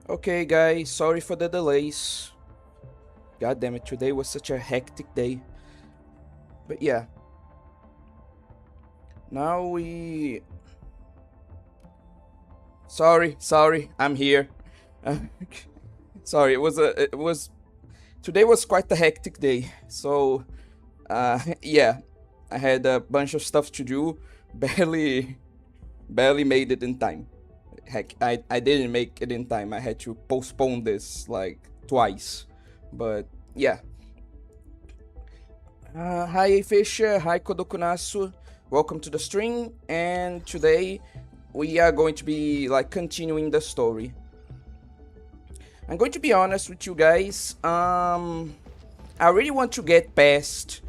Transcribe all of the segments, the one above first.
Okay, guys, sorry for the delays. God damn it, today was such a hectic day. But yeah. Now we... Sorry, I'm here. Sorry, it was... Today was quite a hectic day. So, yeah. I had a bunch of stuff to do. Barely made it in time. Heck, I didn't make it in time. I had to postpone this like twice. But yeah. Hi Fisher, hi Kodokunasu. Welcome to the stream. And today we are going to be like continuing the story. I'm going to be honest with you guys. I really want to get past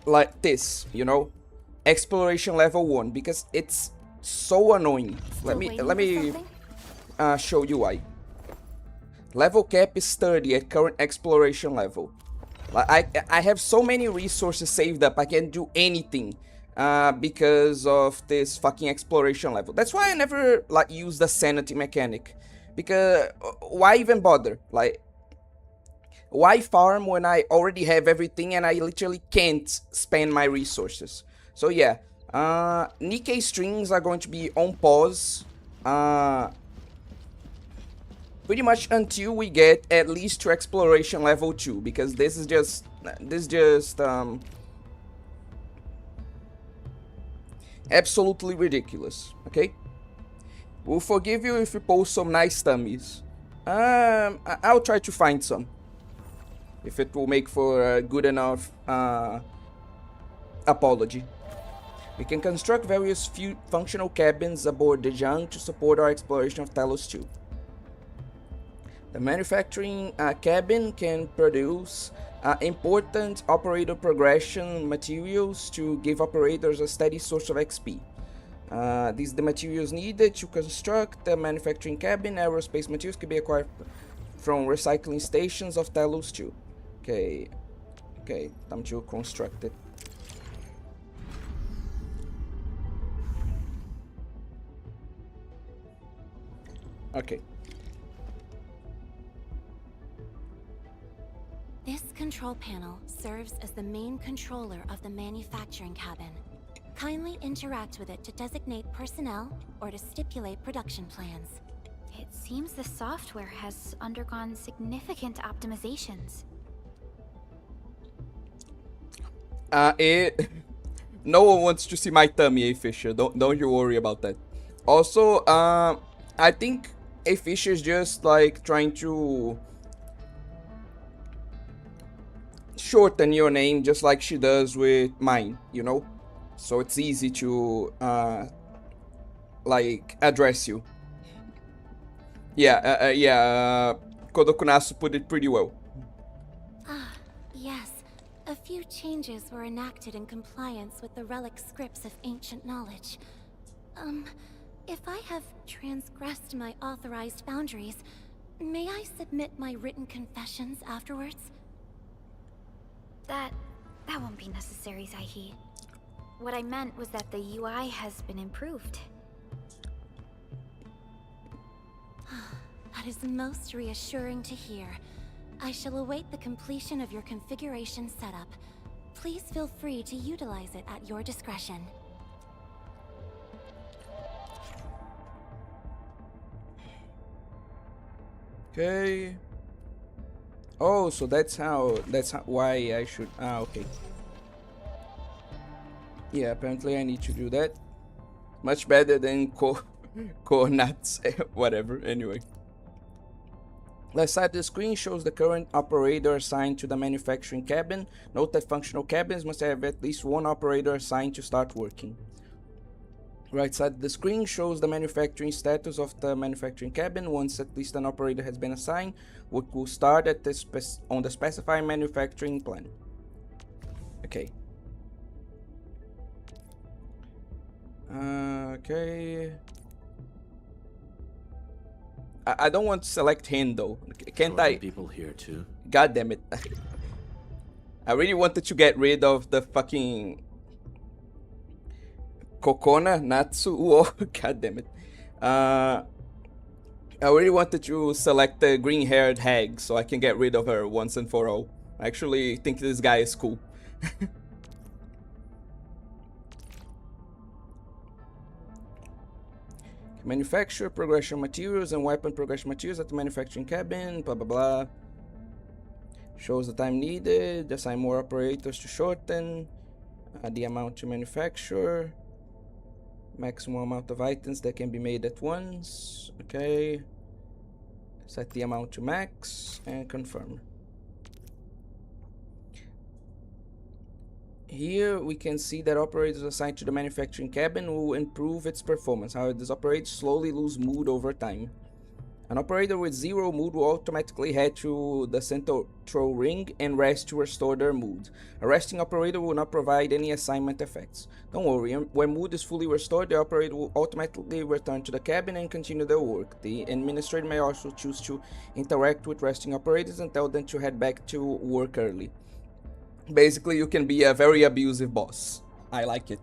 like this, you know, exploration level 1, because it's so annoying. Let me show you why. Level cap is 30 at current exploration level. Like I have so many resources saved up, I can't do anything because of this fucking exploration level. That's why I never like use the sanity mechanic, because why even bother? Like, why farm when I already have everything and I literally can't spend my resources? So yeah, Nikkei streams are going to be on pause pretty much until we get at least to exploration level 2, because this is just absolutely ridiculous. Okay, we'll forgive you if you post some nice tummies. I'll try to find some, if it will make for a good enough apology. We can construct various functional cabins aboard the Jung to support our exploration of Talos 2. The manufacturing cabin can produce important operator progression materials to give operators a steady source of XP. These are the materials needed to construct the manufacturing cabin. Aerospace materials can be acquired from recycling stations of Talos 2. Okay, time to construct it. Okay. This control panel serves as the main controller of the manufacturing cabin. Kindly interact with it to designate personnel or to stipulate production plans. It seems the software has undergone significant optimizations. No one wants to see my tummy, A Fisher. Don't you worry about that. Also, I think A Fisher is just like trying to shorten your name, just like she does with mine, you know, so it's easy to like address you. Yeah, Kodokunasu put it pretty well. Ah, yes. A few changes were enacted in compliance with the relic scripts of ancient knowledge. If I have transgressed my authorized boundaries, may I submit my written confessions afterwards? That won't be necessary, Zaihi. What I meant was that the UI has been improved. That is most reassuring to hear. I shall await the completion of your configuration setup. Please feel free to utilize it at your discretion. Okay. Oh, so that's why I should... okay. Yeah, apparently I need to do that. Much better than coordinates, whatever, anyway. Left side of the screen shows the current operator assigned to the manufacturing cabin. Note that functional cabins must have at least one operator assigned to start working. Right side of the screen shows the manufacturing status of the manufacturing cabin. Once at least an operator has been assigned, work will start at on the specified manufacturing plan. Okay. Okay. I don't want to select him though. Can't I? People here too. God damn it. I really wanted to get rid of the fucking Kokona Natsu. Oh, god damn it. I really wanted to select the green-haired hag so I can get rid of her once and for all. I actually think this guy is cool. Manufacture progression materials and weapon progression materials at the manufacturing cabin, blah blah blah. Shows the time needed, assign more operators to shorten the amount to manufacture. Maximum amount of items that can be made at once. Okay. Set the amount to max and confirm. Here we can see that operators assigned to the manufacturing cabin will improve its performance. However, these operators slowly lose mood over time. An operator with 0 mood will automatically head to the central ring and rest to restore their mood. A resting operator will not provide any assignment effects. Don't worry, when mood is fully restored, the operator will automatically return to the cabin and continue their work. The administrator may also choose to interact with resting operators and tell them to head back to work early. Basically, you can be a very abusive boss. I like it.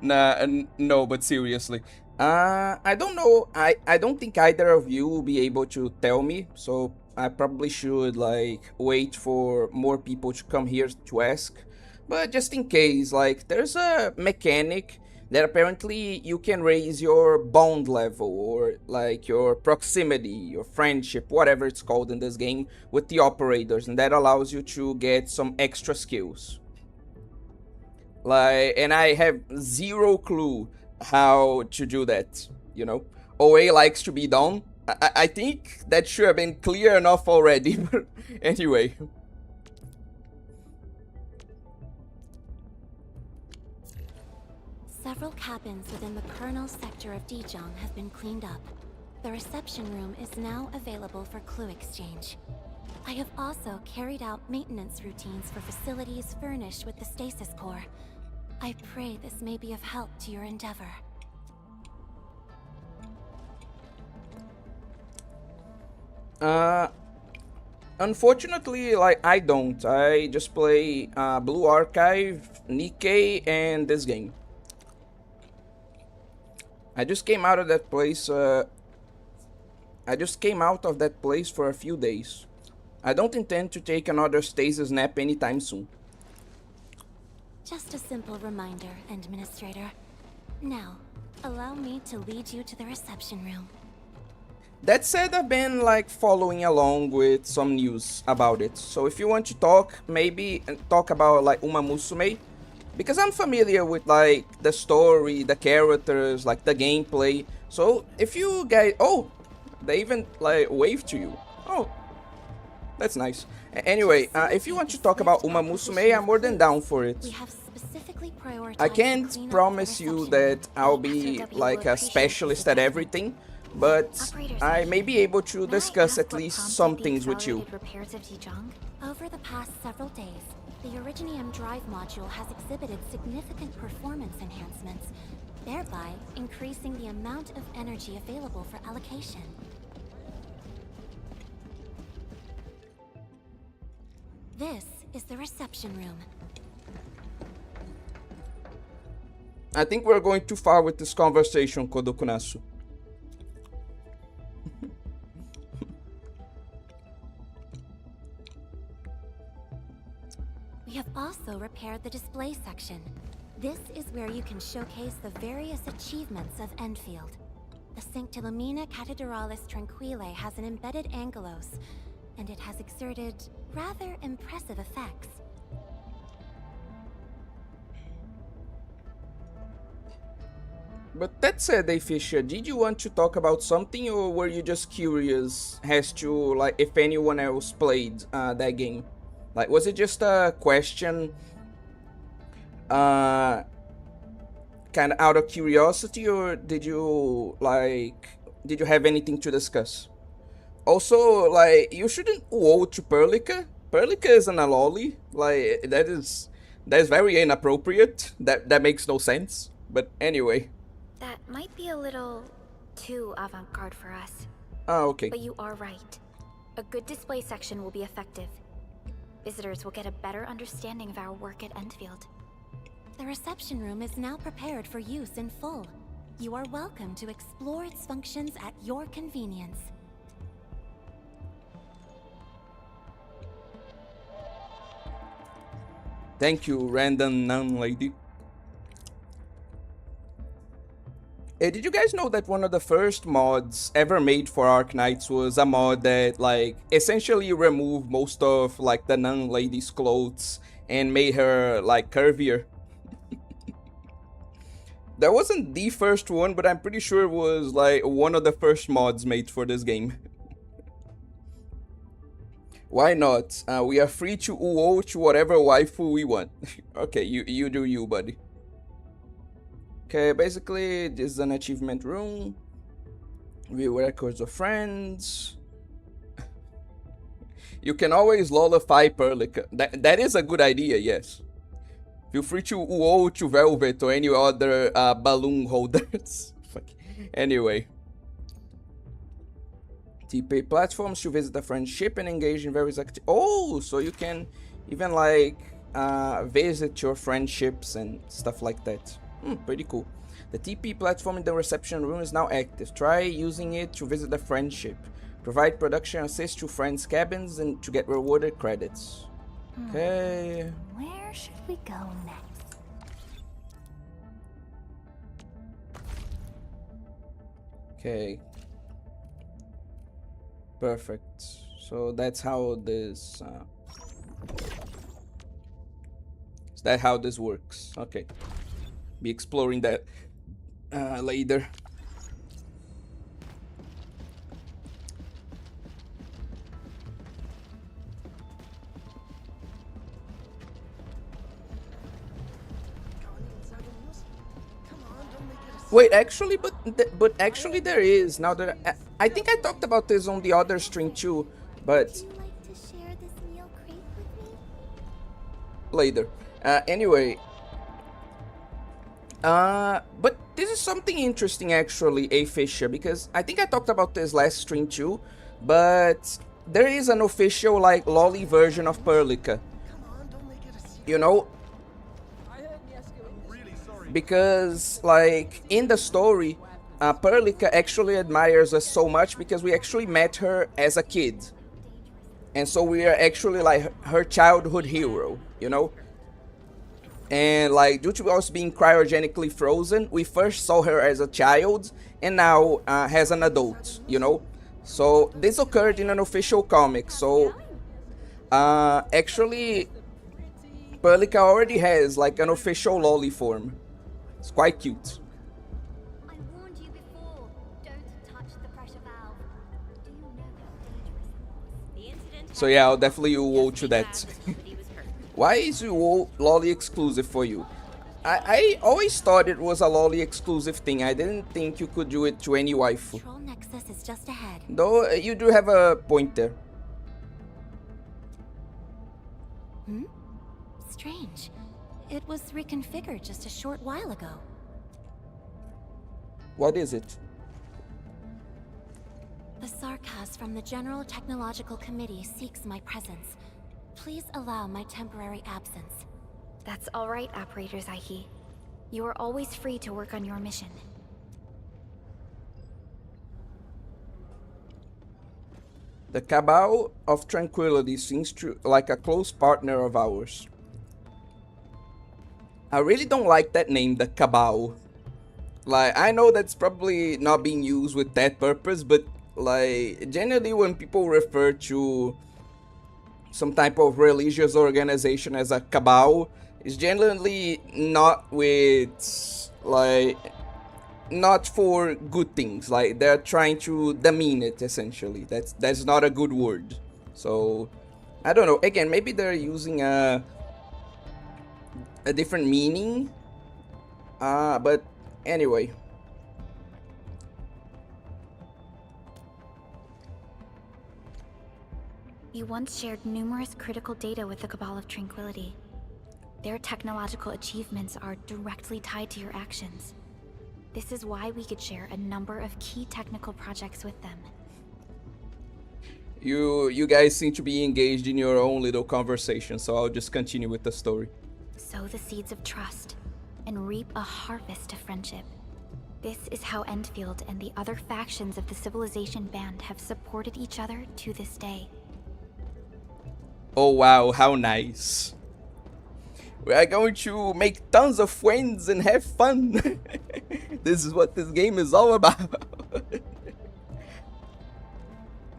No, but seriously. I don't know. I don't think either of you will be able to tell me, so I probably should like wait for more people to come here to ask. But just in case, like there's a mechanic that apparently you can raise your bond level or like your proximity, your friendship, whatever it's called in this game with the operators, and that allows you to get some extra skills. Like, and I have 0 clue how to do that, you know. OA likes to be done. I think that should have been clear enough already, but anyway. Several cabins within the kernel sector of Dijon have been cleaned up. The reception room is now available for clue exchange. I have also carried out maintenance routines for facilities furnished with the stasis core. I pray this may be of help to your endeavor. Unfortunately, like, I don't. I just play Blue Archive, Nikkei, and this game. I just came out of that place. I just came out of that place for a few days. I don't intend to take another stasis nap anytime soon. Just a simple reminder, Administrator. Now, allow me to lead you to the reception room. That said, I've been like following along with some news about it. So if you want to talk, maybe talk about like Uma Musume, because I'm familiar with like the story, the characters, like the gameplay. So if you guys, oh, they even like wave to you. Oh, that's nice. Anyway, if you want to talk about Uma Musume, I'm more than down for it. I can't promise you that I'll be like a specialist at everything, but I may be able to discuss at least some things with you. Over the past several days, the Originium drive module has exhibited significant performance enhancements, thereby increasing the amount of energy available for allocation. This is the reception room. I think we're going too far with this conversation, Kodokunasu. We have also repaired the display section. This is where you can showcase the various achievements of Endfield. The Sanctilumina Cathedralis Tranquille has an embedded angelos, and it has exerted rather impressive effects. But that said, Fisher, did you want to talk about something, or were you just curious as to like if anyone else played that game? Like, was it just a question kind of out of curiosity, or did you have anything to discuss? Also, like, you shouldn't owe to Perlica. Perlica isn't a lolly. Like, that is very inappropriate. That makes no sense. But anyway. That might be a little too avant-garde for us. Ah, okay. But you are right. A good display section will be effective. Visitors will get a better understanding of our work at Endfield. The reception room is now prepared for use in full. You are welcome to explore its functions at your convenience. Thank you, random nun lady. Hey, did you guys know that one of the first mods ever made for Arknights was a mod that, like, essentially removed most of, like, the nun lady's clothes and made her, like, curvier? That wasn't the first one, but I'm pretty sure it was, like, one of the first mods made for this game. Why not? We are free to watch whatever waifu we want. Okay, you do you, buddy. Okay, basically, this is an achievement room. View records of friends. You can always lollify Perlica. That is a good idea, yes. Feel free to watch Velvet or any other balloon holders. Anyway. TP platforms to visit a friendship and engage in various activities. Oh, so you can even like visit your friendships and stuff like that. Pretty cool. The TP platform in the reception room is now active. Try using it to visit a friendship. Provide production assist to friends' cabins and to get rewarded credits. Okay. Where should we go next? Okay. Perfect. So that's how this is that how this works. Okay. Be exploring that later. Wait, actually, but actually there is. Now that I think I talked about this on the other stream too, but Would you like to share this meal crate with me? later. Anyway, but this is something interesting actually, A Fisher, because I think I talked about this last stream too, but there is an official like lolly version of Perlica. You know, because like in the story, Perlica actually admires us so much because we actually met her as a kid, and so we are actually like her childhood hero, you know. And like due to us being cryogenically frozen, we first saw her as a child and now as an adult, you know. So this occurred in an official comic. So actually Perlica already has like an official lolly form. It's quite cute. I warned you before. Don't touch the pressure valve. Do you know how dangerous it was? The incident. So yeah, I'll definitely watch that. Why is lolly exclusive for you? I always thought it was a lolly exclusive thing. I didn't think you could do it to any waifu. Control Nexus is just ahead. Though you do have a point there. Strange. It was reconfigured just a short while ago. What is it? The Sarkaz from the General Technological Committee seeks my presence. Please allow my temporary absence. That's all right, Operators Aihi. You are always free to work on your mission. The Cabal of Tranquility seems like a close partner of ours. I really don't like that name, the Cabal. Like, I know that's probably not being used with that purpose, but like, generally when people refer to some type of religious organization as a cabal, it's generally not with, like, not for good things. Like, they're trying to demean it, essentially. That's not a good word. So, I don't know. Again, maybe they're using a different meaning. But anyway. You once shared numerous critical data with the Cabal of Tranquility. Their technological achievements are directly tied to your actions. This is why we could share a number of key technical projects with them. You guys seem to be engaged in your own little conversation, so I'll just continue with the story. sow the seeds of trust, and reap a harvest of friendship. This is how Endfield and the other factions of the Civilization Band have supported each other to this day. Oh wow, how nice. We are going to make tons of friends and have fun. This is what this game is all about.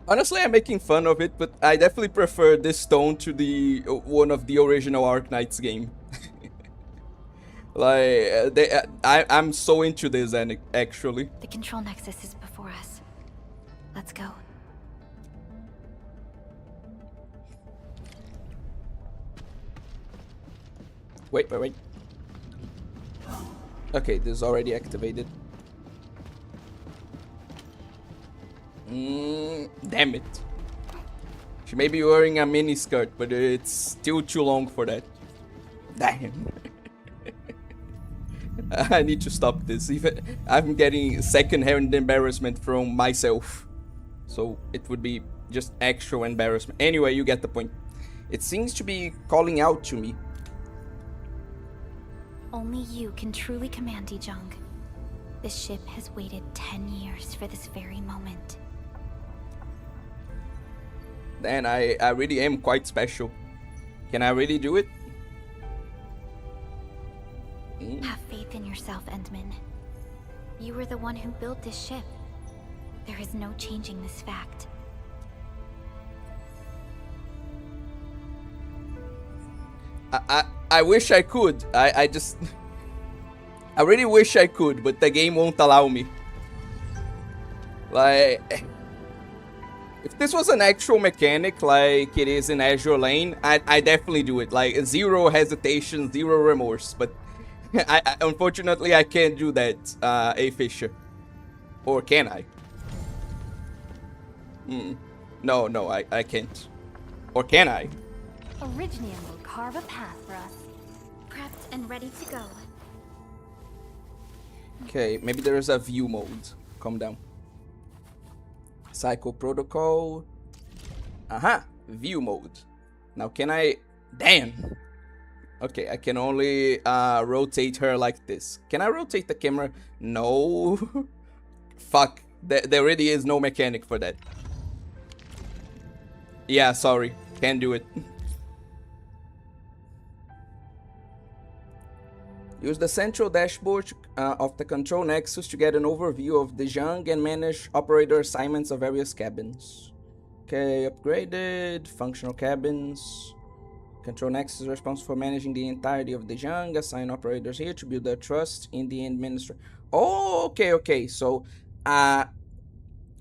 Honestly, I'm making fun of it, but I definitely prefer this tone to the one of the original Arknights game. Like, I'm so into this, and actually. The control nexus is before us. Let's go. Wait. Okay, this is already activated. Damn it. She may be wearing a mini skirt, but it's still too long for that. Damn. I need to stop this. Even I'm getting second-hand embarrassment from myself. So it would be just actual embarrassment. Anyway, you get the point. It seems to be calling out to me. Only you can truly command Ijong. This ship has waited 10 years for this very moment. Then I really am quite special. Can I really do it? Have faith in yourself, Endman. You were the one who built this ship. There is no changing this fact. I wish I could. I just... I really wish I could, but the game won't allow me. Like... If this was an actual mechanic like it is in Azure Lane, I definitely do it. Like, zero hesitation, zero remorse. But unfortunately, I can't do that, A. Fisher. Or can I? No, I can't. Or can I? Originium will carve a path for us. Prepped and ready to go. Okay, maybe there is a view mode. Calm down. Cycle protocol. Aha! View mode. Now can I... Damn! Okay, I can only rotate her like this. Can I rotate the camera? No. Fuck. There really is no mechanic for that. Yeah, sorry. Can't do it. Use the central dashboard of the control nexus to get an overview of the Zhang and manage operator assignments of various cabins. Okay, upgraded. Functional cabins. Control nexus is responsible for managing the entirety of the Zhang. Assign operators here to build their trust in the administrator. Oh, okay. So,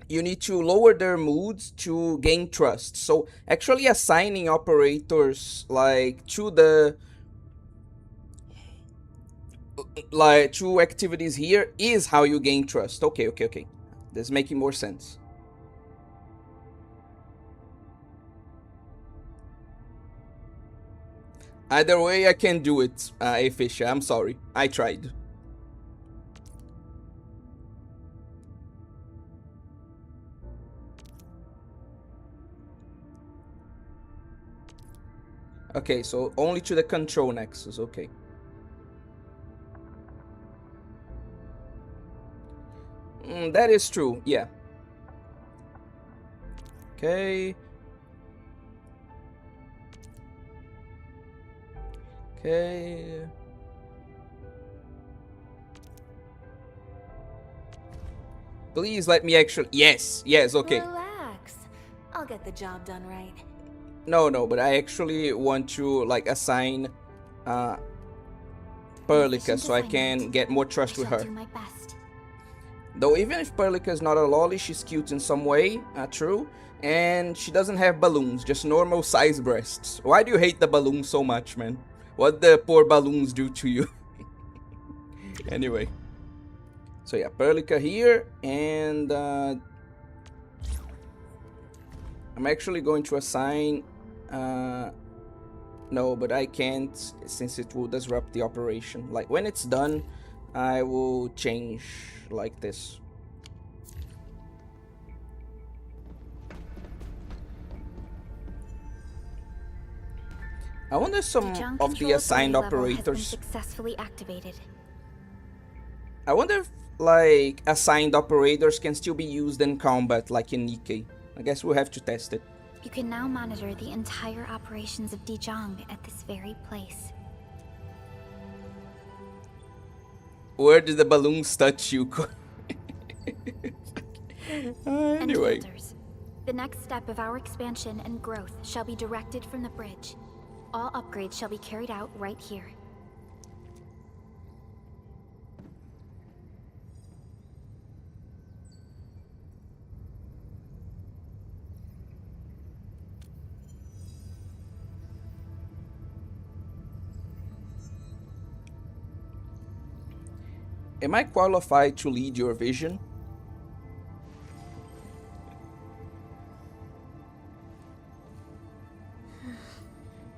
you need to lower their moods to gain trust. So, actually assigning operators, like, to the... like, two activities here is how you gain trust. Okay. This is making more sense. Either way, I can do it, A. Fisher. I'm sorry. I tried. Okay, so only to the control nexus. Okay. That is true, yeah. Okay. Please let me actually... Yes, okay. Relax. I'll get the job done right. No, but I actually want to, like, assign Perlica so I can get more trust with her. Do my best. Though even if Perlica is not a lolly, she's cute in some way, true. And she doesn't have balloons, just normal size breasts. Why do you hate the balloons so much, man? What the poor balloons do to you? Anyway. So yeah, Perlica here, and I'm actually going to assign... no, but I can't, since it will disrupt the operation. Like, when it's done, I will change like this. I wonder some Junk of the assigned controllability level has been operators. successfully activated. I wonder if, like, assigned operators can still be used in combat, like in Nikkei. I guess we'll have to test it. You can now monitor the entire operations of Dijong at this very place. Where did the balloons touch you? Anyway. Enfielders, the next step of our expansion and growth shall be directed from the bridge. All upgrades shall be carried out right here. Am I qualified to lead your vision?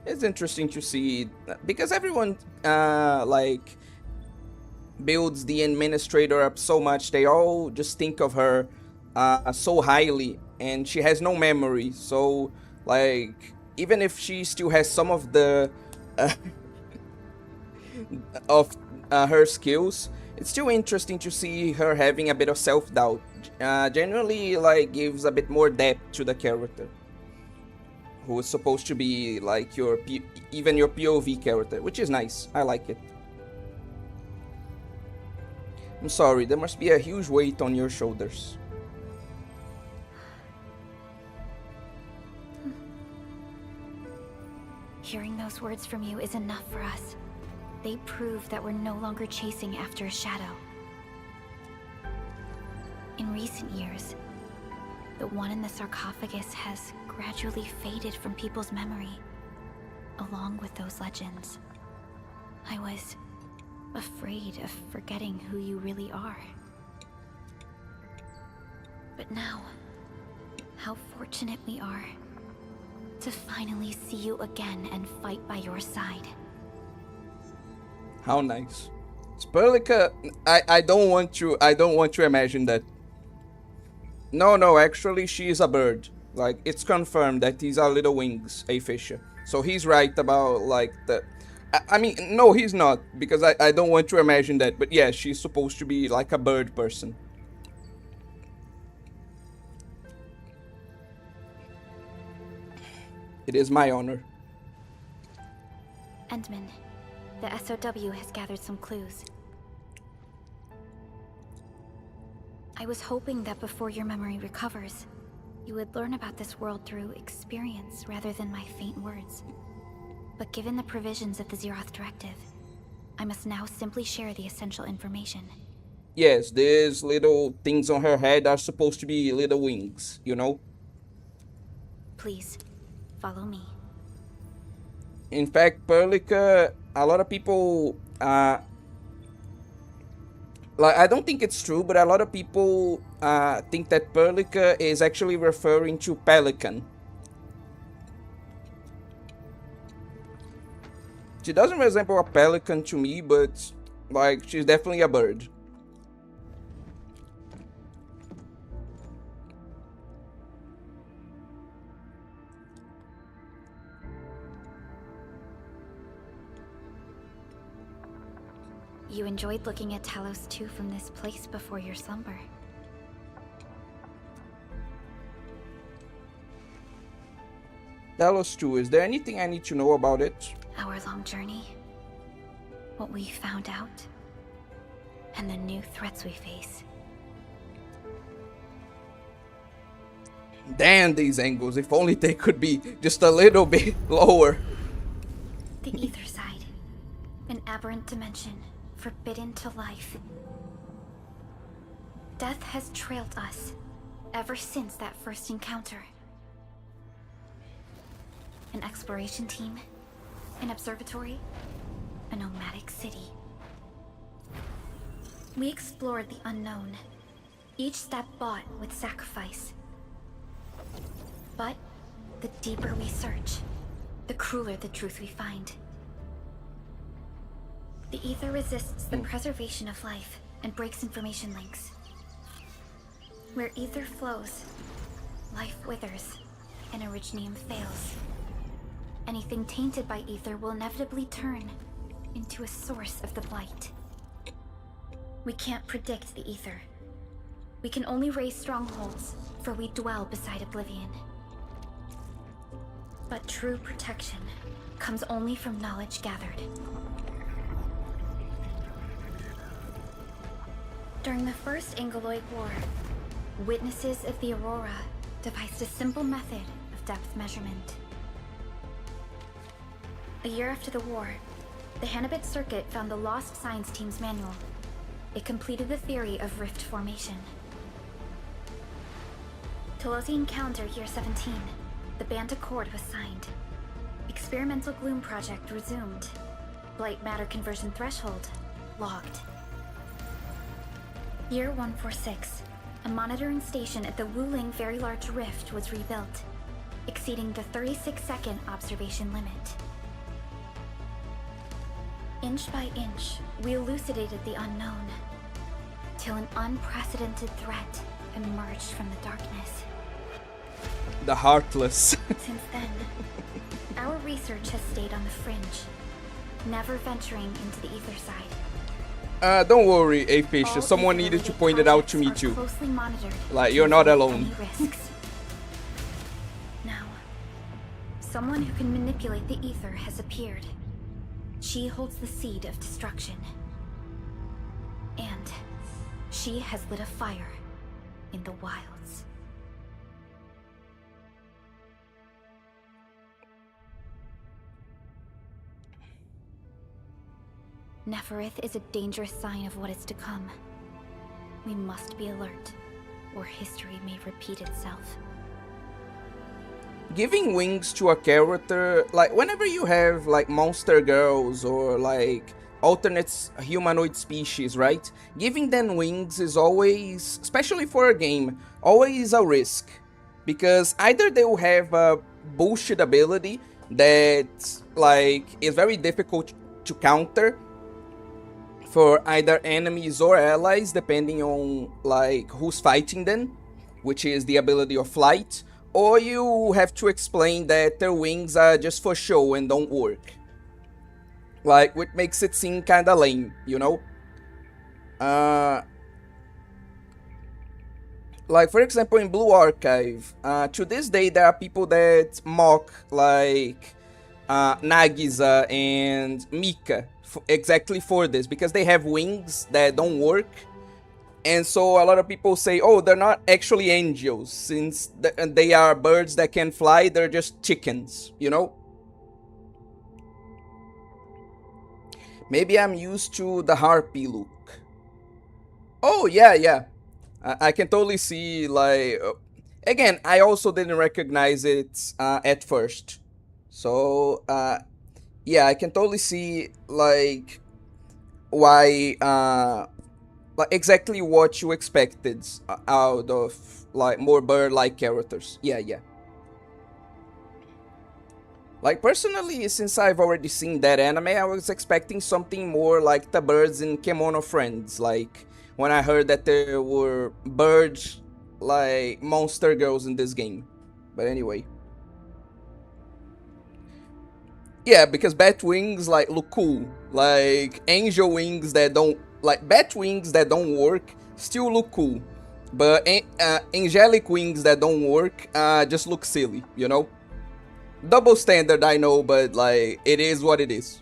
It's interesting to see, because everyone like builds the administrator up so much. They all just think of her so highly, and she has no memory. So, like, even if she still has some of the of her skills, it's still interesting to see her having a bit of self-doubt. Generally, like, gives a bit more depth to the character, who is supposed to be like your even your POV character, which is nice. I like it. I'm sorry, there must be a huge weight on your shoulders. Hearing those words from you is enough for us. They prove that we're no longer chasing after a shadow. In recent years, the one in the sarcophagus has gradually faded from people's memory, along with those legends. I was afraid of forgetting who you really are. But now, how fortunate we are to finally see you again and fight by your side. How nice. Sperlica, I don't want to imagine that. No, actually she is a bird. Like, it's confirmed that these are little wings, a fisher. So he's right about, like, the... I mean, no, he's not, because I don't want to imagine that. But yeah, she's supposed to be like a bird person. It is my honor. Endman, the SOW has gathered some clues. I was hoping that before your memory recovers, you would learn about this world through experience rather than my faint words. But given the provisions of the Zeroth Directive, I must now simply share the essential information. Yes, these little things on her head are supposed to be little wings, you know? Please, follow me. In fact, Perlica, a lot of people, like, I don't think it's true, but a lot of people think that Perlica is actually referring to pelican. She doesn't resemble a pelican to me, but, like, she's definitely a bird. You enjoyed looking at Talos 2 from this place before your slumber. Talos 2, is there anything I need to know about it? Our long journey, what we found out, and the new threats we face. Damn, these angles, if only they could be just a little bit lower. The ether side, an aberrant dimension, forbidden to life. Death has trailed us ever since that first encounter. An exploration team, an observatory, a nomadic city. We explored the unknown, each step bought with sacrifice. But the deeper we search, the crueler the truth we find. The ether resists the preservation of life and breaks information links. Where ether flows, life withers and originium fails. Anything tainted by ether will inevitably turn into a source of the blight. We can't predict the ether. We can only raise strongholds, for we dwell beside oblivion. But true protection comes only from knowledge gathered. During the First Ingoloid War, witnesses of the Aurora devised a simple method of depth measurement. A year after the war, the Hannibit Circuit found the lost science team's manual. It completed the theory of rift formation. Telosian calendar year 17, the Band Accord was signed. Experimental Gloom project resumed. Blight matter conversion threshold logged. Year 146, a monitoring station at the Wuling Very Large Rift was rebuilt, exceeding the 36-second observation limit. Inch by inch, we elucidated the unknown, till an unprecedented threat emerged from the darkness. The Heartless. Since then, our research has stayed on the fringe, never venturing into the ether side. Don't worry, Apecia. All Someone needed to point it out to me projects are too. closely monitored Like, to you're not avoid alone. any risks. Now, someone who can manipulate the ether has appeared. She holds the seed of destruction. And she has lit a fire in the wilds. Neferith is a dangerous sign of what is to come. We must be alert, or history may repeat itself. Giving wings to a character, like whenever you have like monster girls or like alternate humanoid species, right? Giving them wings is always, especially for a game, always a risk. Because either they will have a bullshit ability that like is very difficult to counter for either enemies or allies, depending on like who's fighting them, which is the ability of flight, or you have to explain that their wings are just for show and don't work. Like, which makes it seem kinda lame, you know? Like, for example, in Blue Archive, to this day there are people that mock, like, Nagisa and Mika exactly for this, because they have wings that don't work. And so a lot of people say, oh, they're not actually angels, since they are birds that can fly, they're just chickens, you know? Maybe I'm used to the harpy look. Oh, yeah. I can totally see, like... again, I also didn't recognize it at first. So, yeah, I can totally see, like, why... like exactly what you expected out of like more bird-like characters. Yeah. Like personally, since I've already seen that anime, I was expecting something more like the birds in Kemono Friends. Like when I heard that there were birds like monster girls in this game. But anyway. Yeah, because bat wings like look cool. Like angel wings that don't, like bat wings that don't work still look cool, but angelic wings that don't work just look silly, you know? Double standard, I know, but like it is what it is.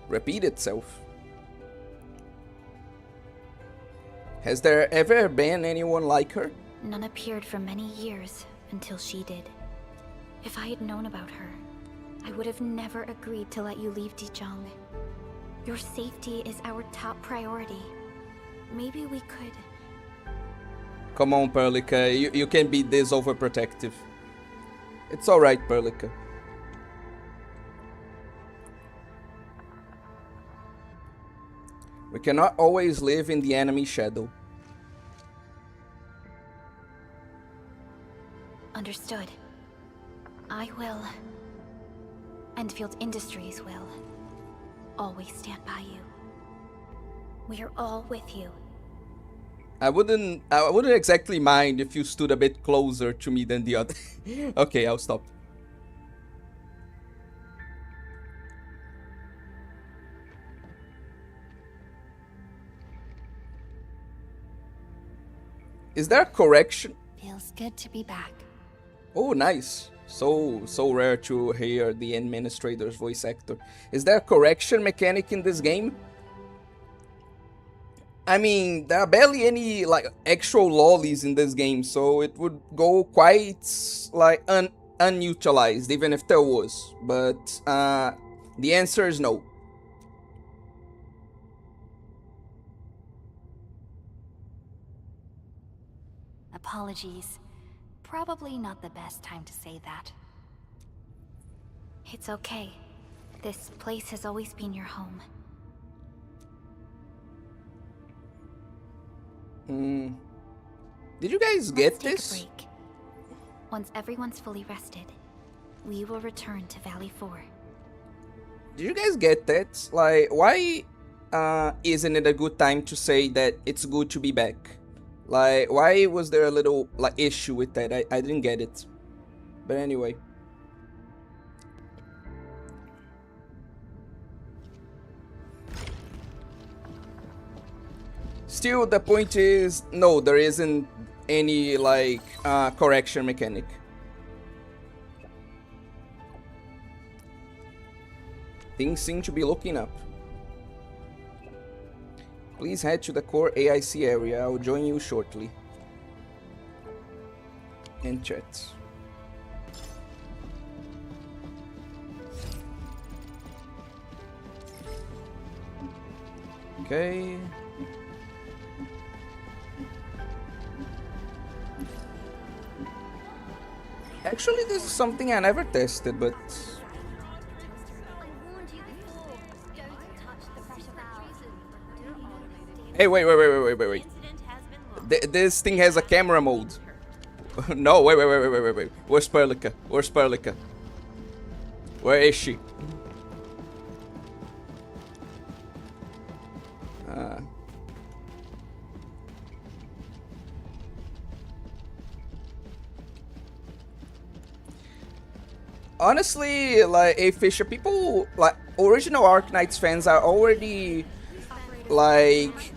Repeat itself. Has there ever been anyone like her? None appeared for many years until she did. If I had known about her, I would have never agreed to let you leave Dijiang. Your safety is our top priority. Maybe we could... Come on, Perlica, you can't be this overprotective. It's alright, Perlica. We cannot always live in the enemy shadow. Understood. I will. Endfield Industries will. Always stand by you. We are all with you. I wouldn't exactly mind if you stood a bit closer to me than the other. Okay, I'll stop. Is there a correction? Feels good to be back. Oh, nice. So rare to hear the administrator's voice actor. Is there a correction mechanic in this game? I mean, there are barely any like actual lollies in this game, so it would go quite like unutilized even if there was. But the answer is no. Apologies. Probably not the best time to say that. It's okay. This place has always been your home. Did you guys get Let's this? take a break. Once everyone's fully rested, we will return to Valley 4. Did you guys get that? Like, why isn't it a good time to say that it's good to be back? Like, why was there a little like issue with that? I didn't get it. But anyway. Still, the point is, no, there isn't any like correction mechanic. Things seem to be looking up. Please head to the core AIC area. I will join you shortly. And chat. Okay. Actually, this is something I never tested, but hey, wait. This thing has a camera mode. No, wait. Where's Perlica? Where is she? Honestly, like, hey Fisher, people, like, original Arknights fans are already, like,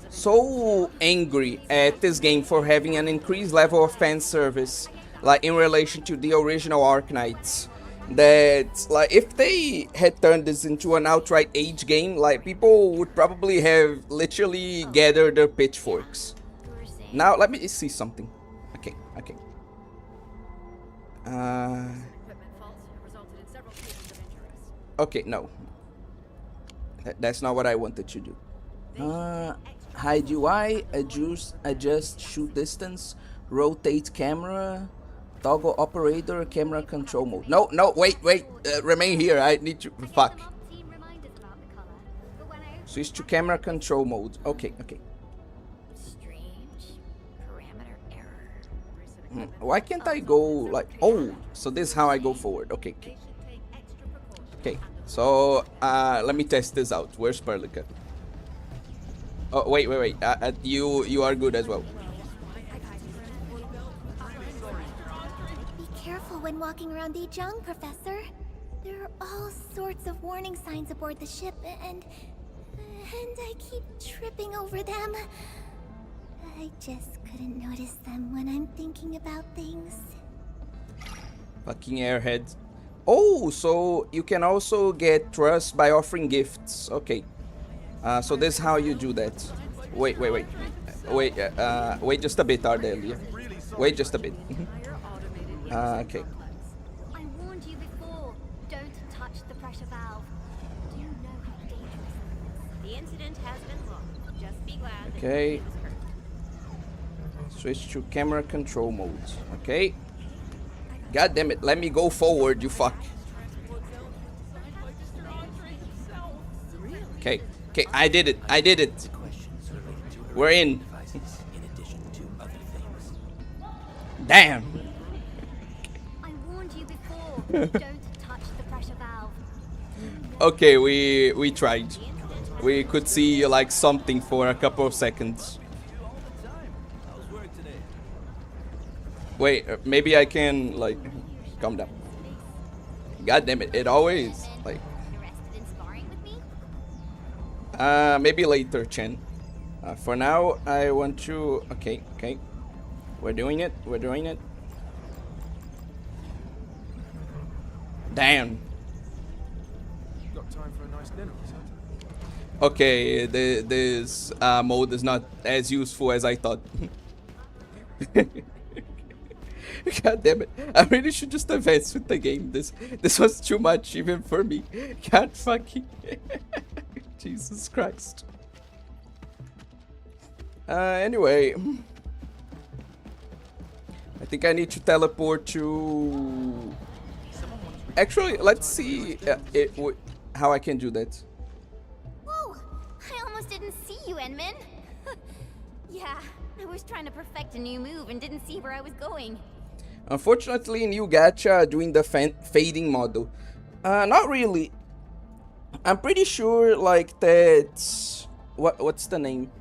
so angry at this game for having an increased level of fan service, like, in relation to the original Arknights, that, like, if they had turned this into an outright age game, like, people would probably have literally gathered their pitchforks. Now, let me see something. Okay. Okay, no. That's not what I wanted to do. Hide UI, adjust shoot distance, rotate camera, toggle operator, camera control mode. No, wait. Remain here. I need to. Fuck. Switch to camera control mode. Okay. Why can't I go like, oh, so this is how I go forward. Okay. So let me test this out. Where's Perlica? Oh, wait. You are good as well. Be careful when walking around Dejong, Professor. There are all sorts of warning signs aboard the ship, and I keep tripping over them. I just couldn't notice them when I'm thinking about things. Fucking airheads. Oh, so you can also get trust by offering gifts. Okay. So this is how you do that. Wait. Wait just a bit, Ardelia. Wait just a bit. Okay. I warned you before. Don't touch the pressure valve. Do you know how dangerous it is? The incident has been logged. Just be glad. Okay. Switch to camera control mode. Okay. God damn it. Let me go forward, you fuck. Okay. I did it. We're in. Damn. I warned you before. Don't touch the pressure valve. Okay, we tried. We could see like something for a couple of seconds. Wait, maybe I can, like, calm down. God damn it, it always, like... Maybe later, Chen. For now, I want to... Okay, okay. We're doing it. We're doing it. Damn. Got time for a nice dinner, is it? Okay, this mode is not as useful as I thought. God damn it. I really should just advance with the game. This was too much even for me. God fucking... Jesus Christ. Anyway. I think I need to teleport to... Actually, let's see how I can do that. Whoa! I almost didn't see you, Enman. Yeah, I was trying to perfect a new move and didn't see where I was going. Unfortunately, new gacha doing the fading model. Not really. I'm pretty sure like that. What's the name?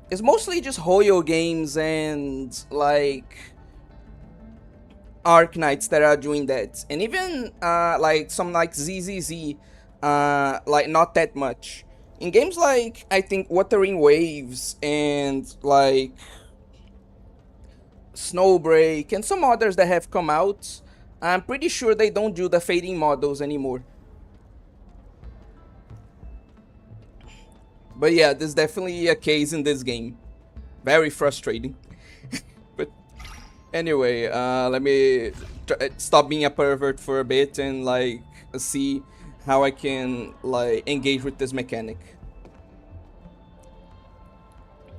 It's mostly just Hoyo games and like Arknights that are doing that, and even like some like ZZZ, like not that much. In games like I think Wuthering Waves and like Snowbreak and some others that have come out, I'm pretty sure they don't do the fading models anymore. But yeah, there's definitely a case in this game. Very frustrating. But anyway, let me stop being a pervert for a bit and like see how I can like engage with this mechanic.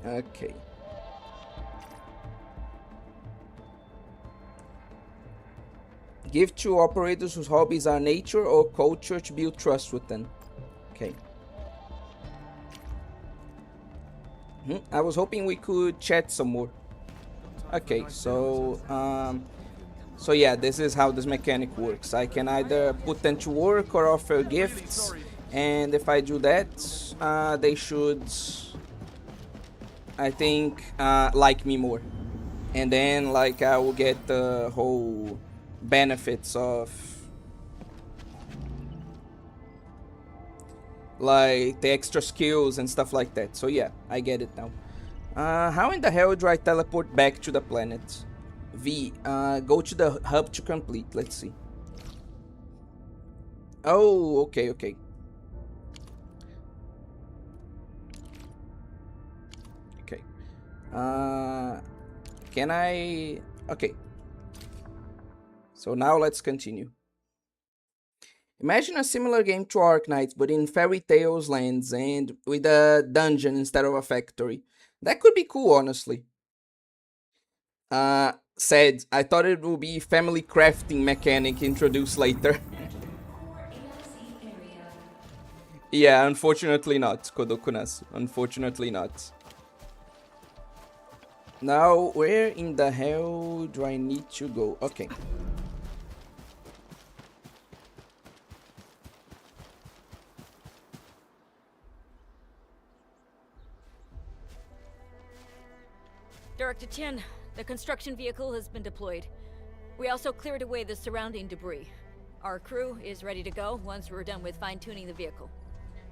Okay. Give to operators whose hobbies are nature or culture to build trust with them. Okay. I was hoping we could chat some more. Okay, so yeah, this is how this mechanic works. I can either put them to work or offer gifts, and if I do that, they should, I think, like me more, and then like I will get the whole benefits of like the extra skills and stuff like that. So yeah, I get it now. How in the hell do I teleport back to the planet? V, go to the hub to complete. Let's see. Oh, okay, okay. Okay. Can I... Okay. So now let's continue. Imagine a similar game to Arknights, but in fairy tales lands and with a dungeon instead of a factory. That could be cool, honestly. Said, I thought it would be family crafting mechanic introduced later. Yeah, unfortunately not, Kodokunasu. Unfortunately not. Now, where in the hell do I need to go? Okay. Director Chen, the construction vehicle has been deployed. We also cleared away the surrounding debris. Our crew is ready to go once we're done with fine-tuning the vehicle.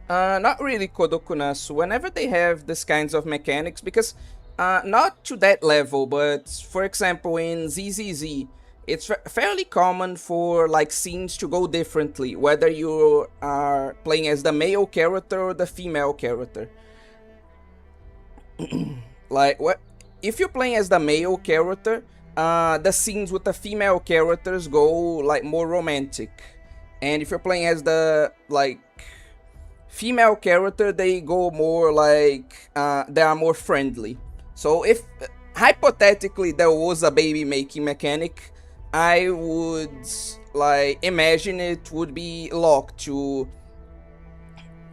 Not really, Kodokunasu. Whenever they have these kinds of mechanics, because not to that level, but for example in ZZZ, it's fairly common for like scenes to go differently, whether you are playing as the male character or the female character. Like what? If you're playing as the male character, the scenes with the female characters go like more romantic, and if you're playing as the like female character, they go more like they are more friendly. So if hypothetically there was a baby making mechanic, I would like imagine it would be locked to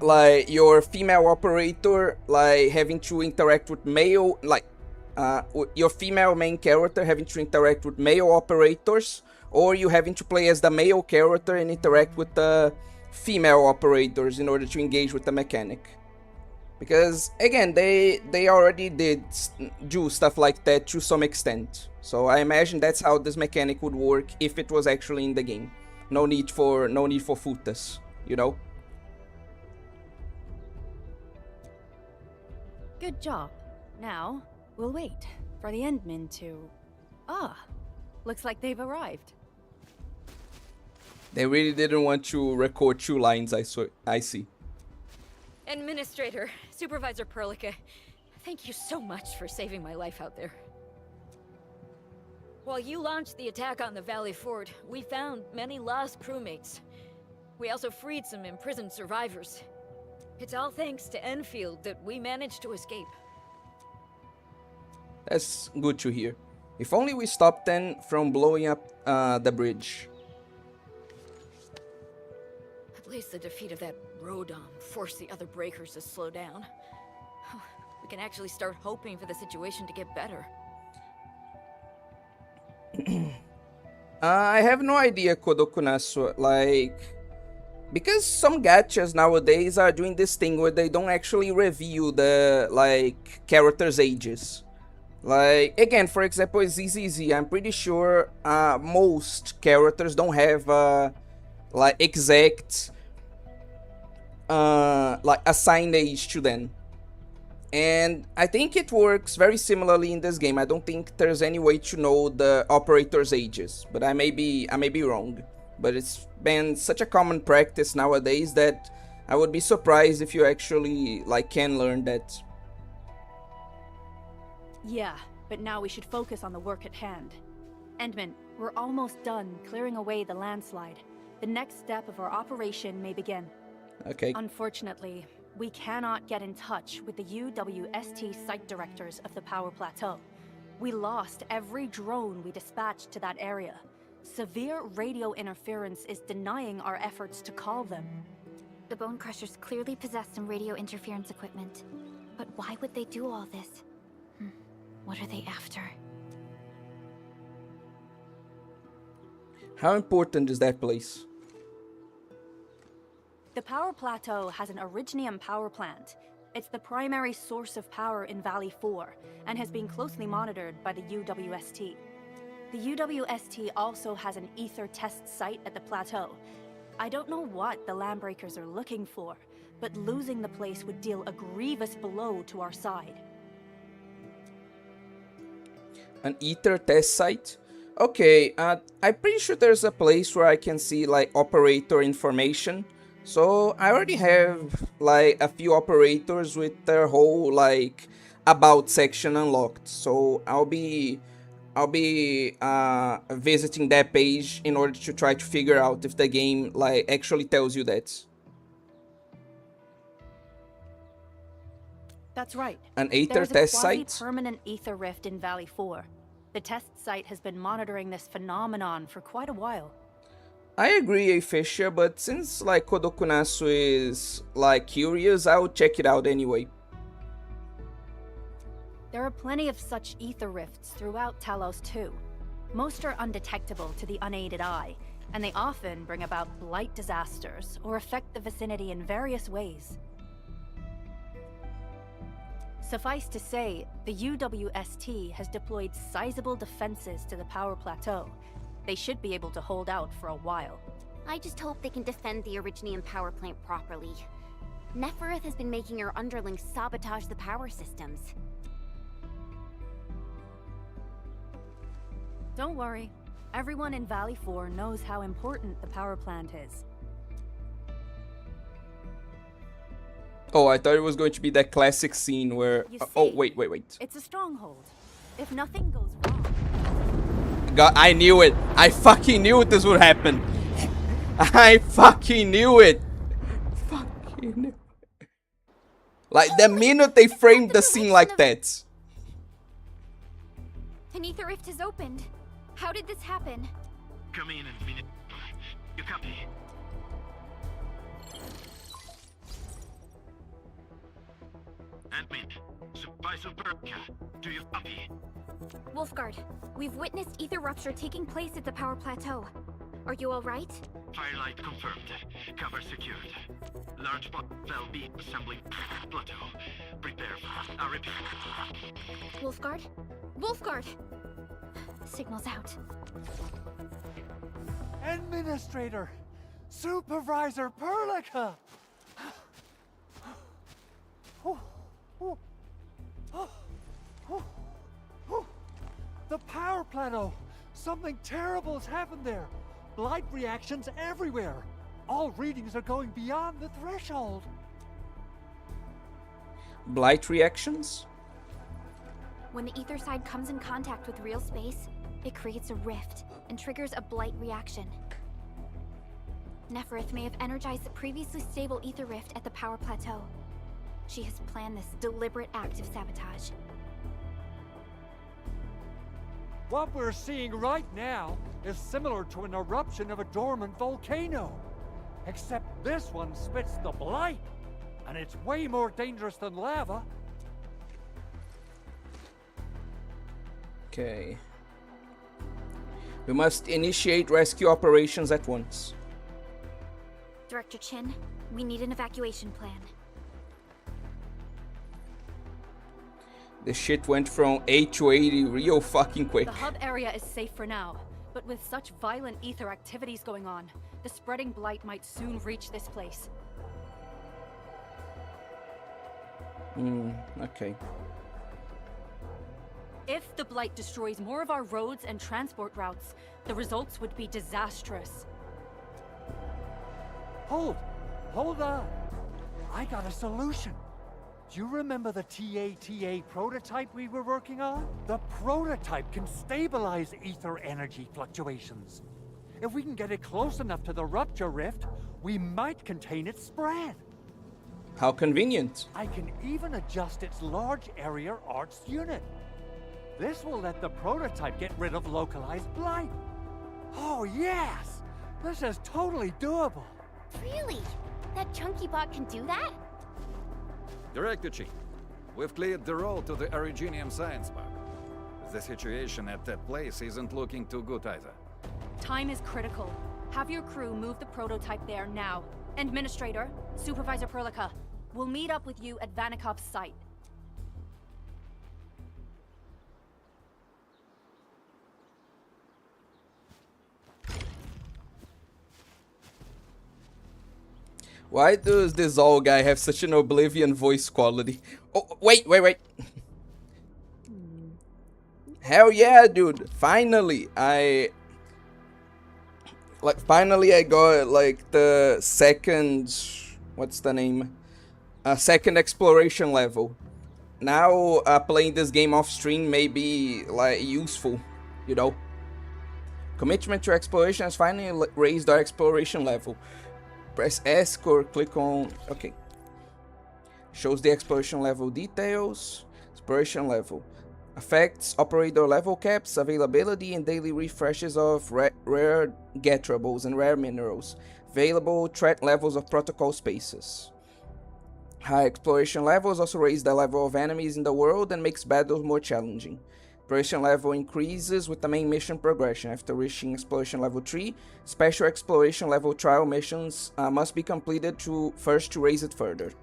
like your female operator like having to interact with male like your female main character having to interact with male operators, or you having to play as the male character and interact with the female operators in order to engage with the mechanic. Because again, they already did do stuff like that to some extent. So I imagine that's how this mechanic would work if it was actually in the game. No need for futas, you know? Good job. Now, we'll wait for the Endmen to... Ah, looks like they've arrived. They really didn't want to record 2 lines, I see. Administrator, Supervisor Perlica, thank you so much for saving my life out there. While you launched the attack on the Valley Fort, we found many lost crewmates. We also freed some imprisoned survivors. It's all thanks to Endfield that we managed to escape. That's good to hear. If only we stopped them from blowing up the bridge. At least the defeat of that Rodom forced the other breakers to slow down. We can actually start hoping for the situation to get better. I have no idea, Kodokunasu, like... Because some gachas nowadays are doing this thing where they don't actually reveal the, like, characters' ages. Like, again, for example, ZZZ, I'm pretty sure most characters don't have, like, exact, like, assigned age to them. And I think it works very similarly in this game. I don't think there's any way to know the operators' ages, but I may be wrong. But it's been such a common practice nowadays that I would be surprised if you actually, like, can learn that. Yeah, but now we should focus on the work at hand. Endman, we're almost done clearing away the landslide. The next step of our operation may begin. Okay. Unfortunately, we cannot get in touch with the UWST site directors of the Power Plateau. We lost every drone we dispatched to that area. Severe radio interference is denying our efforts to call them. The Bone Crushers clearly possess some radio interference equipment. But why would they do all this? What are they after? How important is that place? The Power Plateau has an Originium power plant. It's the primary source of power in Valley 4, and has been closely monitored by the UWST. The UWST also has an ether test site at the plateau. I don't know what the Landbreakers are looking for, but losing the place would deal a grievous blow to our side. An ether test site? Okay, I'm pretty sure there's a place where I can see, like, operator information. So I already have, like, a few operators with their whole, like, about section unlocked. So I'll be visiting that page in order to try to figure out if the game, like, actually tells you that. That's right. An ether test site? There's a permanent ether rift in Valley 4. The test site has been monitoring this phenomenon for quite a while. I agree, Fisher, but since, like, Kodokunasu is, like, curious, I'll check it out anyway. There are plenty of such ether rifts throughout Talos too. Most are undetectable to the unaided eye, and they often bring about blight disasters or affect the vicinity in various ways. Suffice to say, the UWST has deployed sizable defenses to the Power Plateau. They should be able to hold out for a while. I just hope they can defend the Originium power plant properly. Nefereth has been making her underlings sabotage the power systems. Don't worry. Everyone in Valley 4 knows how important the power plant is. Oh, I thought it was going to be that classic scene where... oh, wait. It's a stronghold. If nothing goes wrong... God, I knew it. I fucking knew this would happen. I fucking knew it. Fucking knew it. Like, the minute they framed the scene like that. An ether rift has opened. How did this happen? Come in and finish. You copy? Admin, Supervisor Perlica, do you copy? Wolfguard, we've witnessed ether rupture taking place at the Power Plateau. Are you alright? Firelight confirmed. Cover secured. Large bot cell beam assembling plateau. Prepare. I repeat. Wolfguard? Wolfguard! Signal's out. Administrator! Supervisor Perlica! The power plateau! Something terrible's happened there! Blight reactions everywhere! All readings are going beyond the threshold! Blight reactions? When the ether side comes in contact with real space, it creates a rift and triggers a blight reaction. Neferith may have energized the previously stable ether rift at the power plateau. She has planned this deliberate act of sabotage. What we're seeing right now is similar to an eruption of a dormant volcano. Except this one spits the blight, and it's way more dangerous than lava. Okay. We must initiate rescue operations at once. Director Chin, we need an evacuation plan. This shit went from 8 to 80 real fucking quick. The hub area is safe for now, but with such violent ether activities going on, the spreading blight might soon reach this place. Okay. If the blight destroys more of our roads and transport routes, the results would be disastrous. Hold on. I got a solution. Do you remember the TATA prototype we were working on? The prototype can stabilize ether energy fluctuations. If we can get it close enough to the rupture rift, we might contain its spread. How convenient. I can even adjust its large area arts unit. This will let the prototype get rid of localized blight. Oh yes! This is totally doable. Really? That chunky bot can do that? Director Chief, we've cleared the road to the Originium Science Park. The situation at that place isn't looking too good either. Time is critical. Have your crew move the prototype there now. Administrator, Supervisor Perlica, we'll meet up with you at Vanikov's site. Why does this old guy have such an oblivion voice quality? Oh, wait. Hell yeah, dude. Finally, I got like the second, what's the name? Second exploration level. Now, playing this game off stream may be like useful, you know. Commitment to exploration has finally raised our exploration level. Press S or click on, okay. Shows the exploration level details. Exploration level. Affects operator level caps, availability and daily refreshes of rare gettables and rare minerals. Available threat levels of protocol spaces. High exploration levels also raise the level of enemies in the world and makes battles more challenging. Exploration level increases with the main mission progression. After reaching exploration level 3, special exploration level trial missions must be completed to raise it further.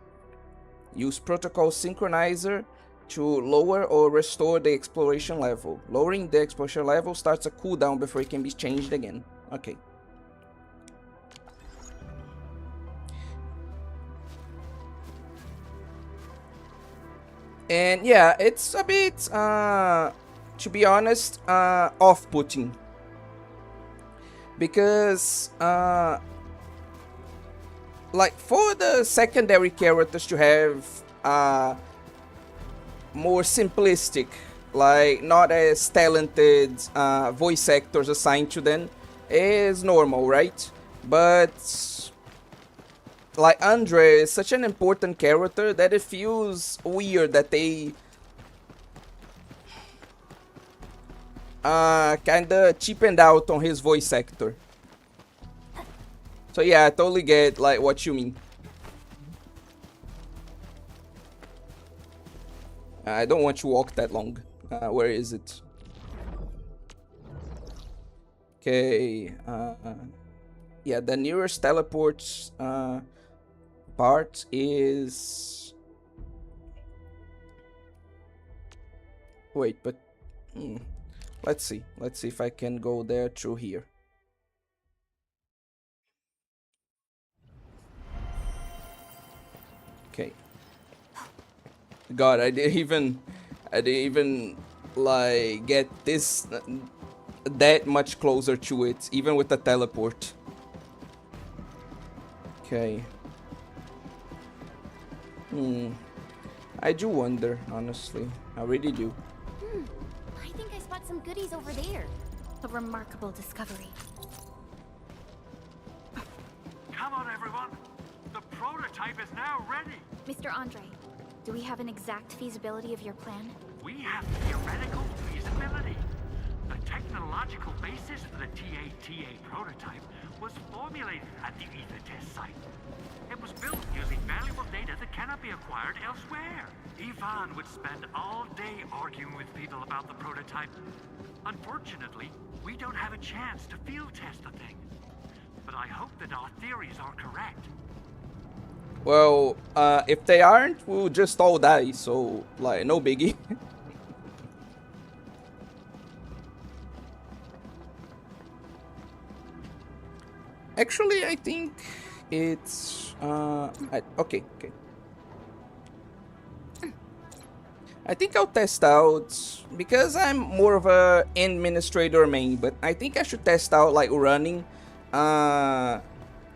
Use protocol synchronizer to lower or restore the exploration level. Lowering the exploration level starts a cooldown before it can be changed again. Okay. And yeah, it's a bit, to be honest, off-putting. Because, like, for the secondary characters to have more simplistic, like, not as talented voice actors assigned to them, is normal, right? But like, Andre is such an important character that it feels weird that they kinda cheapened out on his voice actor. So yeah, I totally get like what you mean. I don't want to walk that long. Where is it? Okay. Yeah, the nearest teleports part is... Wait, but... Let's see. Let's see if I can go there through here. Okay. God, I didn't even like get this that much closer to it, even with the teleport. Okay. I do wonder, honestly. I really do. I think I spot some goodies over there. A remarkable discovery. Come on, everyone. The prototype is now ready. Mr. Andre, do we have an exact feasibility of your plan? We have theoretical feasibility. The technological basis for the TA prototype was formulated at the Ether test site. It was built using valuable data that cannot be acquired elsewhere. Ivan would spend all day arguing with people about the prototype. Unfortunately, we don't have a chance to field test the thing. But I hope that our theories are correct. Well, if they aren't, we'll just all die, so, like, no biggie. Actually, I think it's, okay. I think I'll test out, because I'm more of a administrator main, but I think I should test out, like, running,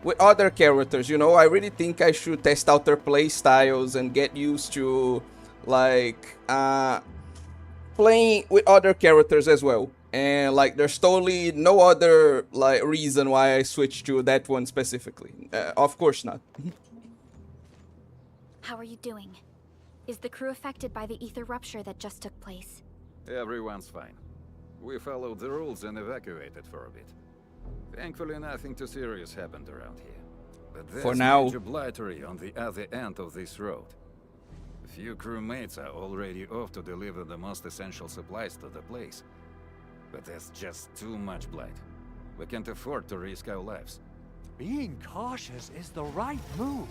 with other characters, you know. I really think I should test out their play styles and get used to, like, playing with other characters as well. And, like, there's totally no other, like, reason why I switched to that one specifically. Of course not. How are you doing? Is the crew affected by the ether rupture that just took place? Everyone's fine. We followed the rules and evacuated for a bit. Thankfully, nothing too serious happened around here. But there's For now. major blightery on the other end of this road. A few crewmates are already off to deliver the most essential supplies to the place. But there's just too much blight. We can't afford to risk our lives. Being cautious is the right move.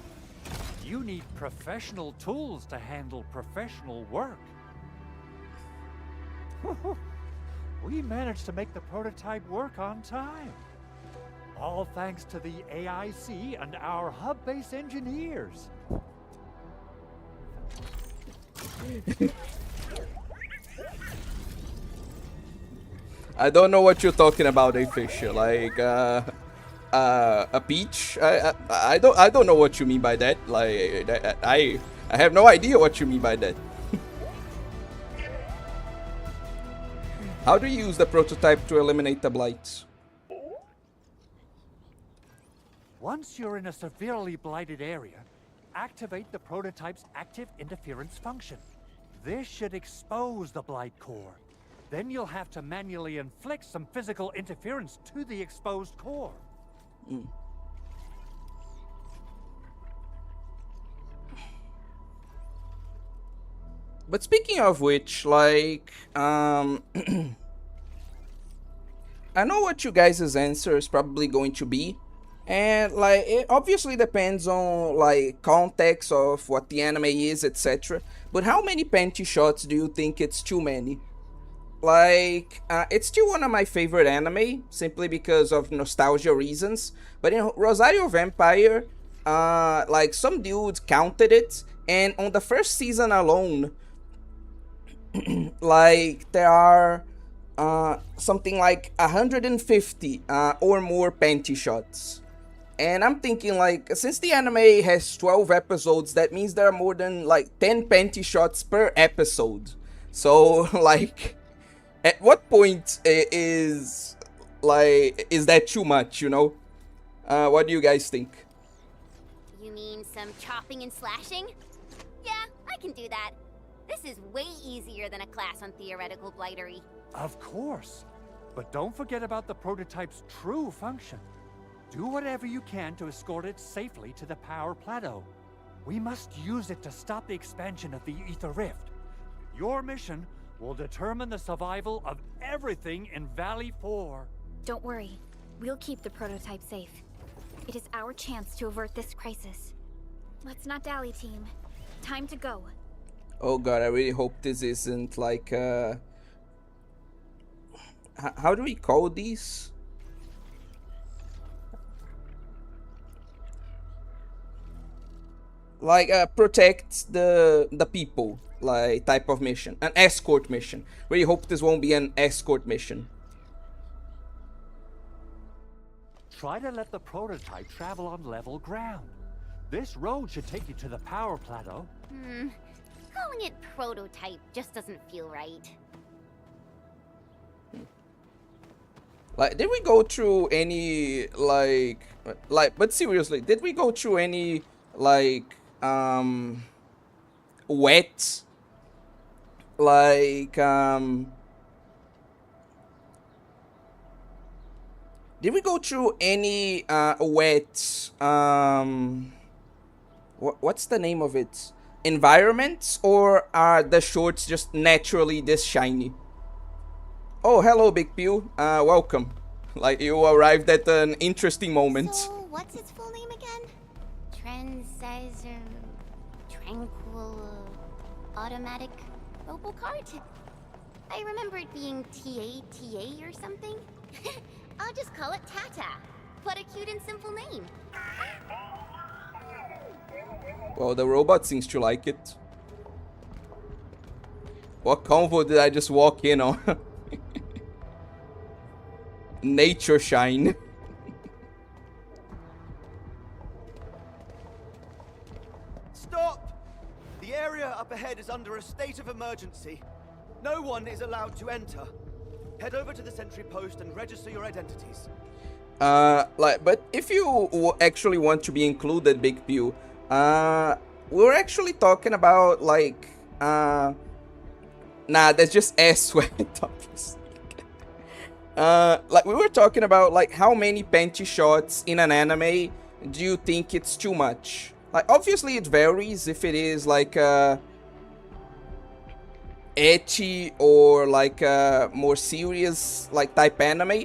You need professional tools to handle professional work. We managed to make the prototype work on time. All thanks to the AIC and our hub-base engineers. I don't know what you're talking about, A Fisher. Like, a peach? I don't know what you mean by that. Like, I have no idea what you mean by that. How do you use the prototype to eliminate the blights? Once you're in a severely blighted area, activate the prototype's active interference function. This should expose the blight core. Then you'll have to manually inflict some physical interference to the exposed core. But speaking of which, like, I know what you guys' answer is probably going to be. And, like, it obviously depends on, like, context of what the anime is, etc. But how many panty shots do you think it's too many? Like, it's still one of my favorite anime, simply because of nostalgia reasons. But in Rosario Vampire, like, some dudes counted it, and on the first season alone, like, there are something like 150 or more panty shots. And I'm thinking, like, since the anime has 12 episodes, that means there are more than, like, 10 panty shots per episode. So, like, at what point is that too much, you know? What do you guys think? You mean some chopping and slashing? Yeah, I can do that. This is way easier than a class on theoretical blightery. Of course. But don't forget about the prototype's true function. Do whatever you can to escort it safely to the power plateau. We must use it to stop the expansion of the Ether Rift. Your mission will determine the survival of everything in Valley 4. Don't worry. We'll keep the prototype safe. It is our chance to avert this crisis. Let's not dally, team. Time to go. Oh god, I really hope this isn't like how do we call these? Like protect the people. like type of mission, an escort mission. Really hope this won't be an escort mission. Try to let the prototype travel on level ground. This road should take you to the power plateau. Calling it prototype just doesn't feel right. Like, did we go through any, but seriously, did we go through any, like, wet, like, did we go through any, wet, what's the name of it? Environments, or are the shorts just naturally this shiny? Oh, hello, Big Pew. Welcome. Like, you arrived at an interesting moment. So, what's its full name again? Tranquil... Automatic... Robocart? I remember it being TATA or something. I'll just call it Tata. What a cute and simple name. Well, the robot seems to like it. What convo did I just walk in on? Nature shine. Stop! The area up ahead is under a state of emergency. No one is allowed to enter. Head over to the sentry post and register your identities. But if you actually want to be included, Big Pew, we're actually talking about, like, nah, that's just ass sweat topics. Like, we were talking about, like, how many panty shots in an anime do you think it's too much? Like, obviously it varies if it is, like, ecchi or, like, more serious, like, type anime.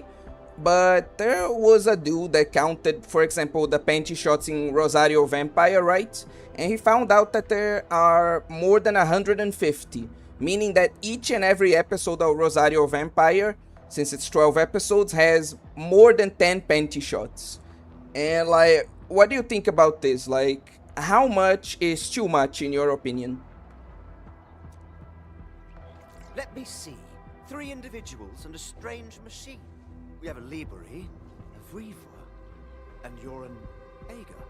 But there was a dude that counted, for example, the panty shots in Rosario Vampire, right? And he found out that there are more than 150, meaning that each and every episode of Rosario Vampire, since it's 12 episodes, has more than 10 panty shots. And, like, what do you think about this? Like, how much is too much in your opinion? Let me see. 3 individuals and a strange machine. We have a Liberi, a Vivra, and you're an Ager.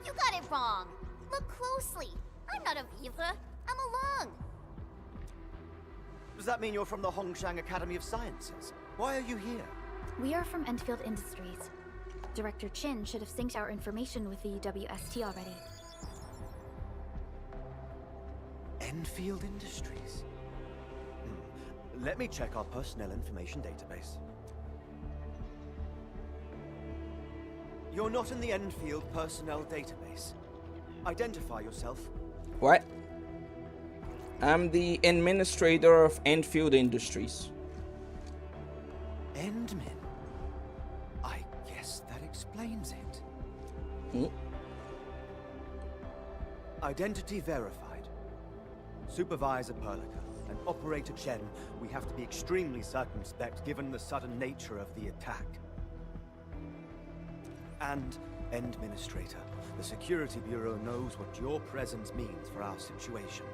You got it wrong. Look closely. I'm not a Vivra. I'm a Lung. Does that mean you're from the Hongshan Academy of Sciences? Why are you here? We are from Endfield Industries. Director Chin should have synced our information with the UWST already. Endfield Industries? Let me check our personnel information database. You're not in the Endfield personnel database. Identify yourself. What? I'm the administrator of Endfield Industries. Endmin? I guess that explains it. Identity verified. Supervisor Perlica and Operator Chen, we have to be extremely circumspect given the sudden nature of the attack. And Administrator, the Security Bureau knows what your presence means for our situation.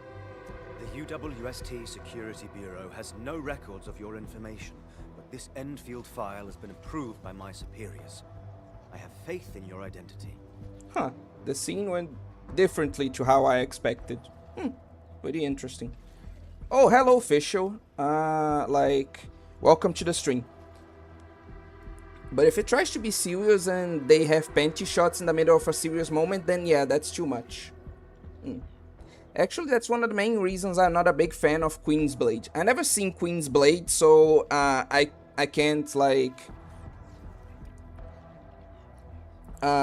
The UWST Security Bureau has no records of your information, but this Endfield file has been approved by my superiors. I have faith in your identity. Huh. The scene went differently to how I expected. Pretty interesting. Oh, hello, official. Welcome to the stream. But if it tries to be serious and they have panty shots in the middle of a serious moment, then yeah, that's too much. Actually, that's one of the main reasons I'm not a big fan of Queen's Blade. I never seen Queen's Blade, so I can't, like,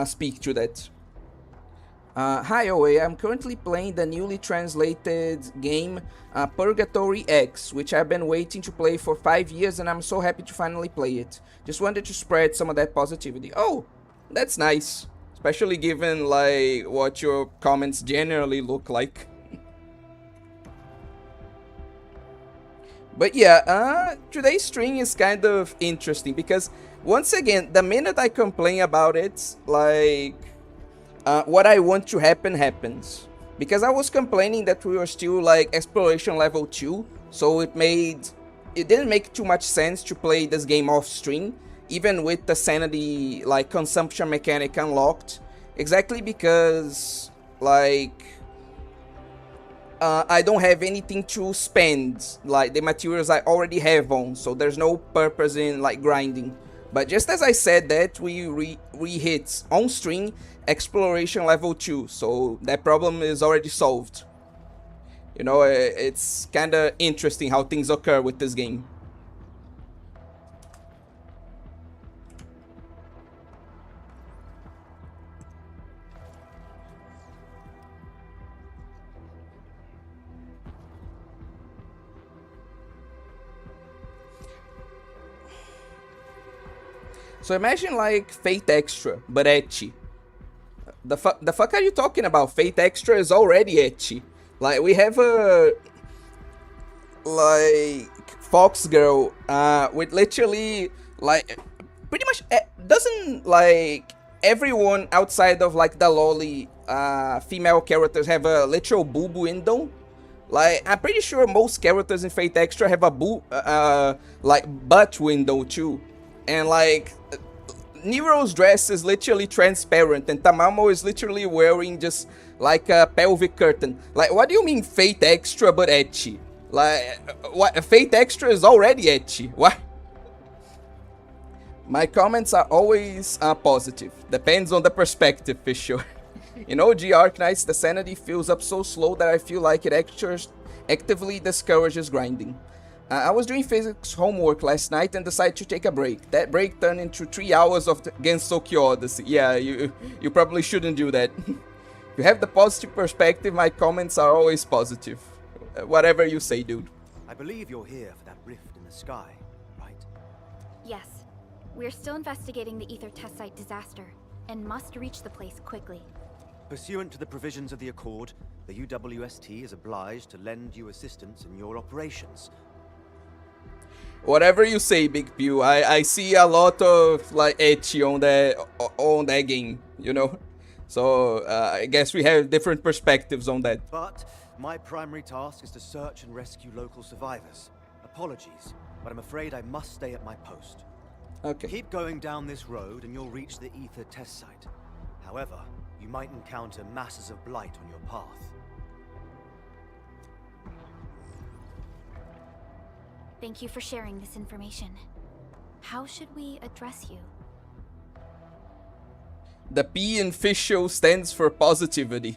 speak to that. Hi, OA. I'm currently playing the newly translated game Purgatory X, which I've been waiting to play for 5 years, and I'm so happy to finally play it. Just wanted to spread some of that positivity. Oh, that's nice. Especially given, like, what your comments generally look like. But yeah, today's stream is kind of interesting because, once again, the minute I complain about it, like, what I want to happen happens. Because I was complaining that we were still like exploration level 2, so it didn't make too much sense to play this game off stream, even with the sanity like consumption mechanic unlocked, exactly because like I don't have anything to spend, like the materials I already have on, so there's no purpose in like grinding. But just as I said that, we hit on stream exploration level 2, so that problem is already solved. You know, it's kinda interesting how things occur with this game. So imagine like Fate Extra, but ecchi. The fuck are you talking about? Fate Extra is already ecchi. Like, we have a like Fox Girl with literally like pretty much doesn't like everyone outside of like the lolly female characters have a literal boob window. Like, I'm pretty sure most characters in Fate Extra have a like butt window too. And like Nero's dress is literally transparent and Tamamo is literally wearing just like a pelvic curtain. Like, what do you mean Fate Extra but ecchi? Like, what? Fate Extra is already ecchi. What? My comments are always positive. Depends on the perspective, for sure. In OG Arknights, the sanity fills up so slow that I feel like it actively discourages grinding. I was doing physics homework last night and decided to take a break. That break turned into 3 hours of the Gensokyo Odyssey. Yeah, you probably shouldn't do that. You have the positive perspective, my comments are always positive. Whatever you say, dude. I believe you're here for that rift in the sky, right? Yes. We're still investigating the Ether test site disaster, and must reach the place quickly. Pursuant to the provisions of the Accord, the UWST is obliged to lend you assistance in your operations. Whatever you say, Big Pew. I see a lot of like ecchi on that game, you know. So I guess we have different perspectives on that. But my primary task is to search and rescue local survivors. Apologies, but I'm afraid I must stay at my post. Okay. Keep going down this road and you'll reach the Ether test site. However, you might encounter masses of blight on your path. Thank you for sharing this information. How should we address you? The P in Fischl stands for positivity.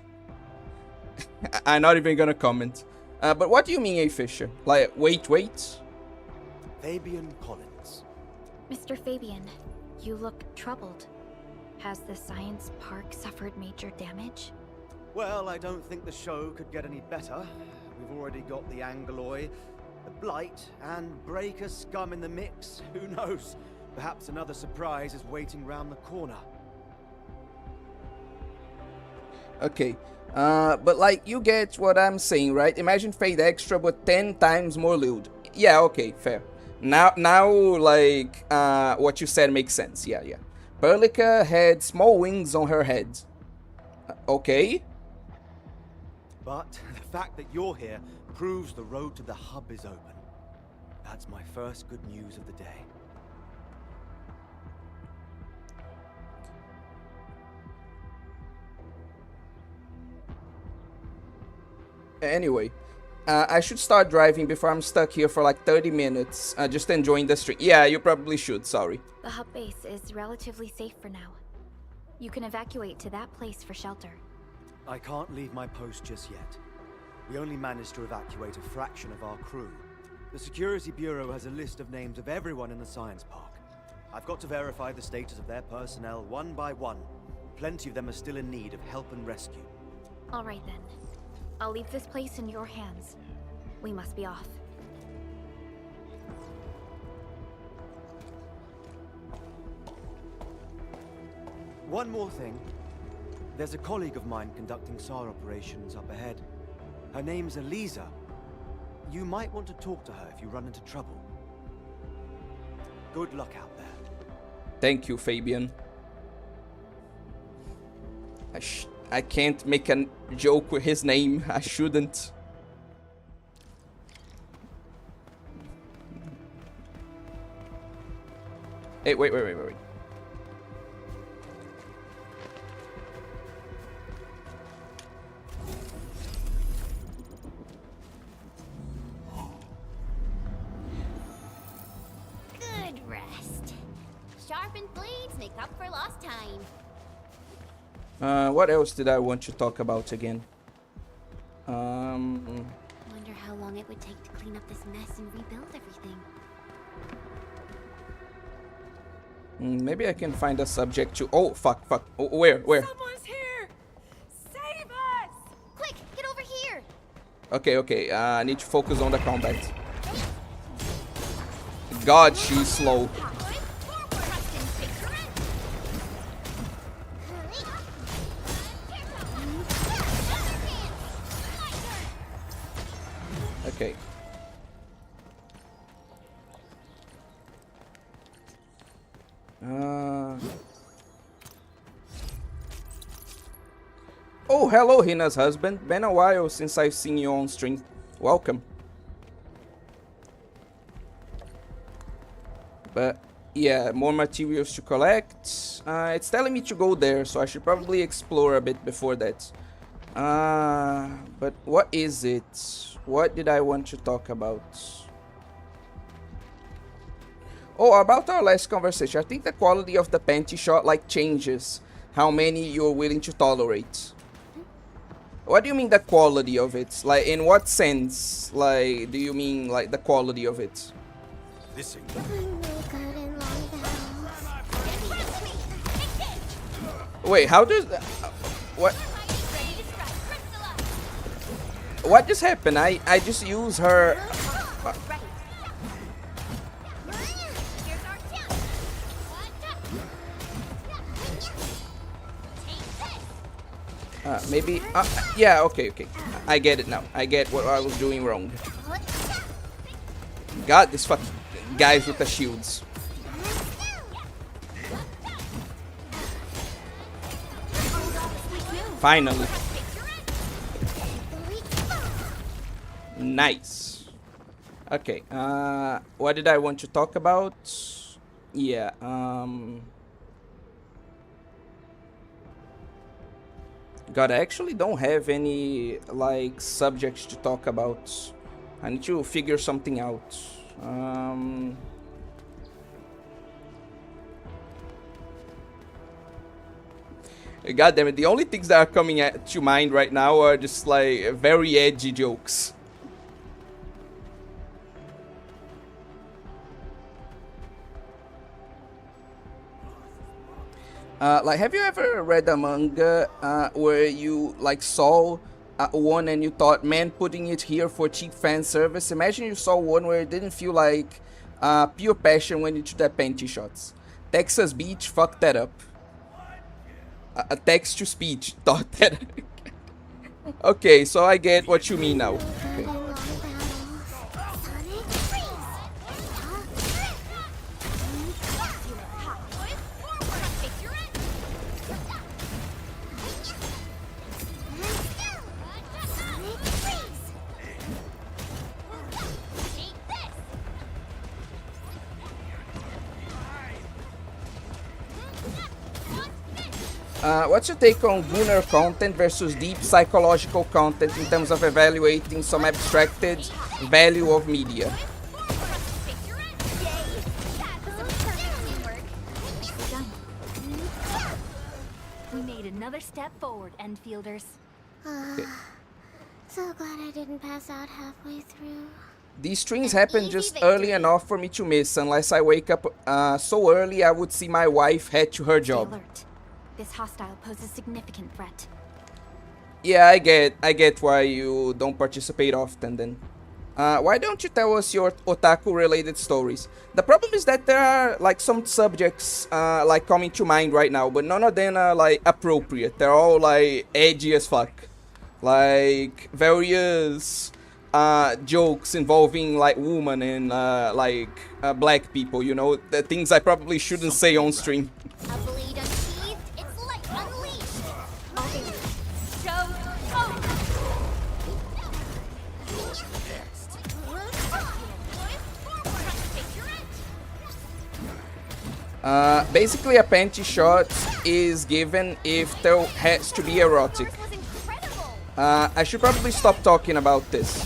I'm not even gonna comment. But what do you mean, A. Fisher? Like, wait. Fabian Collins. Mr. Fabian, you look troubled. Has the science park suffered major damage? Well, I don't think the show could get any better. We've already got the Angeloi, the Blight, and Breaker scum in the mix. Who knows? Perhaps another surprise is waiting round the corner. Okay. But like, you get what I'm saying, right? Imagine Fate Extra but 10 times more loot. Yeah, okay, fair. Now, like, what you said makes sense. Yeah. Perlica had small wings on her head. Okay. But the fact that you're here proves the road to the hub is open. That's my first good news of the day. Anyway, I should start driving before I'm stuck here for like 30 minutes, just enjoying the street. Yeah, you probably should, sorry. The hub base is relatively safe for now. You can evacuate to that place for shelter. I can't leave my post just yet. We only managed to evacuate a fraction of our crew. The Security Bureau has a list of names of everyone in the science park. I've got to verify the status of their personnel one by one. Plenty of them are still in need of help and rescue. All right then. I'll leave this place in your hands. We must be off. One more thing. There's a colleague of mine conducting SAR operations up ahead. Her name's Eliza. You might want to talk to her if you run into trouble. Good luck out there. Thank you, Fabian. I can't make a joke with his name. I shouldn't. Hey, wait. Good rest. Sharpened blades make up for lost time. What else did I want to talk about again? Wonder how long it would take to clean up this mess and rebuild everything. Maybe I can find a subject to... Oh, fuck. Oh, where? Someone's here! Save us! Quick, get over here! Okay. I need to focus on the combat. God, she's slow. Okay. Oh, hello, Hina's husband. Been a while since I've seen you on stream. Welcome. But yeah, more materials to collect. It's telling me to go there, so I should probably explore a bit before that. But what is it? What did I want to talk about? Oh, about our last conversation. I think the quality of the panty shot like changes how many you're willing to tolerate. What do you mean the quality of it? Like, in what sense? Like, do you mean like the quality of it? This ain't Wait, how does what? What just happened? I just use her. Maybe. Yeah. Okay. I get it now. I get what I was doing wrong. God, this fucking guys with the shields. Finally. Nice. Okay, what did I want to talk about? Yeah, God, I actually don't have any, like, subjects to talk about. I need to figure something out. God damn it, the only things that are coming to mind right now are just, like, very edgy jokes. Like, have you ever read a manga where you like saw one and you thought, man, putting it here for cheap fan service? Imagine you saw one where it didn't feel like pure passion went into the panty shots. Texas Beach fucked that up. A text to speech thought that. Okay, so I get what you mean now. Okay. What's your take on Gunnar content versus deep psychological content in terms of evaluating some abstracted value of media? We made another step forward, Endfielders. So glad I didn't pass out halfway through. These streams happen just early enough for me to miss. Unless I wake up so early, I would see my wife head to her job. Stay alert. This hostile poses significant threat. Yeah, I get why you don't participate often then. Why don't you tell us your otaku-related stories? The problem is that there are like some subjects like coming to mind right now, but none of them are like appropriate. They're all like edgy as fuck. Like various jokes involving like women and like black people, you know, the things I probably shouldn't say on stream. A blade unsheathed, its light unleashed. Basically, a panty shot is given if there has to be erotic. I should probably stop talking about this.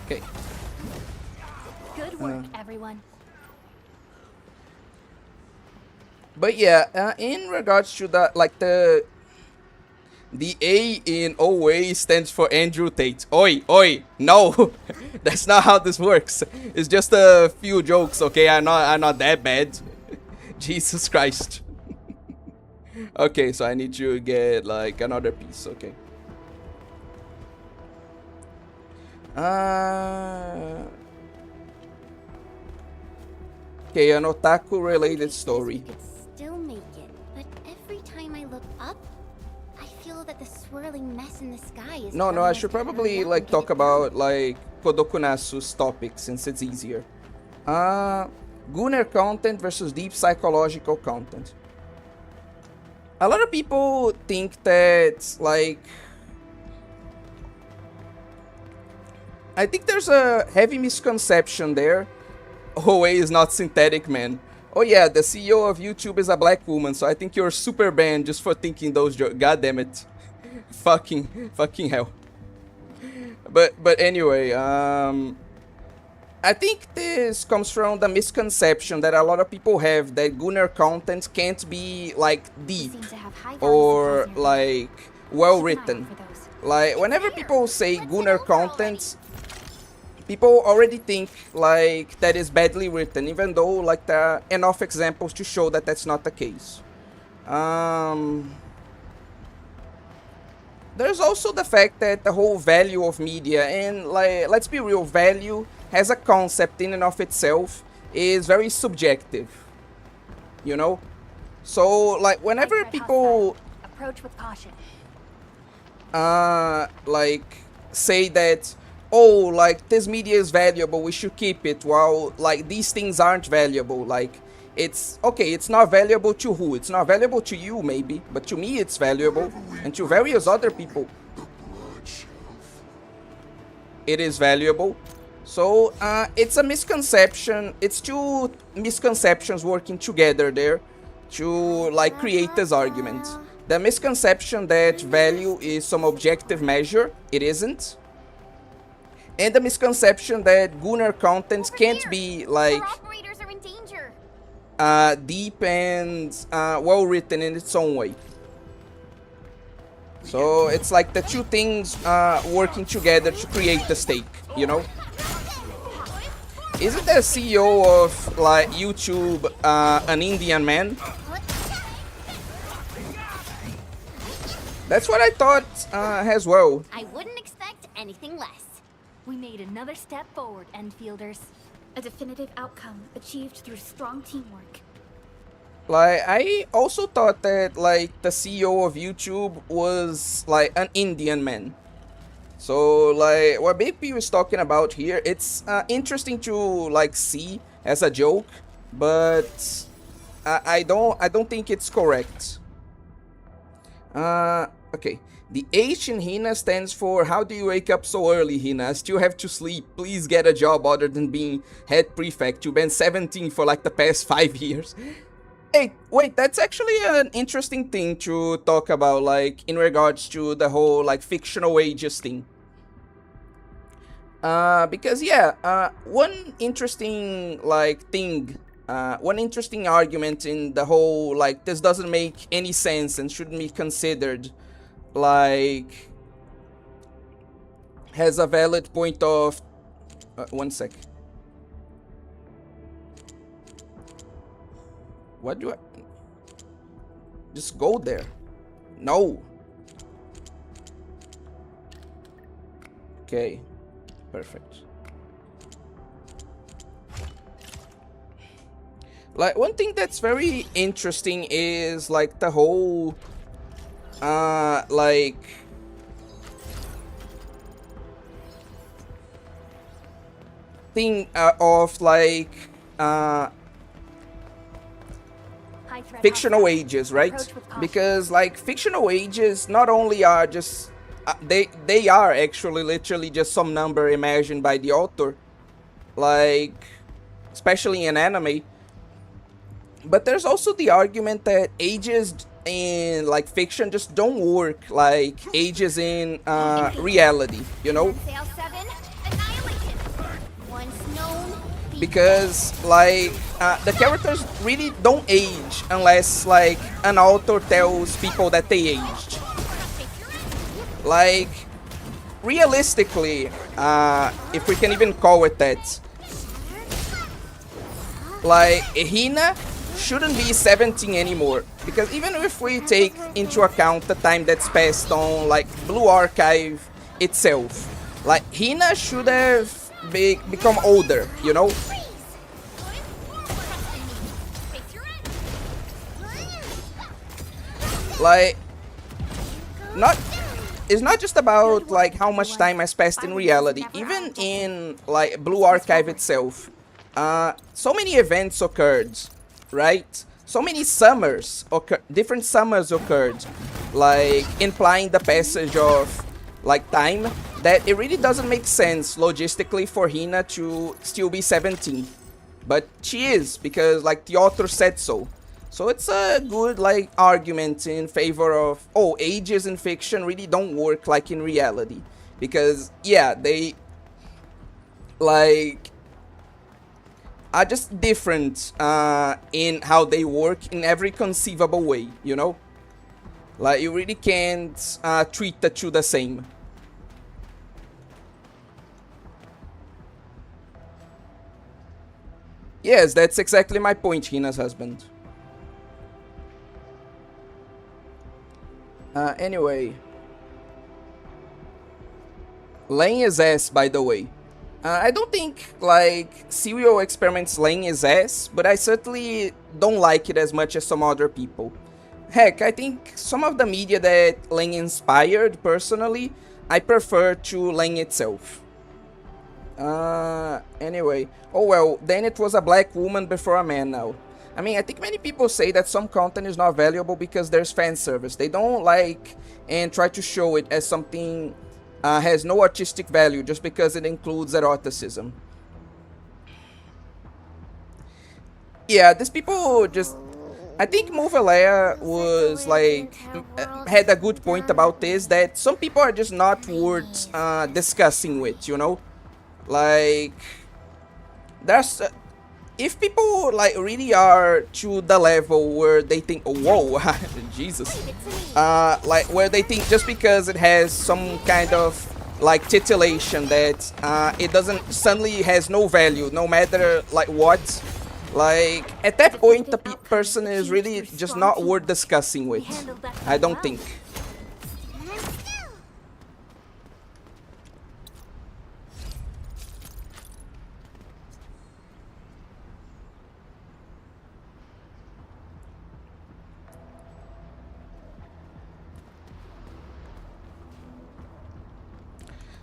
Okay. Good work, everyone. But yeah, in regards to the A in OA stands for Andrew Tate. Oi, oi, no, that's not how this works. It's just a few jokes, okay? I'm not that bad. Jesus Christ. Okay, so I need to get like another piece, okay. Okay, an otaku related story. We could still make it, but every time I look up, I feel that the swirling mess in the sky is No, I should probably like talk about like Kodokunasu's topic since it's easier. Gunner content versus deep psychological content. A lot of people think that like I think there's a heavy misconception there. OA is not synthetic, man. Oh yeah, the CEO of YouTube is a black woman, so I think you're super banned just for thinking those jokes. God damn it. fucking hell. But anyway, I think this comes from the misconception that a lot of people have that Gunner content can't be like deep or like well written. Like whenever people say Gunner content, people already think like that is badly written, even though like there are enough examples to show that that's not the case. There's also the fact that the whole value of media, and like let's be real, value as a concept in and of itself is very subjective, you know? So like whenever people approach with caution, like say that, oh, like this media is valuable, we should keep it, while like these things aren't valuable, like it's okay, it's not valuable to who? It's not valuable to you maybe, but to me it's valuable, and to various other people it is valuable. So it's a misconception, it's two misconceptions working together there to like create this argument. The misconception that value is some objective measure, it isn't. And the misconception that Gunner content can't be like deep and well written in its own way. So it's like the two things working together to create the stake, you know? Isn't the CEO of like YouTube an Indian man? That's what I thought as well. I wouldn't expect anything less. we made another step forward, Endfielders. A definitive outcome achieved through strong teamwork. Like, I also thought that, like, the CEO of YouTube was, like, an Indian man. So, like, what BP was talking about here, it's interesting to, like, see as a joke, but I don't think it's correct. Okay. The H in Hina stands for, how do you wake up so early, Hina? I still have to sleep. Please get a job other than being head prefect. You've been 17 for, like, the past 5 years. Hey, wait, that's actually an interesting thing to talk about, like, in regards to the whole, like, fictional ages thing. Because, yeah, one interesting, like, thing, one interesting argument in the whole, like, this doesn't make any sense and shouldn't be considered, like, has a valid point of... one sec. What do I... Just go there. No. Okay. Perfect. Like, one thing that's very interesting is, like, the whole... like... thing of, like... fictional ages, right? Because, like, fictional ages not only are just they are actually literally just some number imagined by the author, like especially in anime. But there's also the argument that ages in like fiction just don't work like ages in reality, you know? Because like the characters really don't age unless like an author tells people that they aged. Like realistically, if we can even call it that, like Hina shouldn't be 17 anymore, because even if we take into account the time that's passed on like Blue Archive itself, like Hina should have become older, you know? Like it's not just about like how much time has passed in reality. Even in like Blue Archive itself, so many events occurred, right? So many summers different summers occurred, like implying the passage of like time, that it really doesn't make sense logistically for Hina to still be 17. But she is, because like the author said so. So it's a good like argument in favor of, oh, ages in fiction really don't work like in reality. Because yeah, they like are just different in how they work in every conceivable way, you know? Like you really can't treat the two the same. Yes, that's exactly my point, Hina's husband. Anyway. Lane is ass, by the way. I don't think, like, serial experiments Lane is ass, but I certainly don't like it as much as some other people. Heck, I think some of the media that Lane inspired, personally, I prefer to Lane itself. Anyway. Oh well, then it was a black woman before a man now. I mean, I think many people say that some content is not valuable because there's fan service. They don't like and try to show it as something has no artistic value just because it includes eroticism. Yeah, these people just... I think Movelea was like... had a good point about this, that some people are just not worth discussing with, you know? Like... There's... if people like really are to the level where they think, oh, whoa, Jesus, like where they think just because it has some kind of like titillation that it doesn't suddenly has no value, no matter like what, like at that point the person is really just not worth discussing with, I don't think.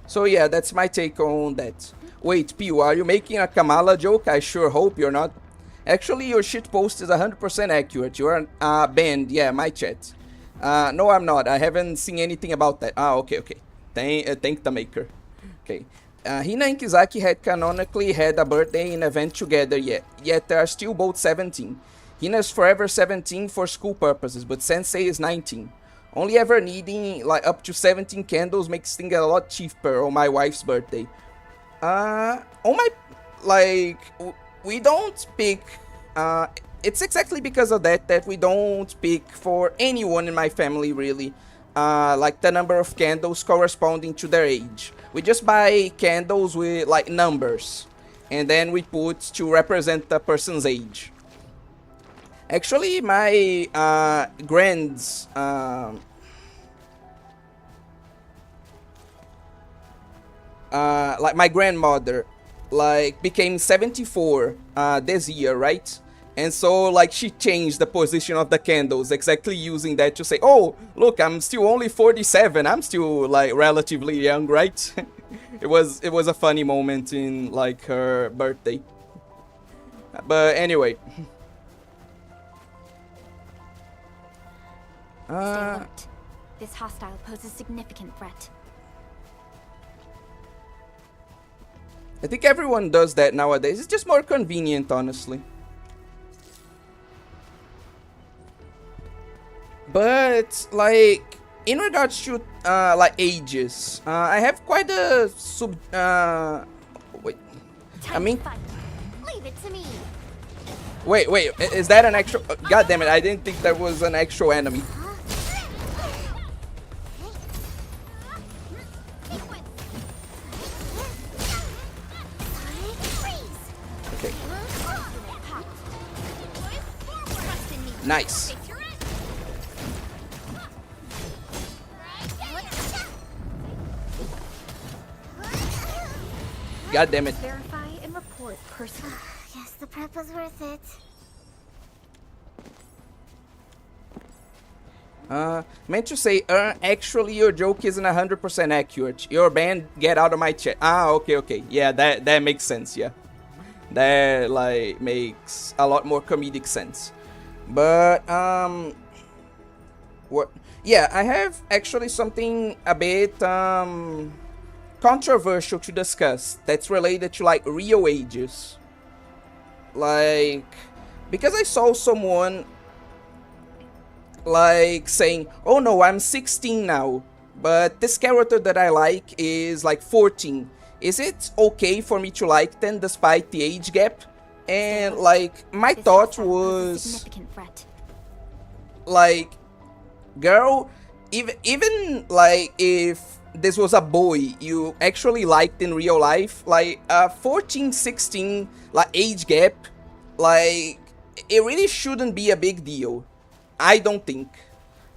So yeah, that's my take on that. Wait, Pew, are you making a Kamala joke? I sure hope you're not. Actually, your shitpost is 100% accurate. You're banned. Yeah, my chat. No, I'm not. I haven't seen anything about that. Okay. Thank the maker. Okay. Hina and Kizaki had canonically had a birthday and event together, yet they are still both 17. Hina is forever 17 for school purposes, but Sensei is 19. Only ever needing like up to 17 candles makes things a lot cheaper on my wife's birthday. On my, like, we don't pick, it's exactly because of that we don't pick for anyone in my family really, like the number of candles corresponding to their age. We just buy candles with like numbers, and then we put to represent the person's age. Actually, my like my grandmother, like became 74 this year, right? And so like she changed the position of the candles, exactly using that to say, oh, look, I'm still only 47. I'm still like relatively young, right? It was a funny moment in like her birthday. But anyway. This hostile poses significant threat. I think everyone does that nowadays. It's just more convenient, honestly. But like in regards to like ages, I have quite a wait. I mean, Leave it to me. wait, is that an actual? God damn it! I didn't think that was an actual enemy. Okay. Nice. God damn it. Verify and report personally. Guess the prep was worth it. Meant to say, actually your joke isn't 100% accurate. Your band, get out of my chat. Ah, okay. Yeah, that makes sense, yeah. That, like, makes a lot more comedic sense. But, what? Yeah, I have actually something a bit, controversial to discuss that's related to, like, real ages. Like, because I saw someone like saying, oh no, I'm 16 now, but this character that I like is like 14. Is it okay for me to like them despite the age gap? And like my thought was like, girl, even like if this was a boy you actually liked in real life, like 14, 16 like age gap, like it really shouldn't be a big deal. I don't think.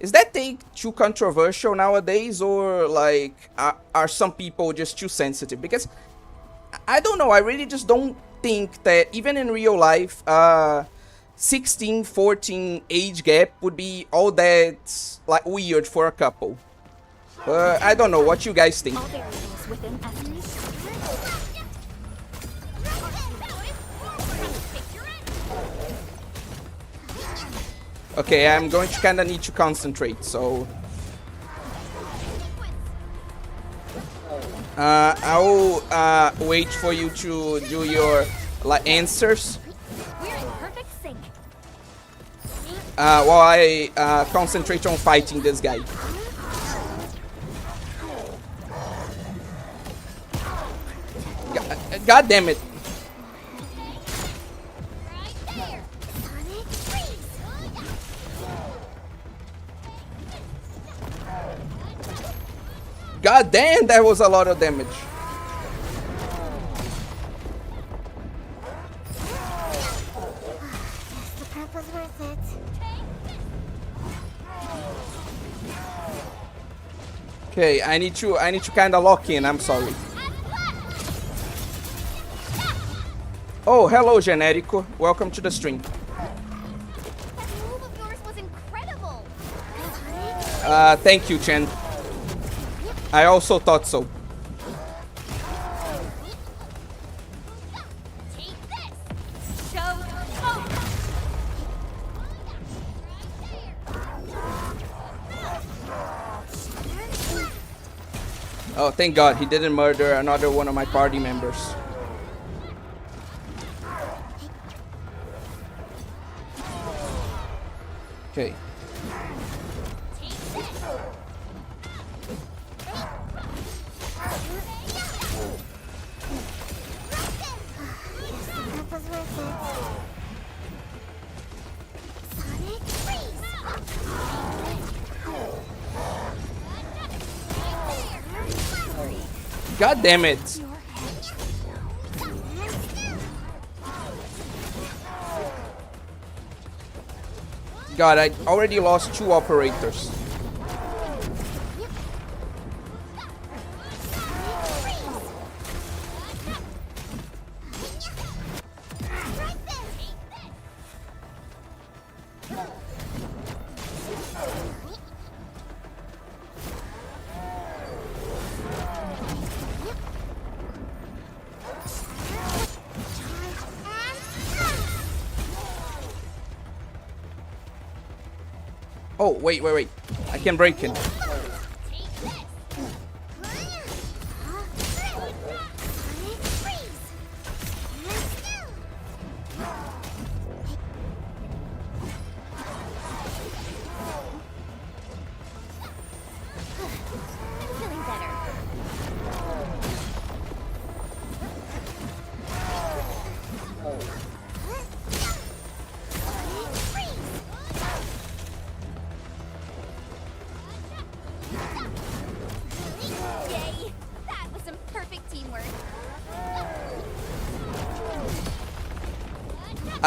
Is that take too controversial nowadays, or like are some people just too sensitive? Because I don't know, I really just don't think that even in real life 16, 14 age gap would be all that like weird for a couple. I don't know what you guys think. Okay, I'm going to kind of need to concentrate, so I'll wait for you to do your like answers while I concentrate on fighting this guy. God damn it. God damn, that was a lot of damage. The prep was worth it. Okay, I need to kind of lock in. I'm sorry. Oh, hello, Generico. Welcome to the stream. That move of yours was incredible. Thank you, Chen. I also thought so. Oh, thank God he didn't murder another one of my party members. Okay. God damn it. God, I already lost 2 operators. Oh, wait. I can break it.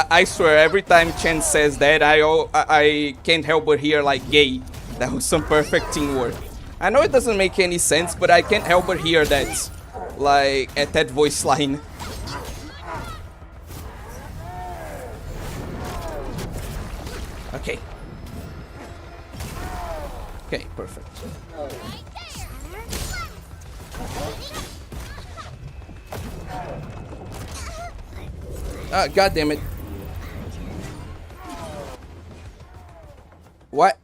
I swear, every time Chen says that, I can't help but hear like gay. That was some perfect teamwork. I know it doesn't make any sense, but I can't help but hear that, like, at that voice line. Okay. Okay, perfect. God damn it. What?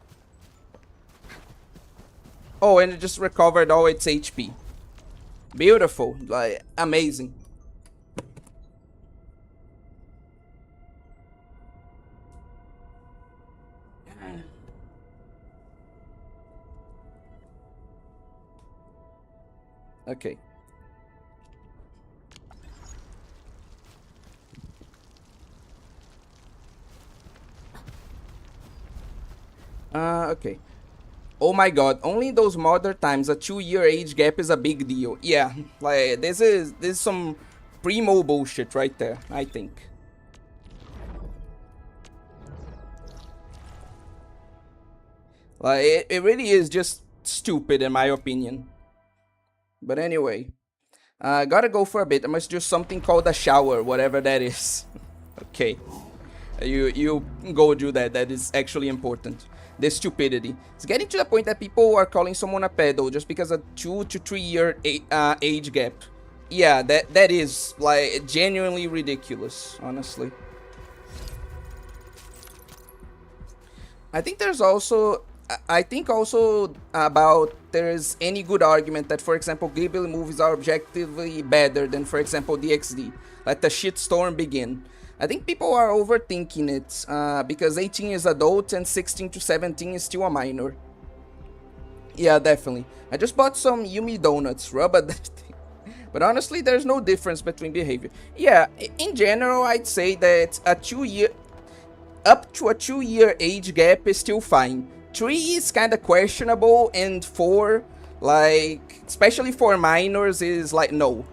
Oh, and it just recovered all its HP. Beautiful. Like, amazing. Okay. Okay. Oh my god, only in those modern times a 2-year age gap is a big deal. Yeah, like this is some primo bullshit right there, I think. Like it really is just stupid in my opinion. But anyway, gotta go for a bit. I must do something called a shower, whatever that is. Okay. You go do that. That is actually important. The stupidity. It's getting to the point that people are calling someone a pedo just because of 2 to 3 year age gap. Yeah, that is like genuinely ridiculous, honestly. I think there's also about there's any good argument that, for example, Ghibli movies are objectively better than, for example, DxD. Let the shitstorm begin. I think people are overthinking it because 18 is adult and 16 to 17 is still a minor. Yeah, definitely. I just bought some Yumi donuts, rub at that thing. But honestly, there's no difference between behavior. Yeah, in general, I'd say that up to a 2-year age gap is still fine. 3 is kind of questionable, and 4, like, especially for minors, is like no.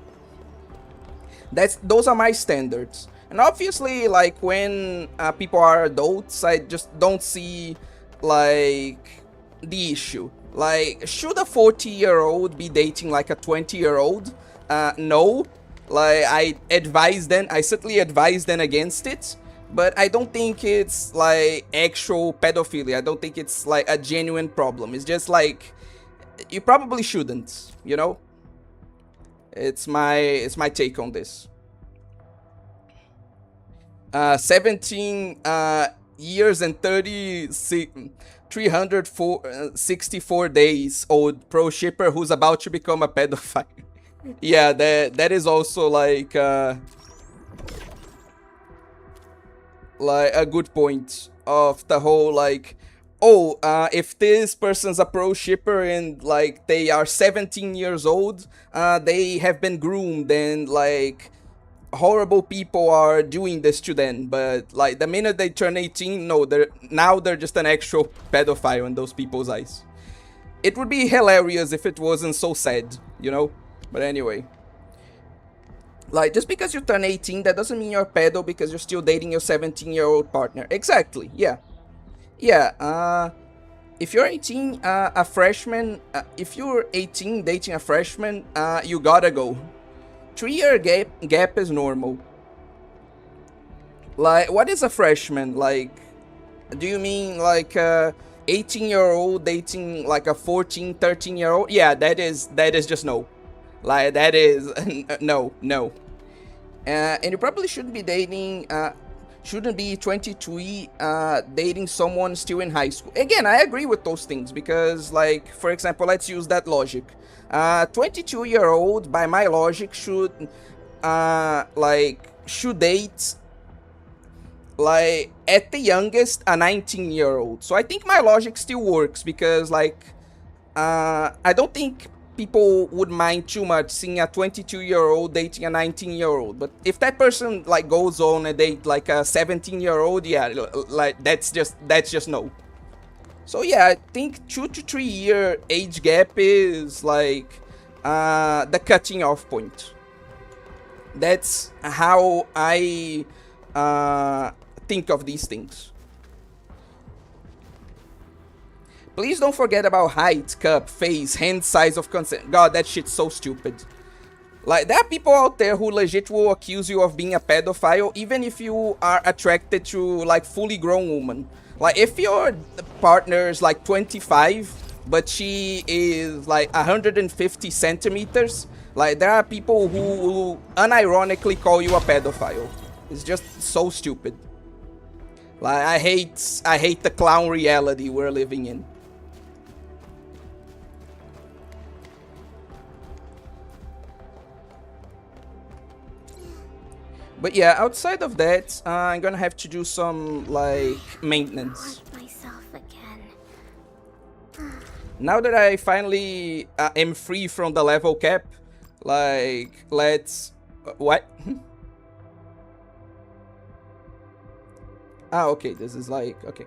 Those are my standards. And obviously, like, when people are adults, I just don't see, like, the issue. Like, should a 40-year-old be dating, like, a 20-year-old? No. Like, I certainly advise them against it. But I don't think it's, like, actual pedophilia. I don't think it's, like, a genuine problem. It's just, like, you probably shouldn't, you know? It's my take on this. 17 years and 364 days old pro shipper who's about to become a pedophile. Yeah, that is also like a good point of the whole, like, oh, if this person's a pro shipper and like they are 17 years old, they have been groomed and like horrible people are doing this to them, but like the minute they turn 18, no, they're just an actual pedophile in those people's eyes. It would be hilarious if it wasn't so sad, you know? But anyway, like, just because you turn 18, that doesn't mean you're a pedo because you're still dating your 17-year-old partner. Exactly, yeah. Yeah, if you're 18, a freshman, if you're 18 dating a freshman, you gotta go. 3-year gap is normal. Like, what is a freshman? Like, do you mean like a 18-year-old dating like a 14, 13-year-old? Yeah, that is just no. Like, that is no. And you probably shouldn't be dating, shouldn't be 22 dating someone still in high school. Again, I agree with those things because, like, for example, let's use that logic. 22-year-old, by my logic, should date, like, at the youngest, a 19-year-old. So I think my logic still works because, like, I don't think people would mind too much seeing a 22-year-old dating a 19-year-old. But if that person, like, goes on and date, like, a 17-year-old, yeah, like, that's just no. So yeah, I think 2 to 3 year age gap is like the cutting off point. That's how I think of these things. Please don't forget about height, cup, face, hand size of consent. God, that shit's so stupid. Like, there are people out there who legit will accuse you of being a pedophile even if you are attracted to, like, fully grown women. Like, if your partner's, like, 25, but she is, like, 150 centimeters, like, there are people who unironically call you a pedophile. It's just so stupid. Like, I hate the clown reality we're living in. But yeah, outside of that, I'm gonna have to do some, like, maintenance. Myself again. Now that I finally am free from the level cap, like, let's... what? Ah, okay, this is like... okay.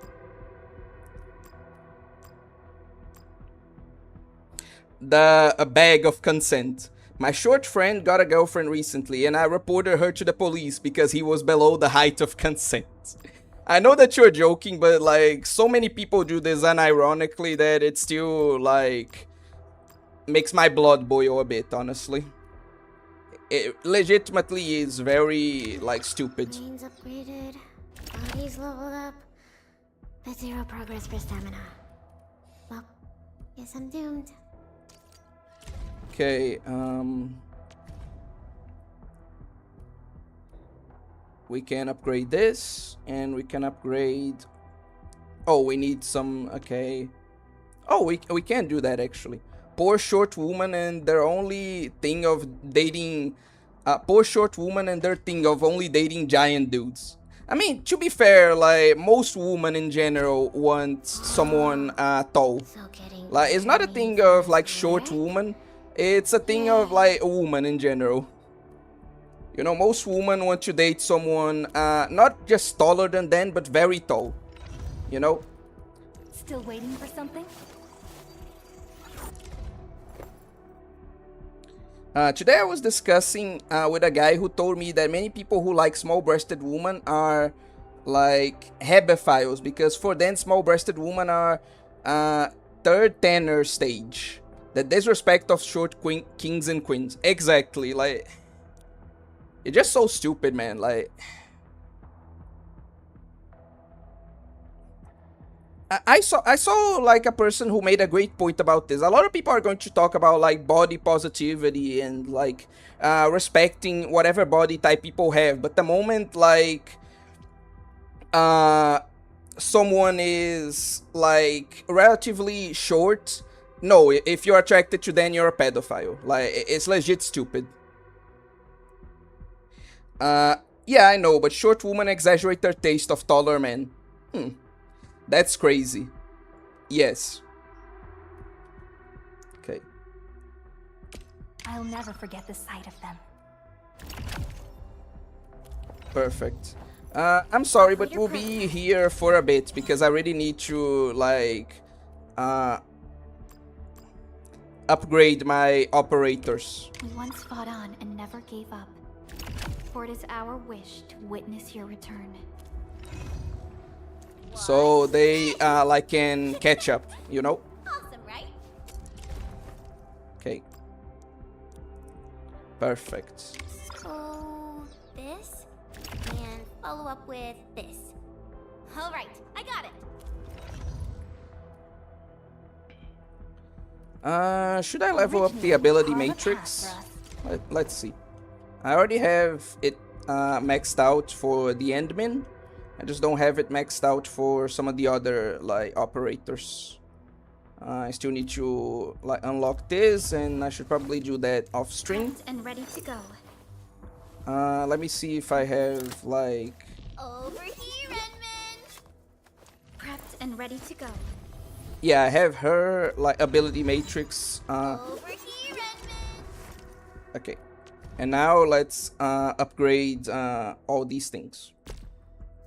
A bag of consent. My short friend got a girlfriend recently, and I reported her to the police because he was below the height of consent. I know that you're joking, but, like, so many people do this unironically that it still, like, makes my blood boil a bit, honestly. It legitimately is very, like, stupid. Brains upgraded, bodies leveled up, but zero progress for stamina. Well, guess I'm doomed. Okay, we can upgrade this, and we can upgrade... oh, we need some... okay. Oh, we can do that, actually. Poor short woman and their only thing of dating... poor short woman and their thing of only dating giant dudes. I mean, to be fair, like, most women in general want someone tall. Like, it's not a thing of, like, short woman. It's a thing of, like, a woman in general. You know, most women want to date someone not just taller than them, but very tall. You know? Still waiting for something? Today I was discussing with a guy who told me that many people who like small-breasted women are like hebephiles, because for them small-breasted women are third tenor stage. The disrespect of short kings and queens. Exactly, like... it's just so stupid, man, like... I saw like a person who made a great point about this. A lot of people are going to talk about like body positivity and like respecting whatever body type people have, but the moment like someone is like relatively short, no, if you're attracted to them, you're a pedophile. Like, it's legit stupid. Yeah, I know, but short women exaggerate their taste of taller men. That's crazy. Yes. Okay. I'll never forget the sight of them. Perfect. I'm sorry, but we'll be here for a bit because I really need to, like, upgrade my operators. We once fought on and never gave up. For it is our wish to witness your return. So they, like, can catch up, you know? Awesome, right? Okay. Perfect. So, this, and follow up with this. All right, I got it. Should I level up the ability matrix? Let's see. I already have it maxed out for the endmin. I just don't have it maxed out for some of the other like operators. I still need to like unlock this, and I should probably do that off stream. And ready to go. Let me see if I have like... Over here, Redmond! Prepped and ready to go. Yeah, I have her like ability matrix. Over here, Redmond! Okay. And now let's upgrade all these things.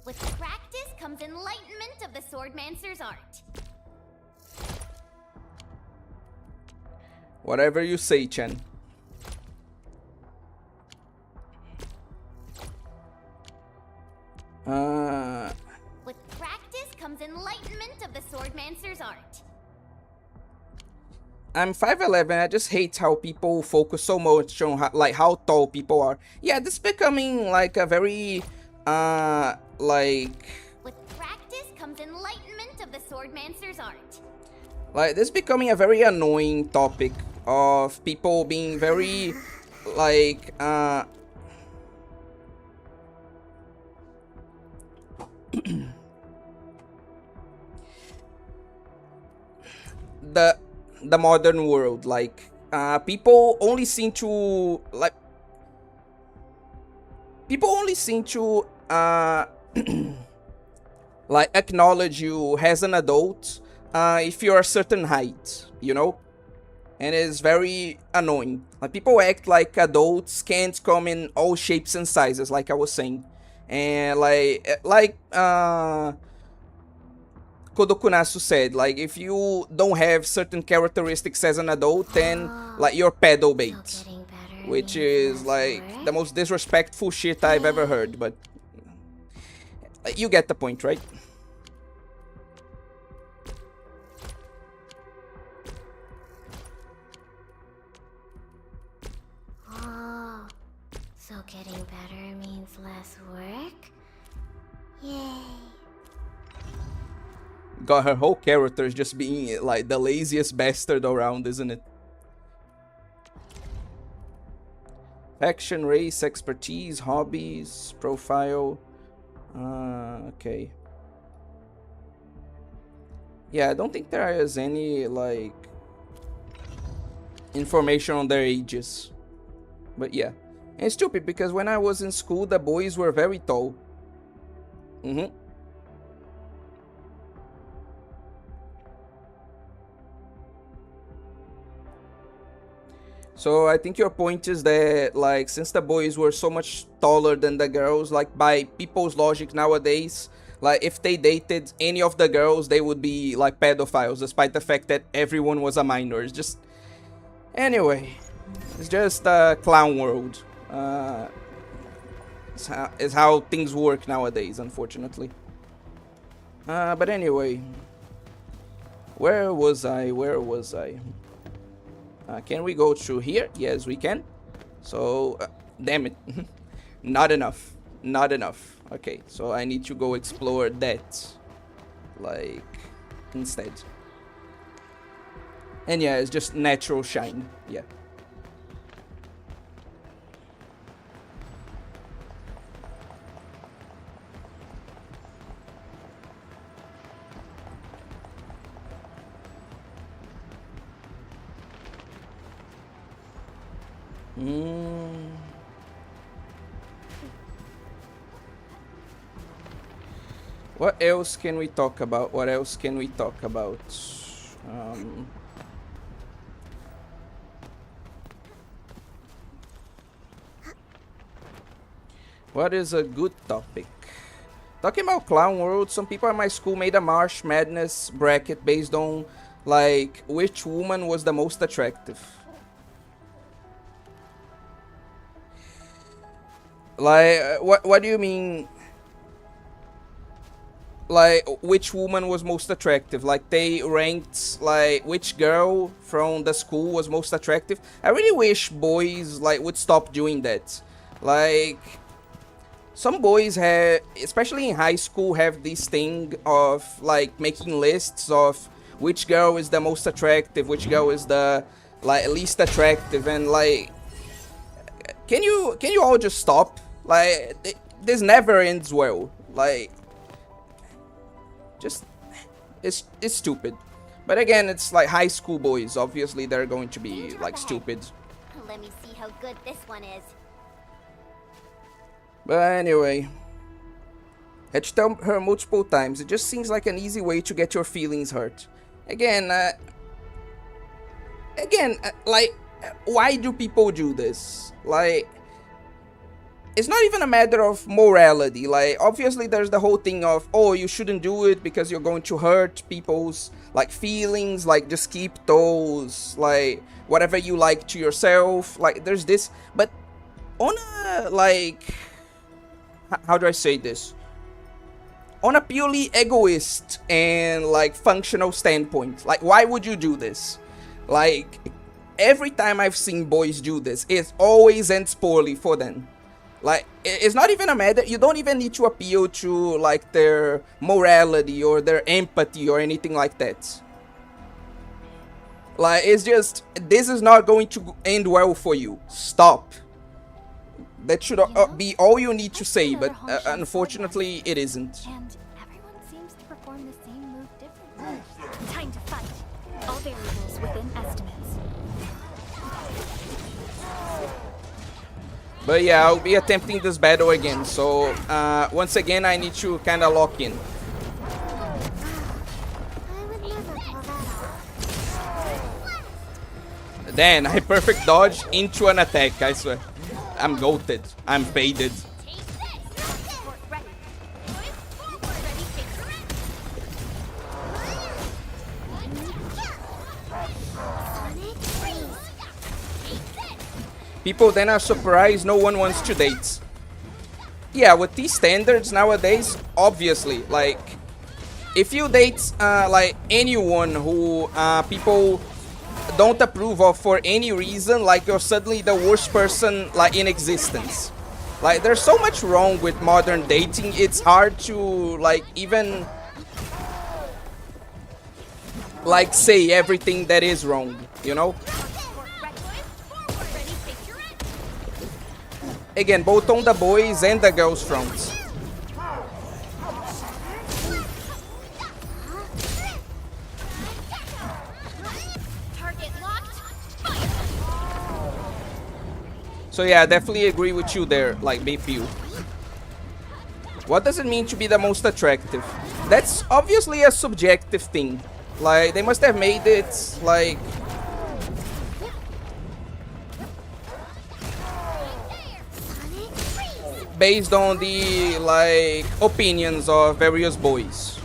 With practice comes enlightenment of the Swordmancer's art. Whatever you say, Chen. With practice comes enlightenment of the swordmancer's art. I'm 5'11". I just hate how people focus so much on how tall people are. Yeah, this is becoming like a very With practice comes enlightenment of the swordmancer's art. Like this is becoming a very annoying topic of people being very like the modern world, like people only seem to like acknowledge you as an adult if you're a certain height, you know, and it's very annoying. Like people act like adults can't come in all shapes and sizes, like I was saying, and like Kodokunasu said, like if you don't have certain characteristics as an adult, then like you're pedo bait, which is like the most disrespectful shit I've ever heard. But you get the point, right? Oh, so getting better means less work? Yay. Got her whole character is just being like the laziest bastard around, isn't it? Faction, race, expertise, hobbies, profile. Okay. Yeah, I don't think there is any like information on their ages. But yeah. And it's stupid because when I was in school, the boys were very tall. So I think your point is that, like, since the boys were so much taller than the girls, like, by people's logic nowadays, like, if they dated any of the girls, they would be, like, pedophiles, despite the fact that everyone was a minor. It's just... Anyway, it's just a clown world. It's how things work nowadays, unfortunately. But anyway... Where was I? Can we go through here? Yes, we can. So, damn it. Not enough. Okay, so I need to go explore that. Like, instead. And yeah, it's just natural shine. Yeah. What else can we talk about? What is a good topic? Talking about Clown World, some people at my school made a March Madness bracket based on, like, which woman was the most attractive. Like, what do you mean? Like, which woman was most attractive? Like, they ranked, like, which girl from the school was most attractive? I really wish boys, like, would stop doing that. Like, some boys have, especially in high school, have this thing of, like, making lists of which girl is the most attractive, which girl is the, like, least attractive, and, like, can you all just stop? Like, this never ends well. Like, just, it's stupid. But again, it's like high school boys. Obviously, they're going to be, like, stupid. Let me see how good this one is. But anyway, had to tell her multiple times. It just seems like an easy way to get your feelings hurt. Again, like, why do people do this? Like, it's not even a matter of morality. Like, obviously there's the whole thing of, oh, you shouldn't do it because you're going to hurt people's, like, feelings. Like, just keep those, like, whatever you like to yourself. Like, there's this. But on a, like, how do I say this? on a purely egoist and like functional standpoint, like why would you do this? Like every time I've seen boys do this, it always ends poorly for them. Like it's not even a matter, you don't even need to appeal to like their morality or their empathy or anything like that. Like it's just, this is not going to end well for you. Stop. That should be all you need to say, but unfortunately it isn't. And everyone seems to perform the same move differently. Time to fight. All variables within estimates. But yeah, I'll be attempting this battle again, so once again I need to kind of lock in. Then I perfect dodge into an attack, I swear. I'm goated. I'm faded. People then are surprised no one wants to date. Yeah, with these standards nowadays, obviously, like, if you date like anyone who people don't approve of for any reason, like you're suddenly the worst person like in existence. Like there's so much wrong with modern dating, it's hard to like even like say everything that is wrong, you know? Again, both on the boys and the girls fronts. So yeah, I definitely agree with you there, like BPU. What does it mean to be the most attractive? That's obviously a subjective thing. Like, they must have made it, like... based on the, like, opinions of various boys.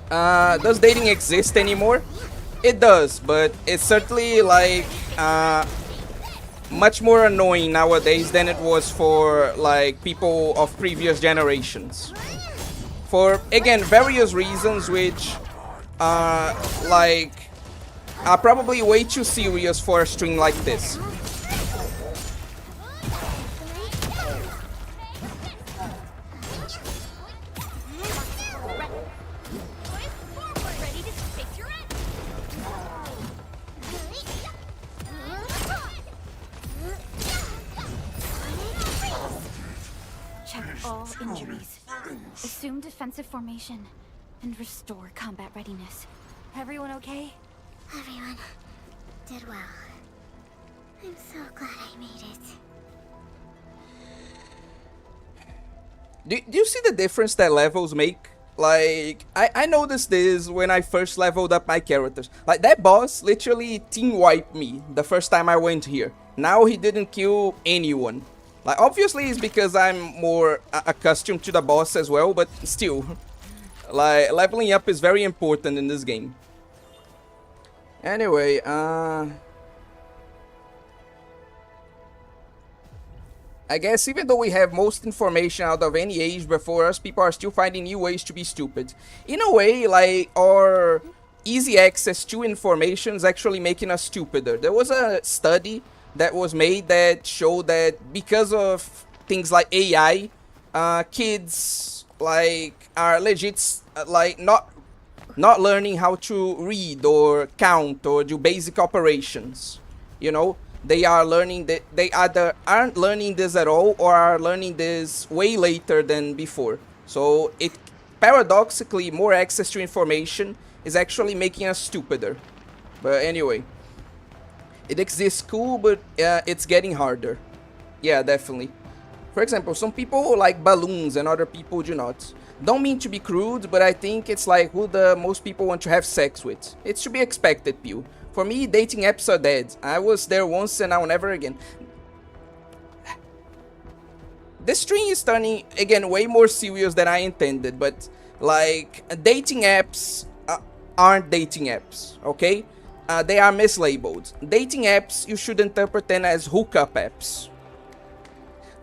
Does dating exist anymore? It does, but it's certainly like much more annoying nowadays than it was for like people of previous generations. For again various reasons which like are probably way too serious for a stream like this. All injuries. Assume defensive formation and restore combat readiness. Everyone okay? Everyone did well. I'm so glad I made it. Do you see the difference that levels make? Like, I noticed this when I first leveled up my characters. Like, that boss literally team wiped me the first time I went here. Now he didn't kill anyone. Like, obviously it's because I'm more accustomed to the boss as well, but still. Like, leveling up is very important in this game. Anyway, I guess even though we have most information out of any age before us, people are still finding new ways to be stupid. In a way, like, our easy access to information is actually making us stupider. There was a study that was made that showed that because of things like AI, kids like are legit like not learning how to read or count or do basic operations. You know, they are learning that they either aren't learning this at all or are learning this way later than before. So it paradoxically, more access to information is actually making us stupider. But anyway. It exists cool, but it's getting harder. Yeah, definitely. For example, some people like balloons and other people do not. Don't mean to be crude, but I think it's like who the most people want to have sex with. It's to be expected, Pew. For me, dating apps are dead. I was there once and now never again. This stream is turning, again, way more serious than I intended, but like, dating apps aren't dating apps, okay? They are mislabeled. Dating apps, you should interpret them as hookup apps.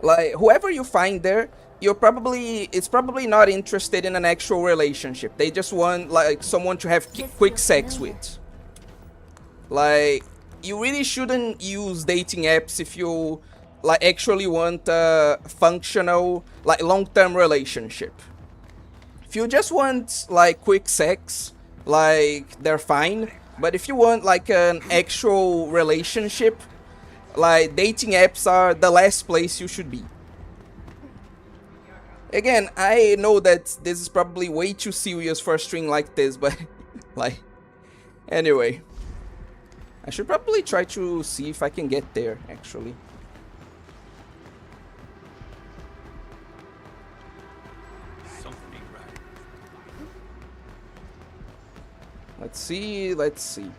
Like, whoever you find there, it's probably not interested in an actual relationship. They just want, like, someone to have quick sex with. Like, you really shouldn't use dating apps if you, like, actually want a functional, like, long-term relationship. If you just want, like, quick sex, like, they're fine. But if you want, like, an actual relationship, like, dating apps are the last place you should be. Again, I know that this is probably way too serious for a stream like this, but, like, anyway. I should probably try to see if I can get there, actually. Let's see, let's see.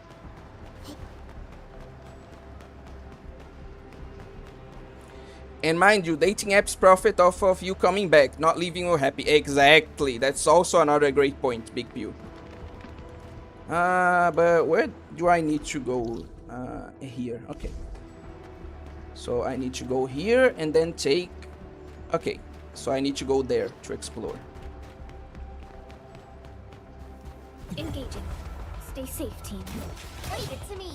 And mind you, dating apps profit off of you coming back, not leaving you happy. Exactly, that's also another great point, Big Pew. But where do I need to go? Here, okay. So I need to go here and then take... Okay, so I need to go there to explore. Engaging. Stay safe, team. Leave it to me.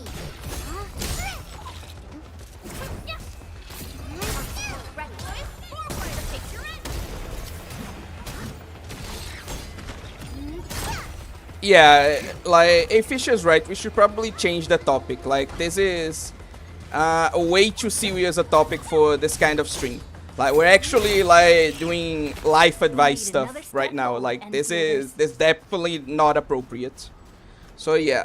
Yeah, like, A Fisher's right, we should probably change the topic. Like, this is a way too serious a topic for this kind of stream. Like, we're actually, like, doing life advice stuff right now. Like, this definitely not appropriate. So yeah,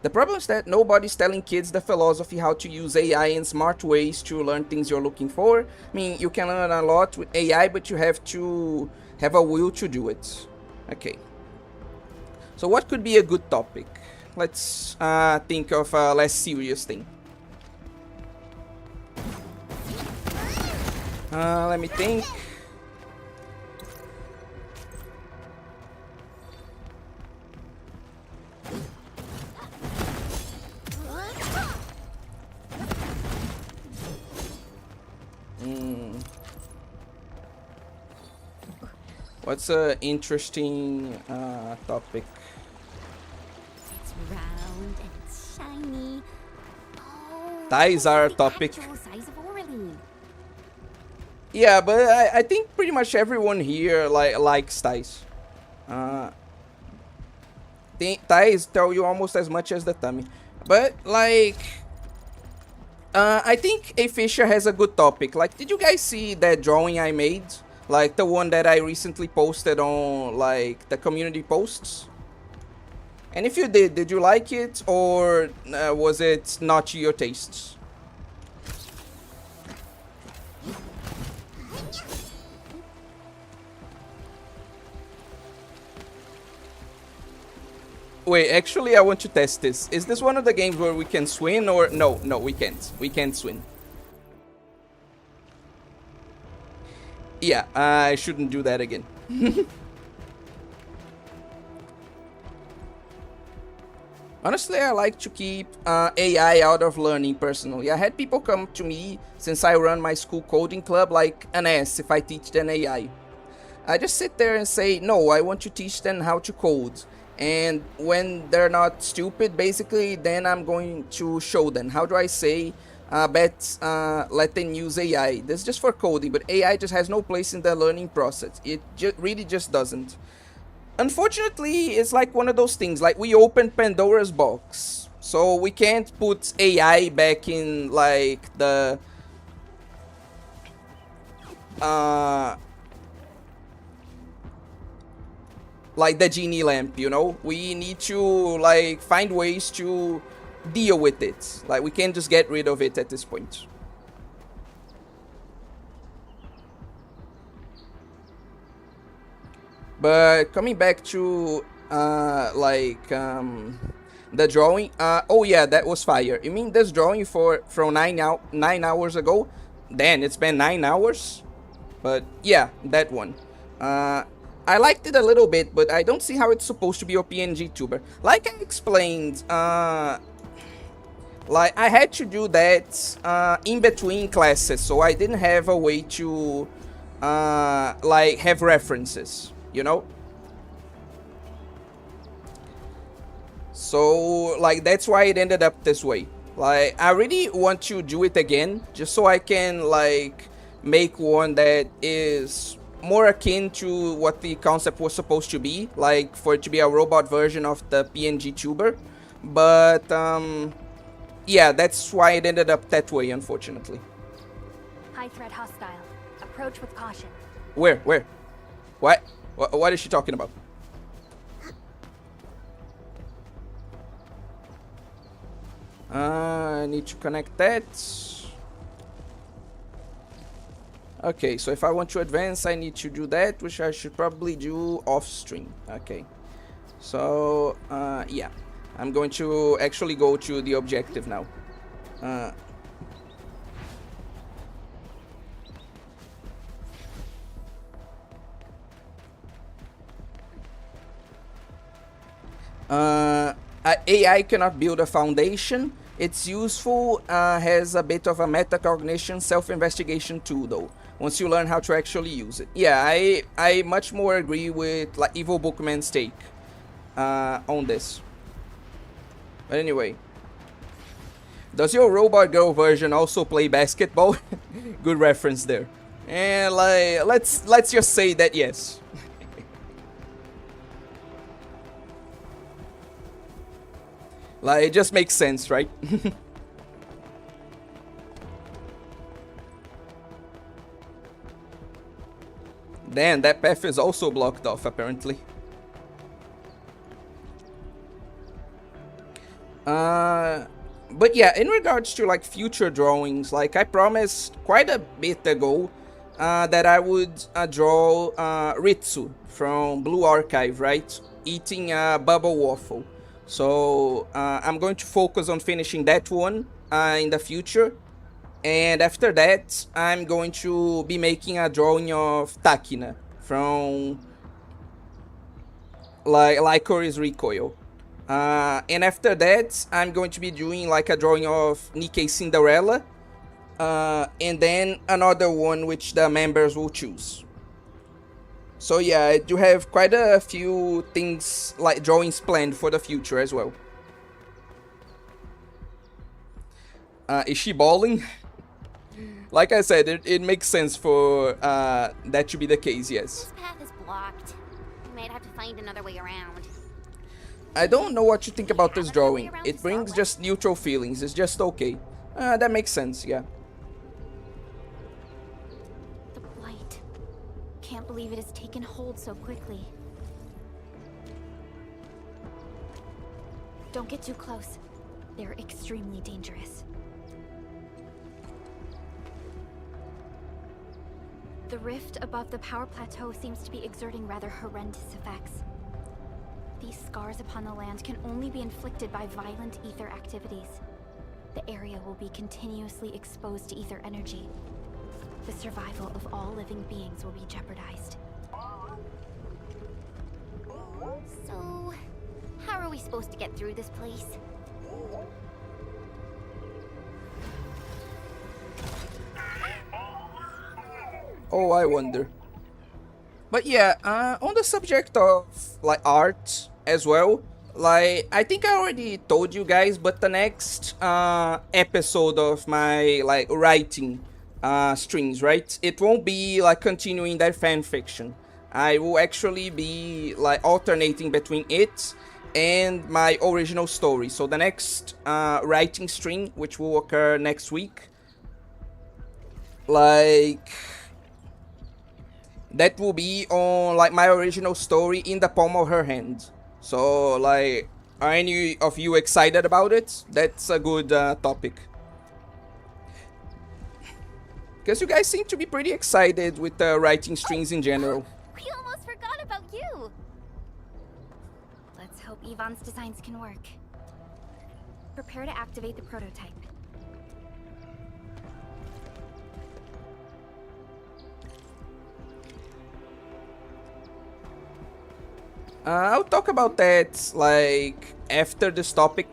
the problem is that nobody's telling kids the philosophy how to use AI in smart ways to learn things you're looking for. I mean, you can learn a lot with AI, but you have to have a will to do it. Okay. So what could be a good topic? Let's think of a less serious thing. Let me think. What's a interesting topic? It's round and shiny. Oh, Ties are a the topic. actual size of Orly. Yeah, but I think pretty much everyone here likes ties. Ties tell you almost as much as the tummy. But like, I think A Fisher has a good topic. Like, did you guys see that drawing I made? Like the one that I recently posted on like the community posts? And if you did you like it, or was it not to your tastes? Wait, actually I want to test this. Is this one of the games where we can swim, or no, we can't. We can't swim. Yeah, I shouldn't do that again. Honestly, I like to keep AI out of learning personally. I had people come to me, since I run my school coding club, like an ass if I teach them AI. I just sit there and say, no, I want to teach them how to code. And when they're not stupid, basically, then I'm going to show them. How do I say, let them use AI? This is just for coding, but AI just has no place in the learning process. It really just doesn't. Unfortunately, it's like one of those things, like we opened Pandora's box. So we can't put AI back in, like, the... like the genie lamp, you know? We need to, like, find ways to deal with it. Like, we can't just get rid of it at this point. But coming back to, the drawing. Oh yeah, that was fire. You mean this drawing from 9 hours ago? Then it's been 9 hours? But yeah, that one. I liked it a little bit, but I don't see how it's supposed to be a PNG tuber. Like I explained, Like, I had to do that in between classes, so I didn't have a way to, like, have references, you know? So, like, that's why it ended up this way. Like, I really want to do it again, just so I can, like, make one that is more akin to what the concept was supposed to be, like, for it to be a robot version of the PNG tuber. But, yeah, that's why it ended up that way, unfortunately. High threat hostile. Approach with caution. Where? What? What is she talking about? I need to connect that. Okay, so if I want to advance, I need to do that, which I should probably do off stream. Okay, so yeah, I'm going to actually go to the objective now. AI cannot build a foundation. It's useful, has a bit of a metacognition self-investigation tool though, once you learn how to actually use it. Yeah, I much more agree with like Evil Bookman's take on this. But anyway, does your Robot Girl version also play basketball? Good reference there. And like, let's just say that yes. Like, it just makes sense, right? Damn, that path is also blocked off, apparently. But yeah, in regards to, like, future drawings, like, I promised quite a bit ago that I would draw Ritsu from Blue Archive, right? Eating a bubble waffle. So I'm going to focus on finishing that one in the future, and after that I'm going to be making a drawing of Takina from like Lycoris Recoil, and after that I'm going to be doing like a drawing of Nikkei Cinderella, and then another one which the members will choose. So yeah, I do have quite a few things, like drawings planned for the future as well. Is she balling? Like I said, it makes sense for that to be the case, yes. This path is blocked. We might have to find another way around. I don't know what you think about this drawing. It brings just neutral feelings, it's just okay. That makes sense, yeah. Can't believe it has taken hold so quickly. Don't get too close. They're extremely dangerous. The rift above the power plateau seems to be exerting rather horrendous effects. These scars upon the land can only be inflicted by violent ether activities. The area will be continuously exposed to ether energy. The survival of all living beings will be jeopardized. So, how are we supposed to get through this place? Oh, I wonder. But yeah, on the subject of like art as well, like I think I already told you guys, but the next episode of my like writing streams, right? It won't be like continuing that fan fiction. I will actually be like alternating between it and my original story. So the next writing stream, which will occur next week, like that will be on like my original story in the palm of her hand. So like, are any of you excited about it? That's a good topic. Because you guys seem to be pretty excited with the writing streams in general. We almost forgot about you! Let's hope Yvonne's designs can work. Prepare to activate the prototype. I'll talk about that like after this topic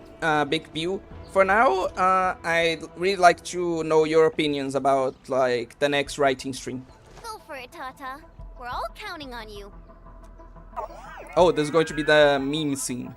big deal. For now, I'd really like to know your opinions about like the next writing stream. Go for it, Tata. We're all counting on you. Oh, there's going to be the meme scene.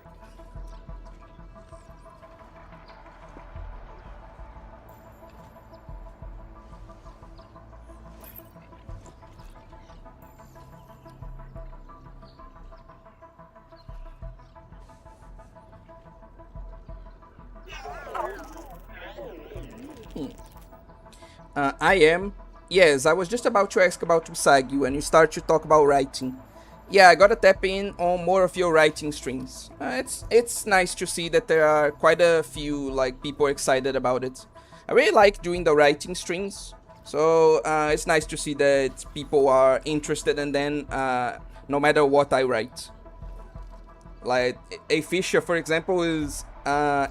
I am. Yes, I was just about to ask about Usagi when you start to talk about writing. Yeah, I gotta tap in on more of your writing streams. It's nice to see that there are quite a few like people excited about it. I really like doing the writing streams, so it's nice to see that people are interested in them, no matter what I write. Like A Fisher, for example, is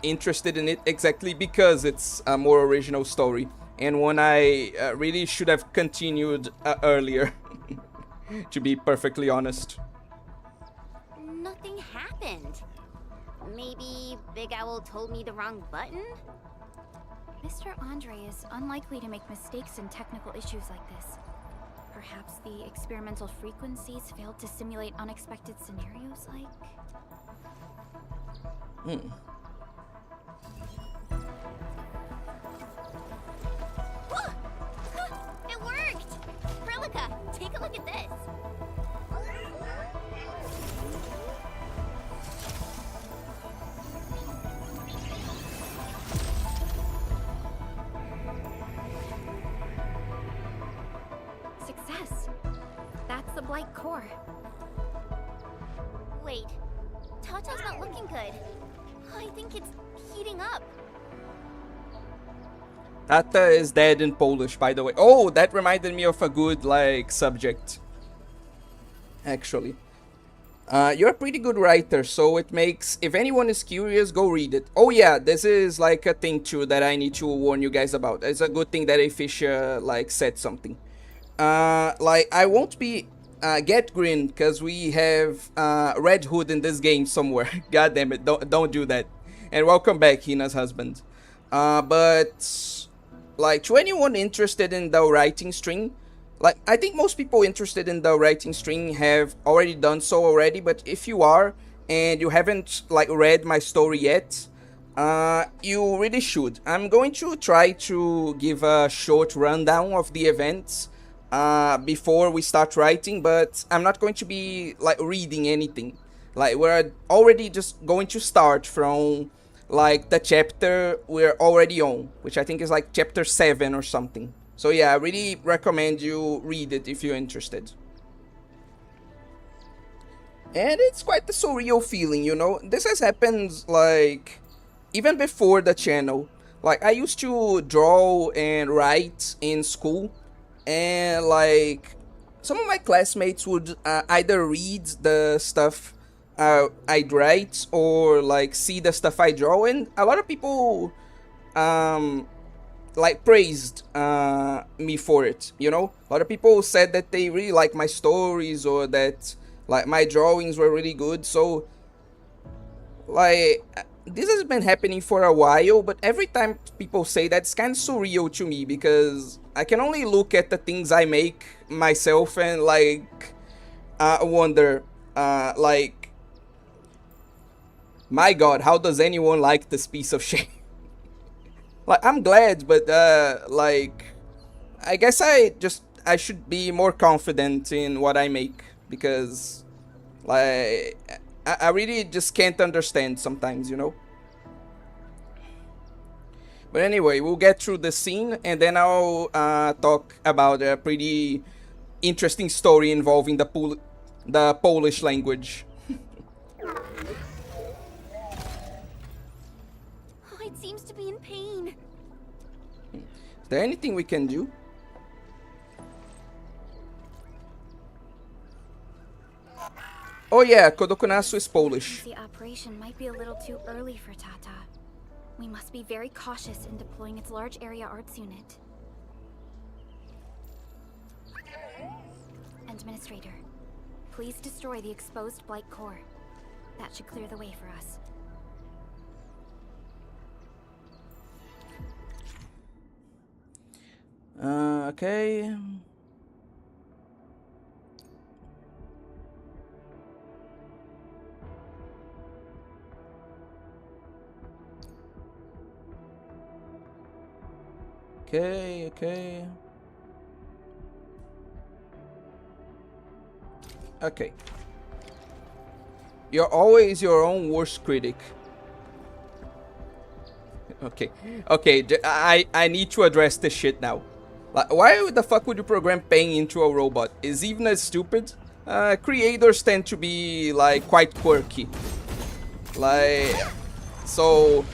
interested in it exactly because it's a more original story, and one I really should have continued earlier. To be perfectly honest. Nothing happened. Maybe Big Owl told me the wrong button? Mr. Andre is unlikely to make mistakes in technical issues like this. Perhaps the experimental frequencies failed to simulate unexpected scenarios like... It worked! Prilica, take a look at this. Success! That's the Blight core. Wait, Tata's not looking good. I think it's heating up. Tata is dead in Polish, by the way. Oh, that reminded me of a good, like, subject. Actually. You're a pretty good writer, so it makes... If anyone is curious, go read it. Oh yeah, this is, like, a thing, too, that I need to warn you guys about. It's a good thing that A Fisher, like, said something. Like, I won't be... get green, because we have Red Hood in this game somewhere. God damn it, don't do that. And welcome back, Hina's husband. But... Like, to anyone interested in the writing stream, like, I think most people interested in the writing stream have already done so already, but if you are, and you haven't, like, read my story yet, you really should. I'm going to try to give a short rundown of the events before we start writing, but I'm not going to be, like, reading anything. Like, we're already just going to start from... like the chapter we're already on, which I think is like chapter 7 or something. So yeah, I really recommend you read it if you're interested. And it's quite a surreal feeling, you know. This has happened like even before the channel. Like I used to draw and write in school, and like some of my classmates would either read the stuff I'd write or like see the stuff I draw, and a lot of people like praised me for it, you know. A lot of people said that they really like my stories or that like my drawings were really good. So like this has been happening for a while, but every time people say that, it's kind of surreal to me because I can only look at the things I make myself and like wonder like, my god, how does anyone like this piece of shit? Like, I'm glad, but, like, I guess I should be more confident in what I make, because, like, I really just can't understand sometimes, you know? But anyway, we'll get through the scene, and then I'll, talk about a pretty interesting story involving the Polish language. It seems to be in pain. Is there anything we can do? Oh yeah, Kodokunasu is Polish. The operation might be a little too early for Tata. We must be very cautious in deploying its large area arts unit. Administrator, please destroy the exposed Blight core. That should clear the way for us. Okay. Okay. Okay. You're always your own worst critic. Okay, I need to address this shit now. Like, why the fuck would you program pain into a robot? Is even as stupid? Creators tend to be, like, quite quirky. Like, so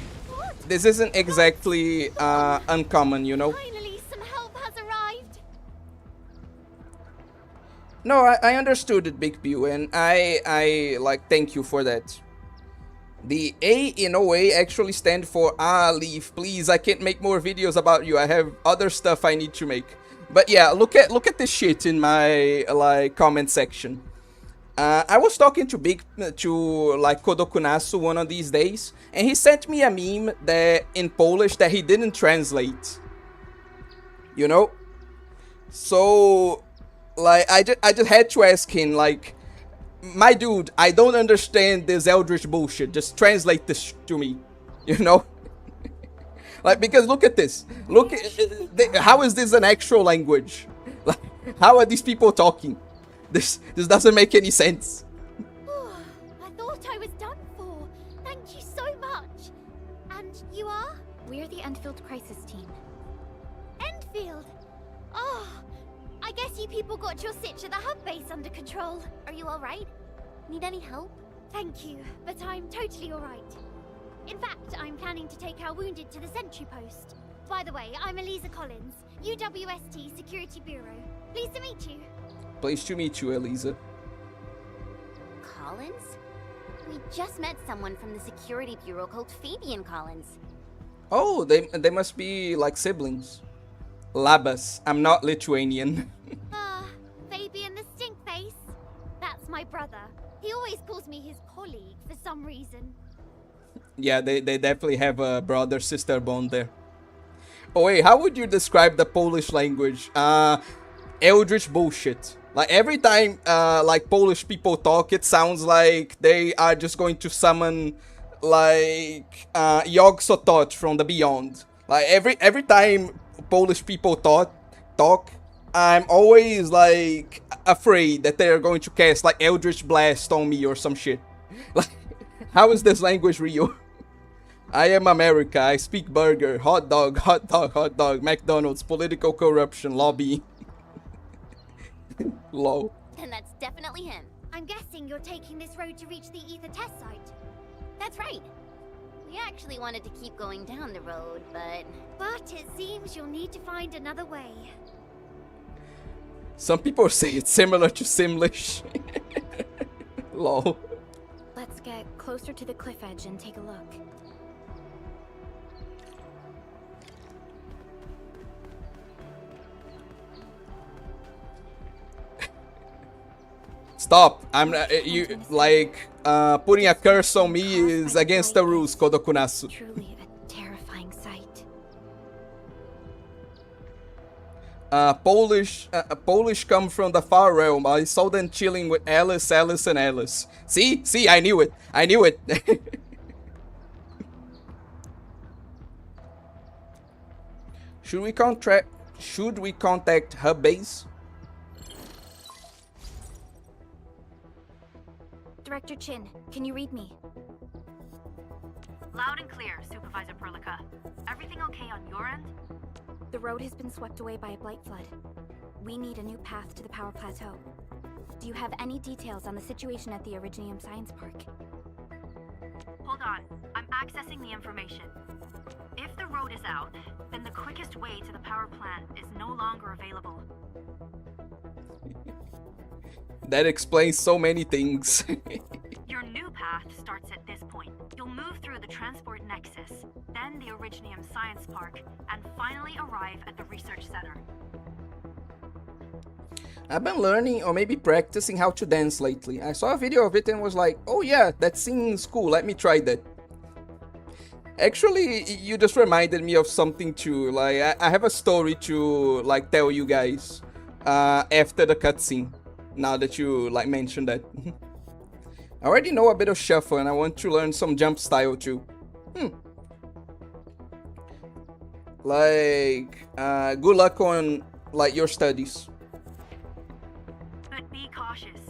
this isn't exactly uncommon, you know? Finally, some help has arrived. No, I understood it, Big Pew, and I like, thank you for that. The A in OA actually stand for leave, please, I can't make more videos about you, I have other stuff I need to make. But yeah, look at this shit in my, like, comment section. I was talking to like, Kodokunasu one of these days, and he sent me a meme that in Polish that he didn't translate. You know? So, like, I just had to ask him, like, my dude, I don't understand this Eldritch bullshit. Just translate this to me, you know? Like, because look at this. Look, how is this an actual language? Like, how are these people talking? This doesn't make any sense. I thought I was done for. Thank you so much. And you are? We're the Endfield crisis team. Endfield. Oh, I guess you people got your sitch at the hub base under control. Are you alright? Need any help? Thank you, but I'm totally alright. In fact, I'm planning to take our wounded to the sentry post. By the way, I'm Eliza Collins, UWST Security Bureau. Pleased to meet you. Pleased to meet you, Eliza. Collins? We just met someone from the Security Bureau called Fabian Collins. Oh, they must be like siblings. Labas, I'm not Lithuanian. Fabian the Stinkface. That's my brother. He always calls me his colleague for some reason. Yeah, they definitely have a brother-sister bond there. Oh wait, how would you describe the Polish language? Eldritch bullshit. Like, every time like Polish people talk, it sounds like they are just going to summon, like, Yog Sothoth from the Beyond. Like, every time Polish people talk, I'm always, like, afraid that they're going to cast, like, Eldritch Blast on me or some shit. Like, how is this language real? I am America, I speak burger, hot dog, McDonald's, political corruption, lobby. Lol. Then that's definitely him. I'm guessing you're taking this road to reach the ether test site. That's right. We actually wanted to keep going down the road, but... But it seems you'll need to find another way. Some people say it's similar to Simlish. Lol. Let's get closer to the cliff edge and take a look. Stop! I'm you like putting a curse on me is against the rules, Kodokunasu. Truly a terrifying sight. Polish come from the far realm. I saw them chilling with Alice, and Alice. See, I knew it. Should we contact hub base? Director Chin, can you read me? Loud and clear, Supervisor Perlica. Everything okay on your end? The road has been swept away by a blight flood. We need a new path to the power plateau. Do you have any details on the situation at the Originium Science Park? Hold on, I'm accessing the information. If the road is out, then the quickest way to the power plant is no longer available. That explains so many things. Your new path starts at this point. You'll move through the transport nexus, then the Originium Science Park, and finally arrive at the research center. I've been learning or maybe practicing how to dance lately. I saw a video of it and was like, oh yeah, that seems cool, let me try that. Actually, you just reminded me of something too. Like, I have a story to like tell you guys after the cutscene. Now that you like mentioned that, I already know a bit of shuffle, and I want to learn some jump style too. Like, good luck on like your studies. But be cautious.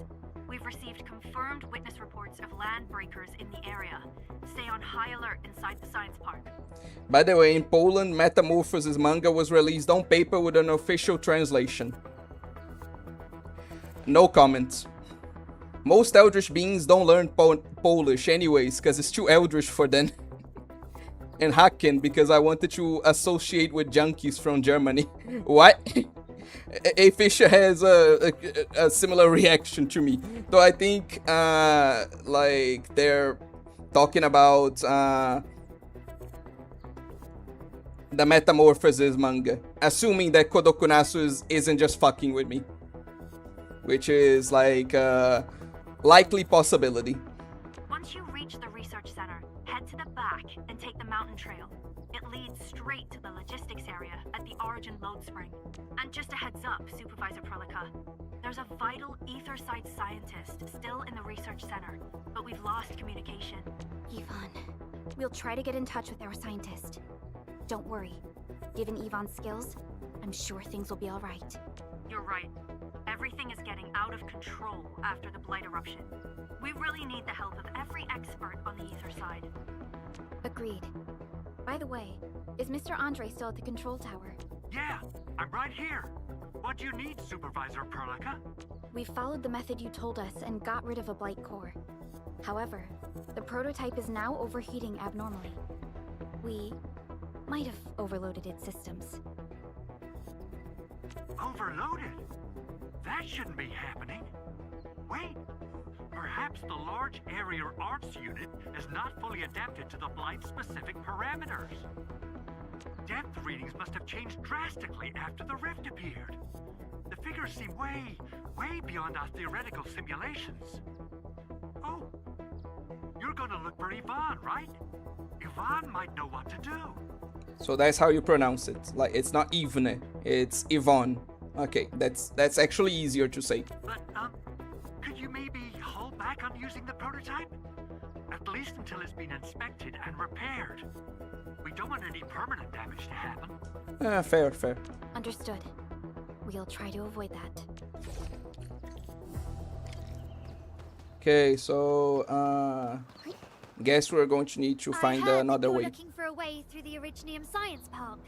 We've received confirmed witness reports of land breakers in the area. Stay on high alert inside the science park. By the way, in Poland, Metamorphosis manga was released on paper with an official translation. No comments. Most Eldritch beings don't learn Polish anyways, because it's too Eldritch for them. And Hacken, because I wanted to associate with junkies from Germany. What? A Fisher has a similar reaction to me. So I think, like, they're talking about the Metamorphosis manga. Assuming that Kodokunasu isn't just fucking with me. Which is, like, a likely possibility. Once you reach the research center, head to the back and take the mountain trail. It leads straight to the logistics area at the Origin Load Spring. And just a heads up, Supervisor Prolica, there's a vital ether site scientist still in the research center, but we've lost communication. Yvonne, we'll try to get in touch with our scientist. Don't worry. Given Yvonne's skills, I'm sure things will be all right. You're right. Everything is getting out of control after the Blight eruption. We really need the help of every expert on the ether side. Agreed. By the way, is Mr. Andre still at the control tower? Yeah, I'm right here. What do you need, Supervisor Prolica? We followed the method you told us and got rid of a Blight core. However, the prototype is now overheating abnormally. We might have overloaded its systems. Overloaded? That shouldn't be happening. Wait, perhaps the large area arts unit is not fully adapted to the Blight-specific parameters. Depth readings must have changed drastically after the rift appeared. The figures seem way beyond our theoretical simulations. Oh, you're gonna look for Yvonne, right? Yvonne might know what to do. So that's how you pronounce it. Like, it's not Yvonne, it's Yvonne. Okay, that's actually easier to say. But, could you maybe hold back on using the prototype? At least until it's been inspected and repaired. We don't want any permanent damage to happen. Fair. Understood. We'll try to avoid that. Okay, so, guess we're going to need to find another way. Looking for a way through the Originium Science Park.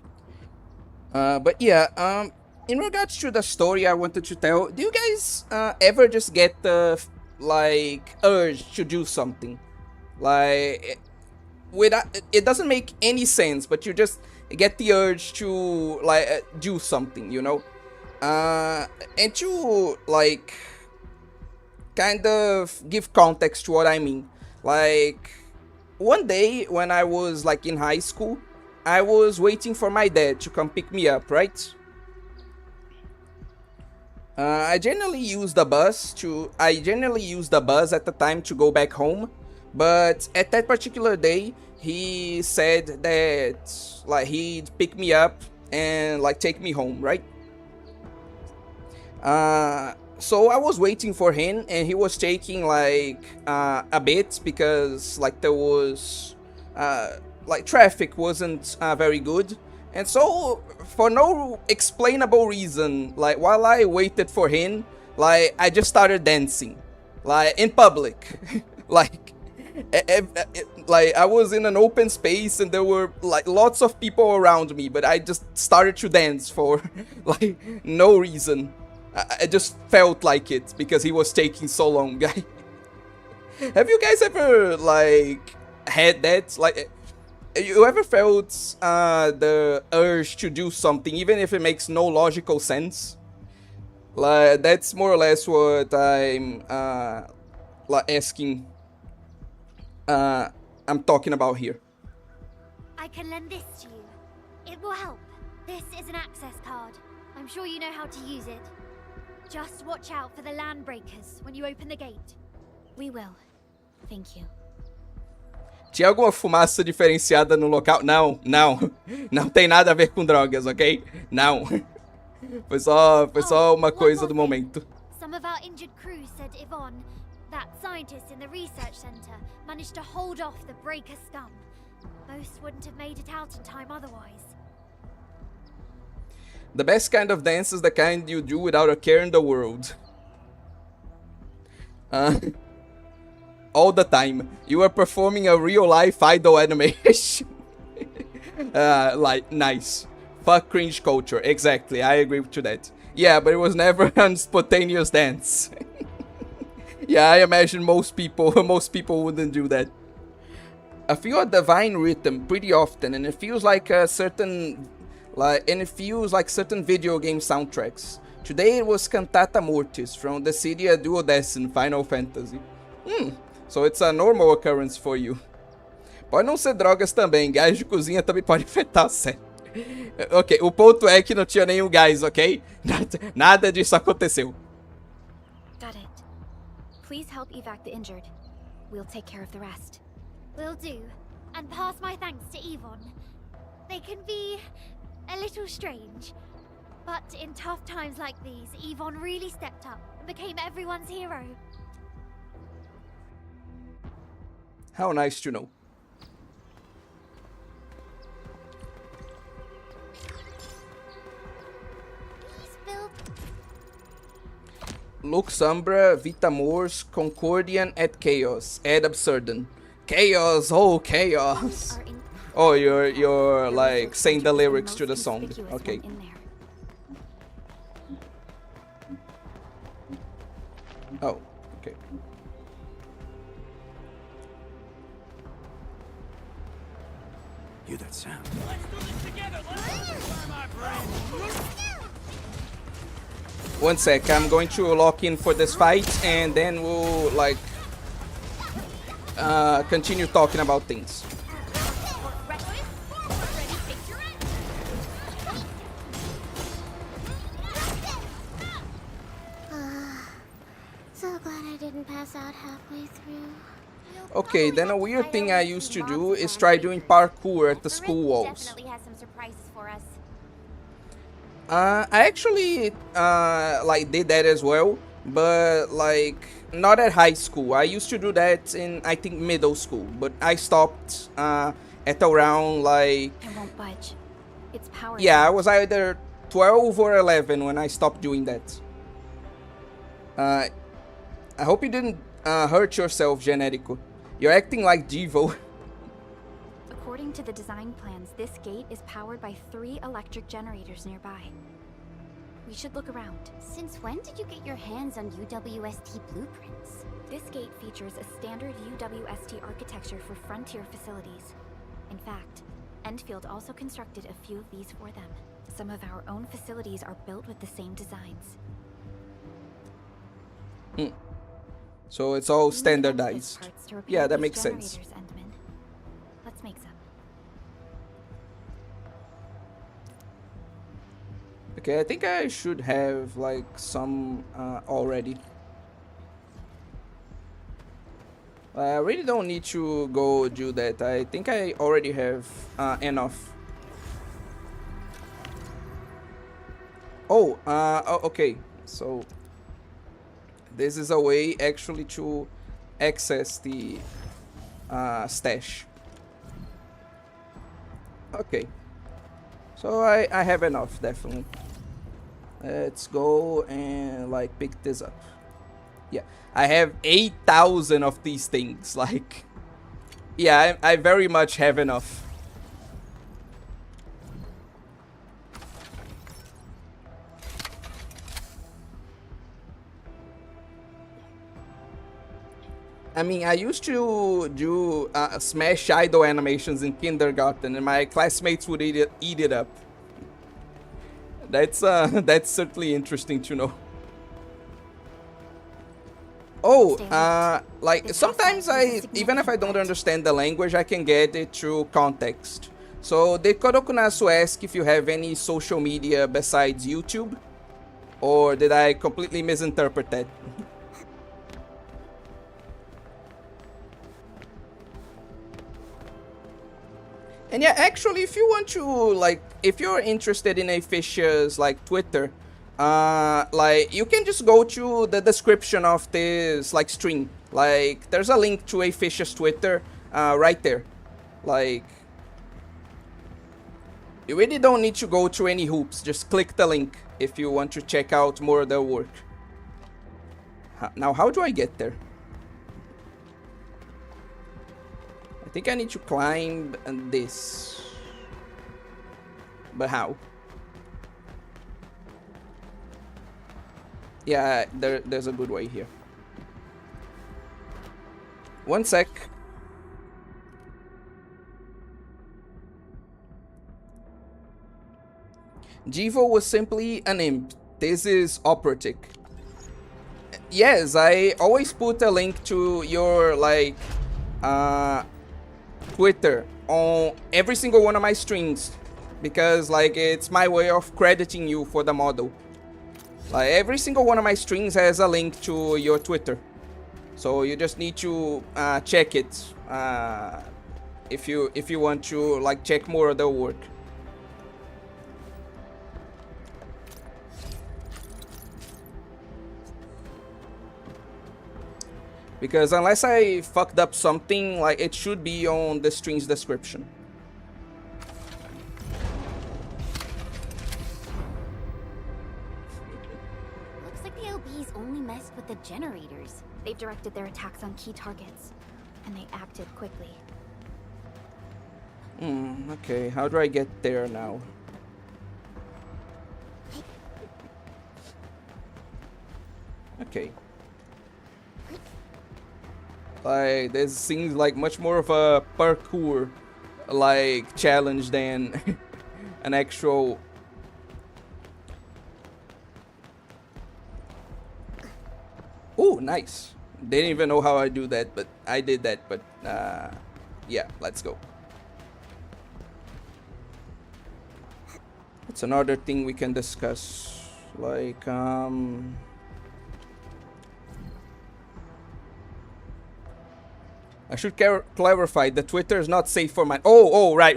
But yeah, in regards to the story I wanted to tell, do you guys ever just get the like urge to do something? Like, it doesn't make any sense, but you just get the urge to like do something, you know? And to like kind of give context to what I mean. Like, one day when I was like in high school, I was waiting for my dad to come pick me up, right? I generally use the bus at the time to go back home, but at that particular day, he said that like he'd pick me up and like take me home, right? So I was waiting for him, and he was taking like a bit because like there was like traffic wasn't very good. And so, for no explainable reason, like, while I waited for him, like, I just started dancing, like, in public. Like, I was in an open space and there were, like, lots of people around me, but I just started to dance for, like, no reason. I just felt like it because he was taking so long, guy. Have you guys ever, like, had that? Like, you ever felt the urge to do something, even if it makes no logical sense? Like, that's more or less what I'm like asking. I'm talking about here. I can lend this to you. It will help. This is an access card. I'm sure you know how to use it. Just watch out for the land breakers when you open the gate. We will. Thank you. Tinha alguma fumaça diferenciada no local? Não, não. Não tem nada a ver com drogas, ok? Não. Foi só uma coisa do momento. Some of our injured crew said Yvonne, that scientist in the research center, managed to hold off the breaker scum. Most wouldn't have made it out in time otherwise. The best kind of dance is the kind you do without a care in the world. All the time. You are performing a real-life idol animation. Like, nice. Fuck cringe culture. Exactly, I agree to that. Yeah, but it was never a spontaneous dance. Yeah, I imagine most people wouldn't do that. I feel a divine rhythm pretty often, and it feels like certain video game soundtracks. Today it was Cantata Mortis from the Cydia Duodecim Final Fantasy. So it's a normal occurrence for you. Pode não ser drogas também, gás de cozinha também pode afetar, sério. Ok, o ponto é que não tinha nenhum gás, ok? Nada disso aconteceu. Got it. Please help evac the injured. We'll take care of the rest. Will do. And pass my thanks to Yvonne. They can be a little strange. But in tough times like these, Yvonne really stepped up and became everyone's hero. How nice to know. Lux Umbra, Vita Mors, Concordian et Chaos, ad absurdum. Chaos, oh chaos. Oh, you're like saying the lyrics to the song. Okay. Oh, okay. Hear that sound? Let's do this together. Let's my friend. One sec, I'm going to lock in for this fight and then we'll like continue talking about things. So glad I didn't pass out halfway through. Okay, then a weird thing I used to do is try doing parkour at the school walls. Definitely has some surprises for us. I actually like did that as well, but like not at high school. I used to do that in I think middle school, but I stopped at around like It won't budge. It's power. yeah, I was either 12 or 11 when I stopped doing that. I hope you didn't hurt yourself, Genetico. You're acting like Devo. According to the design plans, this gate is powered by 3 electric generators nearby. We should look around. Since when did you get your hands on UWST blueprints? This gate features a standard UWST architecture for frontier facilities. In fact, Endfield also constructed a few of these for them. Some of our own facilities are built with the same designs. So it's all standardized. Yeah, that makes sense. Let's make some. Okay, I think I should have like some already. I really don't need to go do that. I think I already have enough. Oh, okay. So this is a way actually to access the stash. Okay. So I have enough, definitely. Let's go and like pick this up. Yeah, I have 8,000 of these things. Like, yeah, I very much have enough. I mean, I used to do Smash Idol animations in kindergarten, and my classmates would eat it up. That's certainly interesting to know. Oh, like sometimes even if I don't understand the language, I can get it through context. So did Korokunasu ask if you have any social media besides YouTube? Or did I completely misinterpret that? And yeah, actually, if you want to, like, if you're interested in a fish's, like, Twitter, like, you can just go to the description of this, like, stream. Like, there's a link to a fish's Twitter, right there. Like, you really don't need to go through any hoops. Just click the link if you want to check out more of their work. Now, how do I get there? I think I need to climb this. But how? Yeah, there's a good way here. One sec. Jivo was simply an imp. This is operatic. Yes, I always put a link to your, like, Twitter on every single one of my streams. Because, like, it's my way of crediting you for the model. Like, every single one of my streams has a link to your Twitter. So you just need to check it if you want to, like, check more of the work. Because unless I fucked up something, like, it should be on the stream's description. Looks like the LBs only messed with the generators. They've directed their attacks on key targets, and they acted quickly. Okay, how do I get there now? Okay. Like, this seems like much more of a parkour, like, challenge than an actual... Ooh, nice. Didn't even know how I do that, but I did that, but, yeah, let's go. It's another thing we can discuss, like, I should clarify, the Twitter is not safe for my... Oh, right.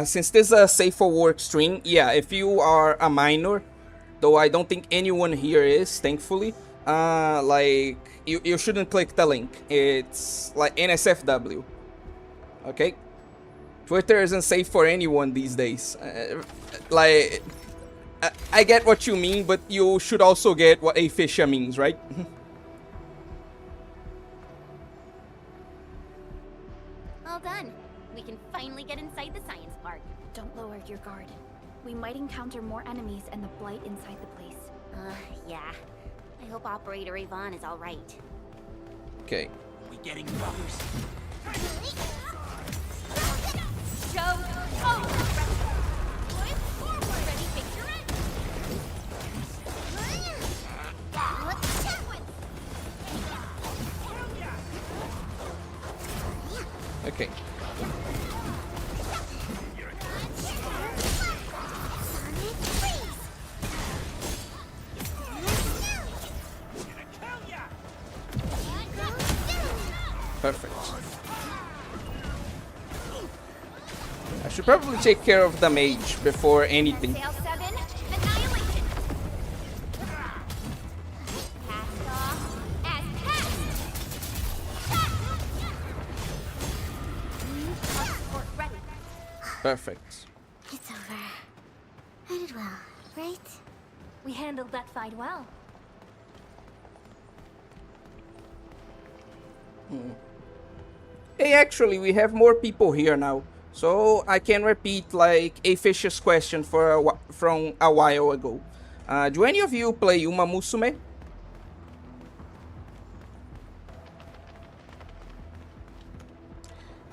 Since this is a safe for work stream, yeah, if you are a minor, though I don't think anyone here is, thankfully, like, you shouldn't click the link. It's, like, NSFW. Okay? Twitter isn't safe for anyone these days. Like, I get what you mean, but you should also get what a fisher means, right? All done. We can finally get inside the science park. Don't lower your guard. We might encounter more enemies and the blight inside the place. Yeah. I hope Operator Yvonne is all right. Okay. We getting close. Show. Ready, take your end. Let's chat with. Okay. Perfect. I should probably take care of the mage before anything. Sail 7, annihilation. Cast off as cast. Ready. Perfect. It's over. I did well, right? We handled that fight well. Hey, actually, we have more people here now, so I can repeat, like, a fish's question from a while ago. Do any of you play Uma Musume?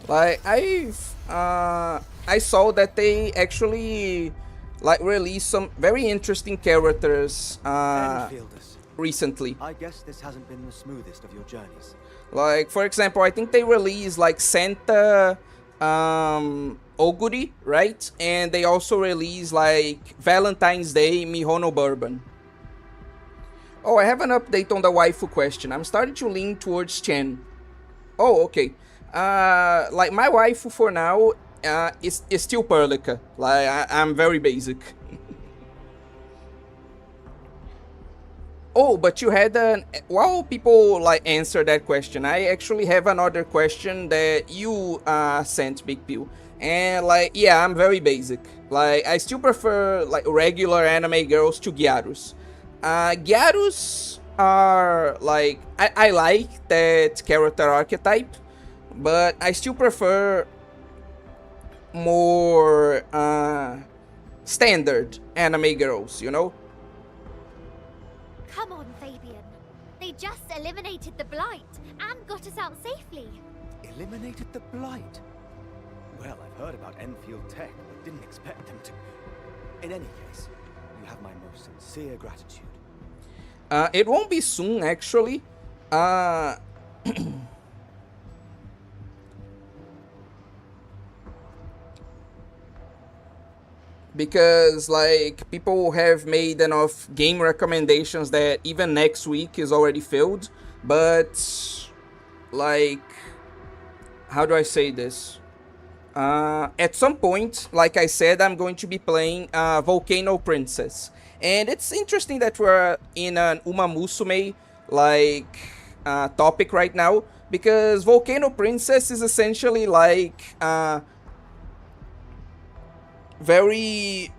Like, I saw that they actually, like, released some very interesting characters Enfielders. recently. I guess this hasn't been the smoothest of your journeys. Like, for example, I think they released, like, Santa Oguri, right? And they also released, like, Valentine's Day Mihono Bourbon. Oh, I have an update on the waifu question. I'm starting to lean towards Chen. Oh, okay. Like, my waifu for now it's still Perlica. Like I'm very basic. Oh, but you had an... While people like answer that question, I actually have another question that you sent, Big Pew. And like, yeah, I'm very basic. Like, I still prefer like regular anime girls to Gyarus. Gyarus are like... I like that character archetype, but I still prefer more standard anime girls, you know? Come on, Fabian. They just eliminated the Blight and got us out safely. Eliminated the Blight? Well, I've heard about Enfield tech, but didn't expect them to... In any case, you have my most sincere gratitude. It won't be soon, actually. Because like people have made enough game recommendations that even next week is already filled. But like, how do I say this? At some point, like I said, I'm going to be playing Volcano Princess. And it's interesting that we're in an Uma Musume like topic right now, because Volcano Princess is essentially like very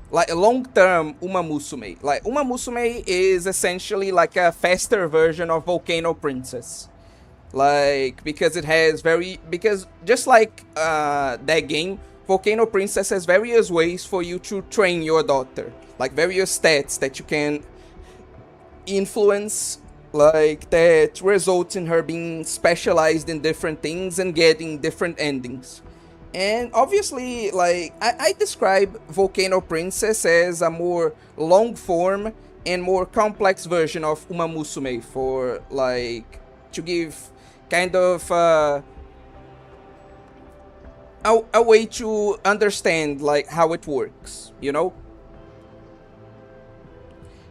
like a long-term Uma Musume. Like Uma Musume is essentially like a faster version of Volcano Princess. Like because it has because just like that game, Volcano Princess has various ways for you to train your daughter, like various stats that you can influence, like that results in her being specialized in different things and getting different endings. And obviously, like I describe Volcano Princess as a more long form and more complex version of Uma Musume, for like to give kind of a way to understand like how it works, you know?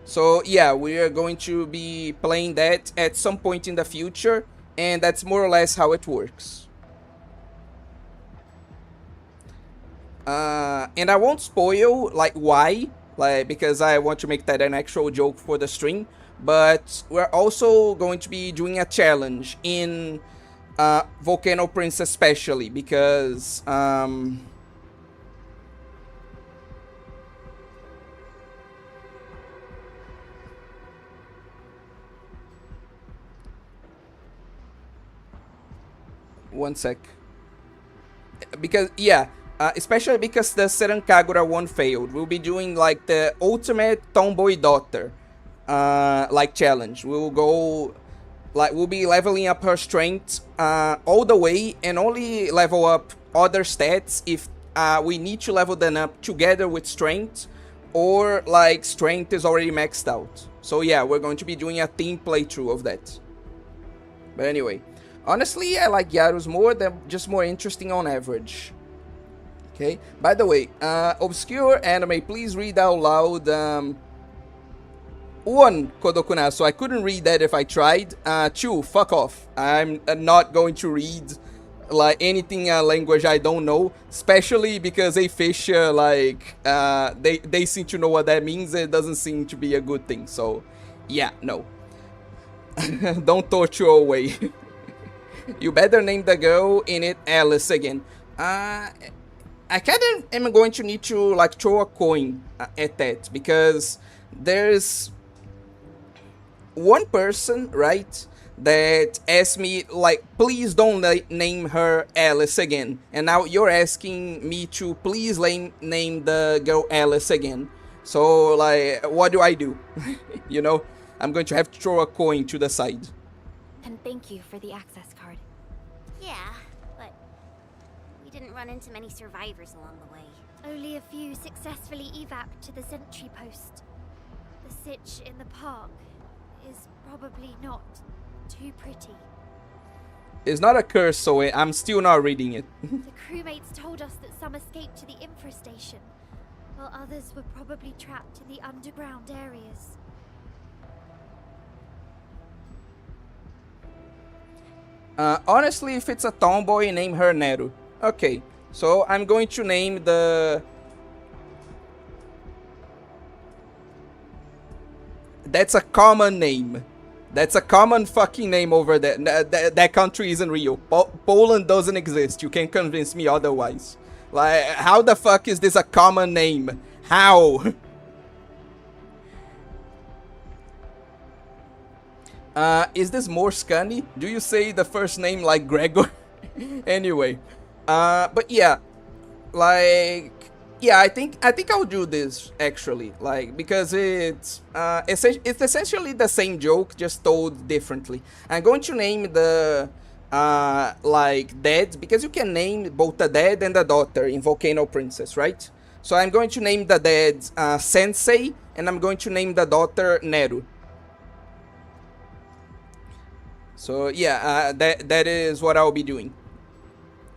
So yeah, we are going to be playing that at some point in the future, and that's more or less how it works. And I won't spoil like why, like because I want to make that an actual joke for the stream, but we're also going to be doing a challenge in Volcano Princess especially, because one sec. Because yeah, especially because the Serankagura one failed, we'll be doing like the ultimate tomboy daughter like challenge. We'll go like we'll be leveling up her strength all the way, and only level up other stats if we need to level them up together with strength, or like strength is already maxed out. So yeah, we're going to be doing a team playthrough of that. But anyway, honestly, I like Gyarus more. They're just more interesting on average. Okay, by the way, obscure anime, please read out loud. 1, Kodokuna, so I couldn't read that if I tried. 2, fuck off. I'm not going to read like anything language I don't know, especially because a fish like they seem to know what that means. It doesn't seem to be a good thing. So yeah, no. Don't torture away. You better name the girl in it Alice again. I kind of am going to need to like throw a coin at that, because there's one person, right, that asked me like, please don't name her Alice again, and now you're asking me to please name the girl Alice again. So like, what do I do? You know, I'm going to have to throw a coin to the side. And thank you for the access card. Yeah, but we didn't run into many survivors along the way. Only a few successfully evac to the sentry post. The sitch in the park is probably not too pretty. It's not a curse, so I'm still not reading it. The crewmates told us that some escaped to the infra station, while others were probably trapped in the underground areas. Honestly, if it's a tomboy, name her Neru. Okay, so I'm going to name the... That's a common name. That's a common fucking name over there. That country isn't real. Poland doesn't exist. You can't convince me otherwise. Like, how the fuck is this a common name? How? Is this more scunny? Do you say the first name like Gregor? Anyway. But yeah. Like... Yeah, I think I'll do this actually, like, because it's essentially the same joke, just told differently. I'm going to name the like dad, because you can name both the dad and the daughter in Volcano Princess, right? So I'm going to name the dad Sensei, and I'm going to name the daughter Neru. So yeah, that is what I'll be doing,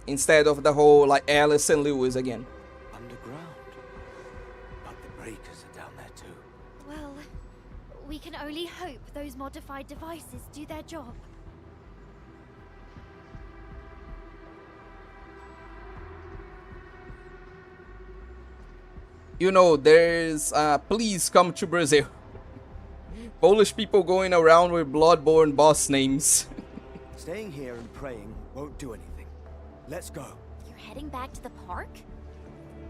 instead of the whole like Alice and Lewis again. Well, we can only hope those modified devices do their job. You know, there's please come to Brazil. Polish people going around with bloodborne boss names. Staying here and praying won't do anything. Let's go. You're heading back to the park?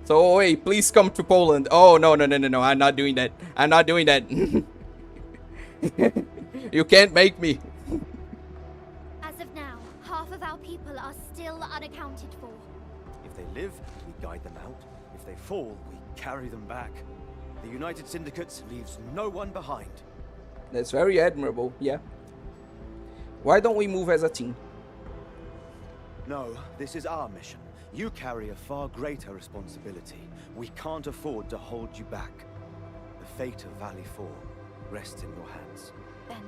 So wait, please come to Poland. Oh no, I'm not doing that. I'm not doing that. You can't make me. As of now, half of our people are still unaccounted for. If they live, we guide them out. If they fall, we carry them back. The United Syndicate leaves no one behind. That's very admirable, yeah. Why don't we move as a team? No, this is our mission. You carry a far greater responsibility. We can't afford to hold you back. The fate of Valley 4 rests in your hands. Then,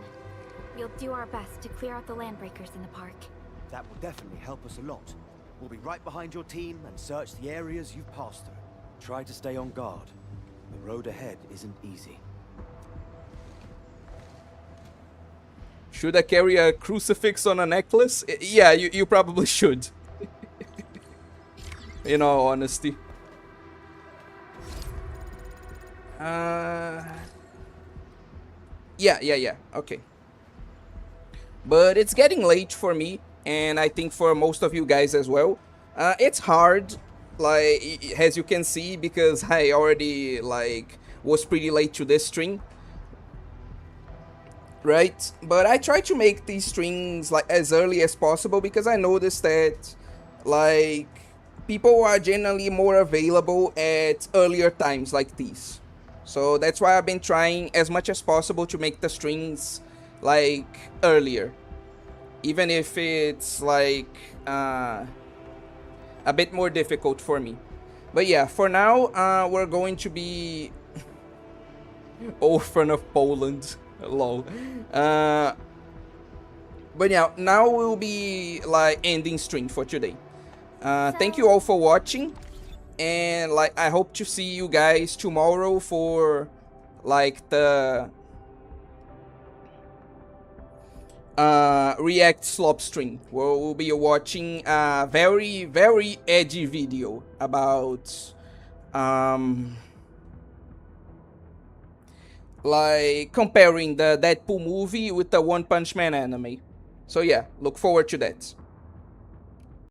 we'll do our best to clear out the landbreakers in the park. That will definitely help us a lot. We'll be right behind your team and search the areas you've passed through. Try to stay on guard. The road ahead isn't easy. Should I carry a crucifix on a necklace? Yeah, you probably should. In all honesty. Yeah, okay. But it's getting late for me, and I think for most of you guys as well. It's hard, like, as you can see, because I already, like, was pretty late to this stream. Right? But I try to make these streams, like, as early as possible, because I noticed that, like, people are generally more available at earlier times like these. So that's why I've been trying as much as possible to make the streams like earlier, even if it's like a bit more difficult for me. But yeah, for now we're going to be Orphan of Poland. Lol. But yeah, now we'll be like ending stream for today. Thank you all for watching, and like I hope to see you guys tomorrow for like the React Slop stream, where we'll be watching a very edgy video about like comparing the Deadpool movie with the One Punch Man anime. So yeah, look forward to that.